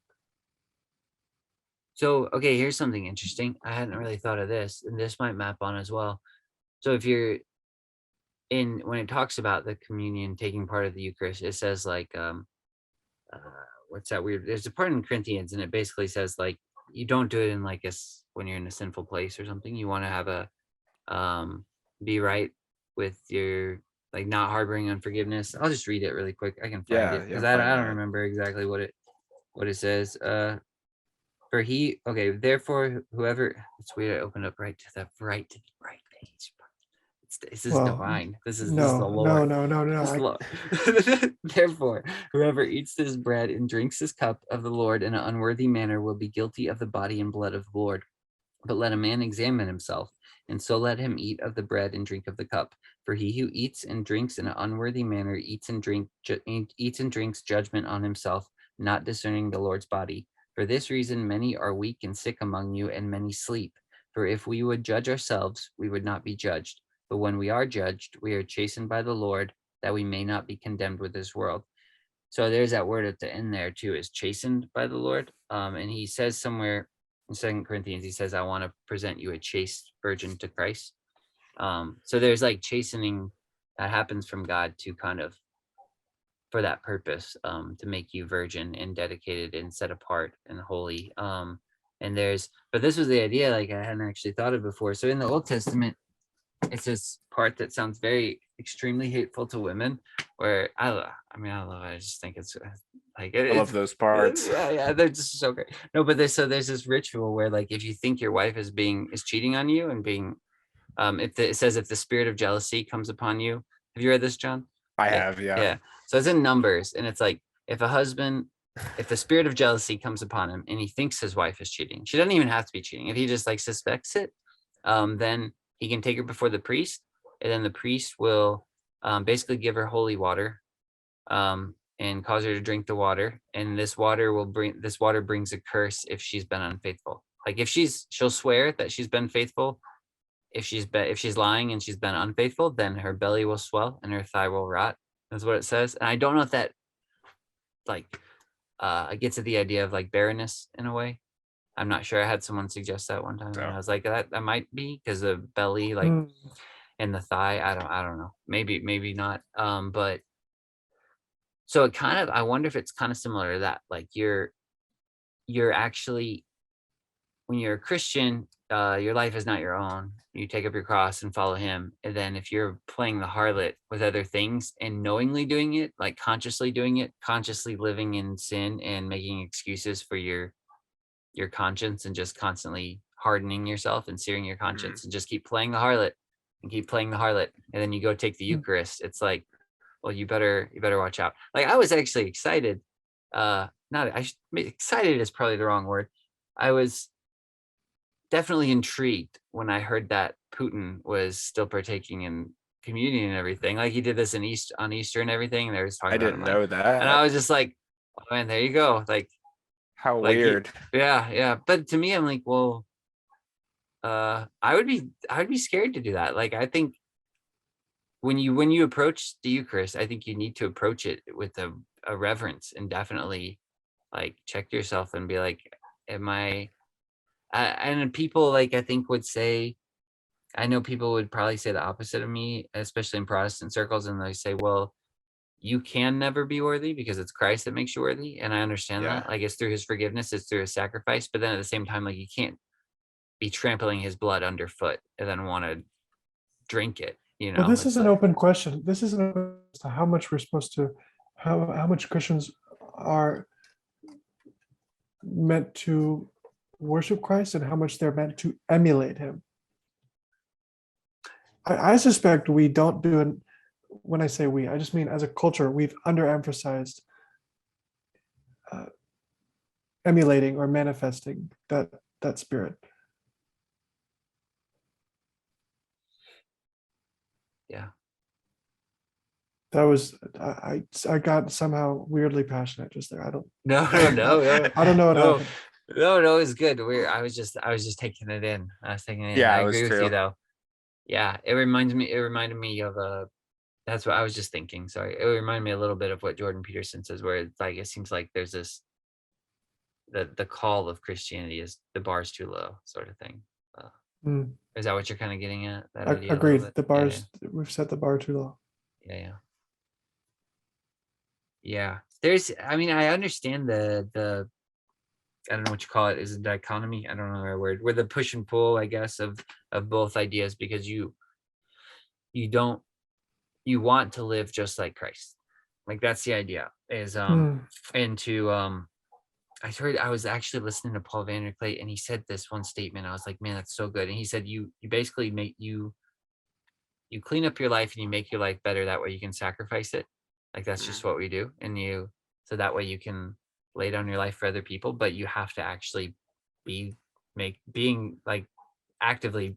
So, okay, here's something interesting. I hadn't really thought of this, and this might map on as well. So if you're when it talks about the communion taking part of the Eucharist, it says like, what's that weird? There's a part in Corinthians, and it basically says like, you don't do it in like when you're in a sinful place or something. You want to have be right with your, like, not harboring unforgiveness. I'll just read it really quick. I can find it because I find don't that. remember exactly what it says. Therefore, whoever, it's weird. I opened up right to the right page. This is Well, divine. This is the No. Lord. This is Lord. Therefore, whoever eats this bread and drinks this cup of the Lord in an unworthy manner will be guilty of the body and blood of the Lord. But let a man examine himself, and so let him eat of the bread and drink of the cup. For he who eats and drinks in an unworthy manner eats and drinks judgment on himself, not discerning the Lord's body. For this reason, many are weak and sick among you, and many sleep. For if we would judge ourselves, we would not be judged. But when we are judged, we are chastened by the Lord, that we may not be condemned with this world. So there's that word at the end there too, is chastened by the Lord. And he says somewhere in 2 Corinthians, he says, I want to present you a chaste virgin to Christ. So there's like chastening that happens from God to kind of, for that purpose, to make you virgin and dedicated and set apart and holy. But this was the idea, like I hadn't actually thought of before. So in the Old Testament, it's this part that sounds very extremely hateful to women, where I love it. I just think it's like I love those parts. Yeah, they're just so great. No, but there's this ritual where, like, if you think your wife is cheating on you and being, it says if the spirit of jealousy comes upon you. Have you read this, John? I have, yeah. Yeah. So it's in Numbers, and it's like if the spirit of jealousy comes upon him and he thinks his wife is cheating, she doesn't even have to be cheating. If he just like suspects it, then he can take her before the priest, and then the priest will basically give her holy water, and cause her to drink the water. And this water brings a curse if she's been unfaithful. Like she'll swear that she's been faithful. If she's lying and she's been unfaithful, then her belly will swell and her thigh will rot. That's what it says. And I don't know if that like gets at the idea of like barrenness in a way. I'm not sure. I had someone suggest that one time, and I was like, that might be because the belly, like, and the thigh. I don't know. Maybe not. But so it kind of, I wonder if it's kind of similar to that. Like you're actually, when you're a Christian, your life is not your own. You take up your cross and follow him. And then if you're playing the harlot with other things and knowingly doing it, like consciously doing it, consciously living in sin and making excuses for your conscience and just constantly hardening yourself and searing your conscience and just keep playing the harlot and keep playing the harlot. And then you go take the Eucharist. It's like, well, you better watch out. Like I was actually excited. Excited is probably the wrong word. I was definitely intrigued when I heard that Putin was still partaking in communion and everything. Like he did this on Easter and everything. And they was talking I about didn't him, know like, that. and I was just like, oh man, there you go. Like, How like weird. Yeah. But to me, I'm like, well, I would be scared to do that. Like, I think when you approach the Eucharist, I think you need to approach it with a reverence and definitely like check yourself and be like, am I? And people, like, I think would say, I know people would probably say the opposite of me, especially in Protestant circles, and they say, well, you can never be worthy because it's Christ that makes you worthy. And I understand that. Like it's through his forgiveness, it's through his sacrifice. But then at the same time, like you can't be trampling his blood underfoot and then want to drink it. Well, this is an like, open question. This is an open question to how much we're supposed to, how much Christians are meant to worship Christ and how much they're meant to emulate him. I suspect we don't do it. When I say we, I just mean as a culture, we've underemphasized emulating or manifesting that spirit. Yeah. That was I got somehow weirdly passionate just there. I don't No. I don't know what happened. No, it's good. I was just taking it in. I was taking it in. Yeah, I I was agree with you too. though. Yeah, it reminded me of that's what I was just thinking. Sorry. It reminded me a little bit of what Jordan Peterson says, where it's like it seems like there's this the call of Christianity is the bar's too low, sort of thing. Is that what you're kind of getting at? That idea a little Agreed. bit? The bars, we've set the bar too low. Yeah. I understand the I don't know what you call it. Is it dichotomy? I don't know the right word. Where the push and pull, I guess, of both ideas, because you want to live just like Christ. Like that's the idea. Is and to I was actually listening to Paul Vanderklay, and he said this one statement. I was like, man, that's so good. And he said, you basically you clean up your life and you make your life better. That way you can sacrifice it. Like that's just what we do. And so that way you can lay down your life for other people, but you have to actually being like actively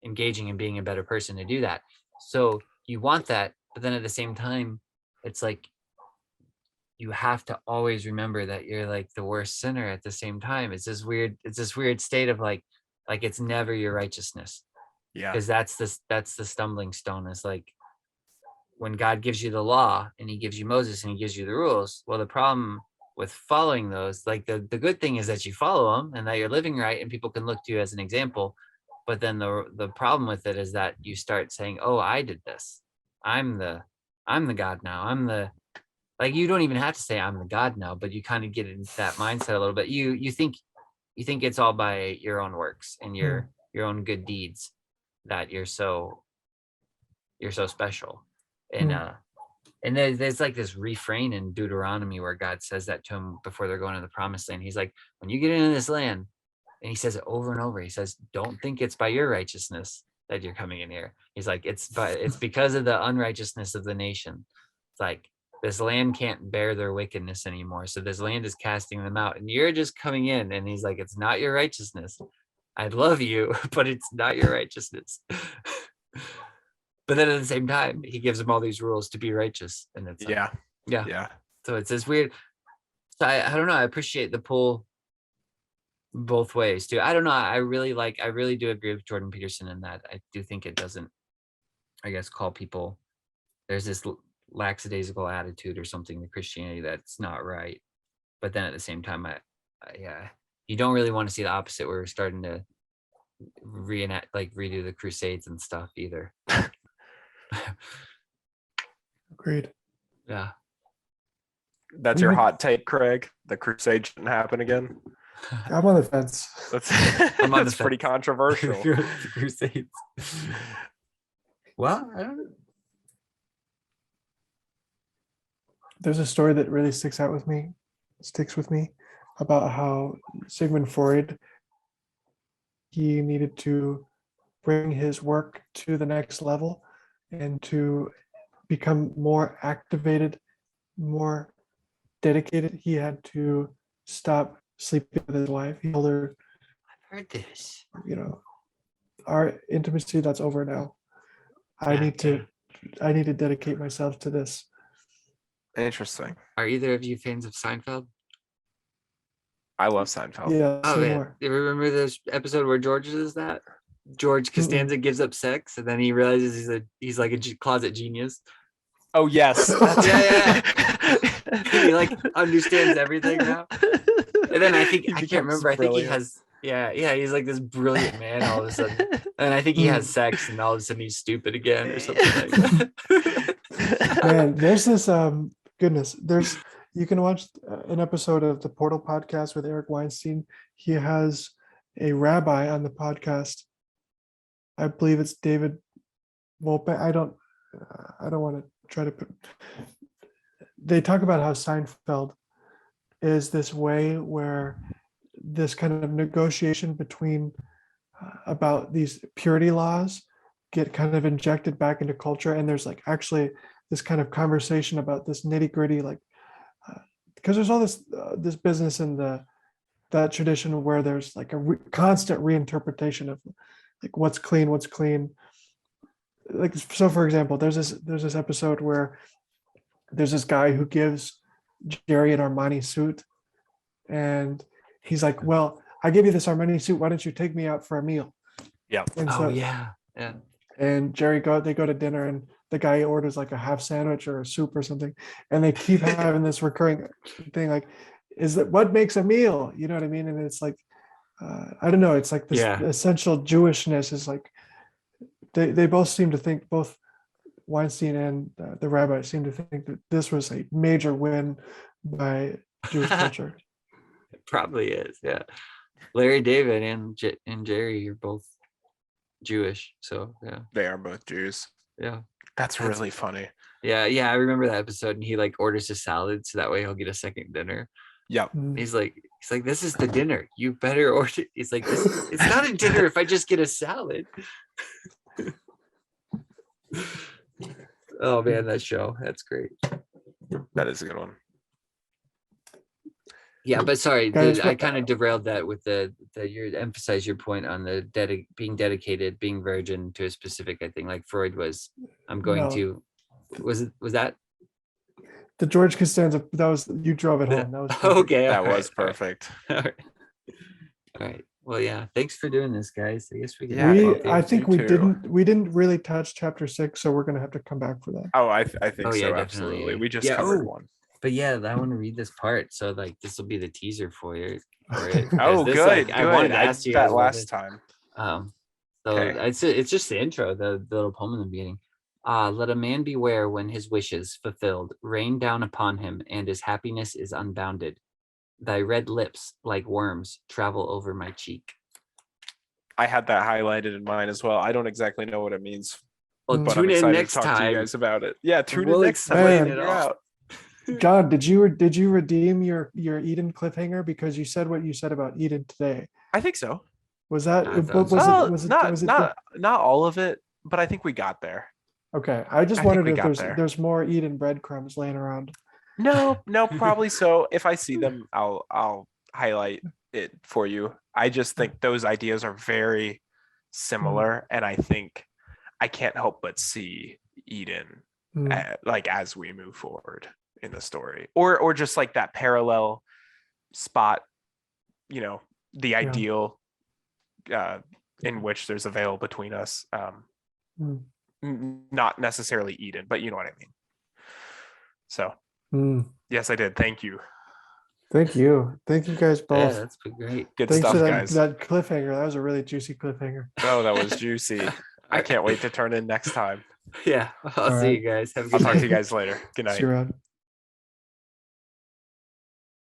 engaging and being a better person to do that. So you want that, but then at the same time, it's like you have to always remember that you're like the worst sinner at the same time. It's this weird state of like it's never your righteousness. Yeah. Because that's the stumbling stone, is like when God gives you the law and he gives you Moses and he gives you the rules. Well, the problem with following those, like the good thing is that you follow them and that you're living right and people can look to you as an example. But then the problem with it is that you start saying, oh, I did this. I'm the God now. Like, you don't even have to say I'm the God now, but you kind of get into that mindset a little bit. You think it's all by your own works and your own good deeds that you're so special. And and there's like this refrain in Deuteronomy where God says that to him before they're going to the promised land. He's like, when you get into this land, and he says it over and over, he says, don't think it's by your righteousness that you're coming in here. He's like, it's because of the unrighteousness of the nation. It's like, this land can't bear their wickedness anymore, so this land is casting them out and you're just coming in. And he's like, it's not your righteousness. I love you, but it's not your righteousness. But then at the same time, he gives them all these rules to be righteous. And it's Yeah. so it's this weird. So I don't know. I appreciate the pull both ways too. I don't know. I really do agree with Jordan Peterson in that. I do think it doesn't, I guess, call people, there's this lackadaisical attitude or something to Christianity that's not right. But then at the same time, you don't really want to see the opposite where we're starting to redo the Crusades and stuff either. Agreed. Yeah. That's your hot take, Craig. The crusade shouldn't happen again. I'm on the fence. That's I'm on that's the pretty fence. controversial. The Crusades. Well, I don't know. There's a story that really sticks with me about how Sigmund Freud, he needed to bring his work to the next level and to become more activated, more dedicated. He had to stop sleeping with his wife. He told her, I've heard this. Our intimacy, that's over now. I need to dedicate myself to this. Interesting. Are either of you fans of Seinfeld? I love Seinfeld. Yeah, Oh say man, more. you remember this episode where George does that? George Costanza gives up sex, and then he realizes he's like a closet genius. Oh yes. Yeah. He like understands everything now. And then I can't remember. I think he has. Yeah. He's like this brilliant man all of a sudden, and I think he has sex, and all of a sudden he's stupid again or something like that. Man, there's this you can watch an episode of the Portal podcast with Eric Weinstein. He has a rabbi on the podcast. I believe it's David Volpe. I don't want to try to put. They talk about how Seinfeld is this way where this kind of negotiation between about these purity laws get kind of injected back into culture, and there's like actually this kind of conversation about this nitty gritty, like because there's all this business in that tradition where there's like a constant reinterpretation of like what's clean. Like, so for example, there's this episode where there's this guy who gives Jerry an Armani suit, and he's like, well, I gave you this Armani suit, why don't you take me out for a meal? Yeah. And Oh yeah. And Jerry they go to dinner, and the guy orders like a half sandwich or a soup or something, and they keep having this recurring thing, like, is that what makes a meal? You know what I mean? And it's like, I don't know, it's like this essential Jewishness is like, they both seem to think, both Weinstein and the rabbi seem to think that this was a major win by Jewish culture. It probably is. Yeah. Larry David and Jerry are both Jewish, so yeah. They are both Jews. Yeah. That's really funny. Yeah, I remember that episode, and he like orders a salad so that way he'll get a second dinner. Yep. He's like, this is the dinner. You better order. He's like, it's not a dinner if I just get a salad. Oh man, that show. That's great. That is a good one. Yeah, but sorry, Guys, I what- kind of derailed that with the you emphasize your point on the being dedicated, being virgin to a specific. I think like Freud was. I'm going No. to. Was that The George Costanza, that was, you drove it Yeah. home. That was perfect. okay? That all right, was all right, perfect. All right. All right. Well, yeah. Thanks for doing this, guys. I guess we can. Yeah, wrap We, up I here. think you too. we didn't really touch chapter 6, so we're gonna have to come back for that. Oh, I think Oh, yeah, so. definitely, Absolutely. yeah. We just Yeah, covered oh. one. But yeah, I want to read this part. So like, this will be the teaser for you. For it. 'Cause Oh, this, good. like, I wanted to I ask did you guys that about last this. time. So Okay. it's just the intro, the little poem in the beginning. Let a man beware when his wishes fulfilled rain down upon him and his happiness is unbounded. Thy red lips, like worms, travel over my cheek. I had that highlighted in mine as well. I don't exactly know what it means, Well, Mm. but I'm tune in excited next to talk to you time. guys about it. Yeah, tune We'll in next time. explain Man. it Figure all. out. John, did you redeem your Eden cliffhanger because you said what you said about Eden today? I think so. Was that I thought what so. was Oh, it? Was it not was it not all of it, but I think we got there. okay? I just I think wondered we if got there. there's more Eden breadcrumbs laying around. No, probably so. If I see them, I'll highlight it for you. I just think those ideas are very similar, and I think I can't help but see Eden Mm. like as we move forward in the story, or just like that parallel spot, the Yeah. ideal in which there's a veil between us. Not necessarily Eden, but you know what I mean. So Mm. yes, I did. Thank you. Thank you guys Yeah, both. that's been great. Good Thanks stuff, for guys. that cliffhanger. That was a really juicy cliffhanger. Oh, that was juicy. I can't wait to turn in next time. Yeah, I'll All see right. you guys. Have a I'll good talk night. to you guys later. Good night. See you around.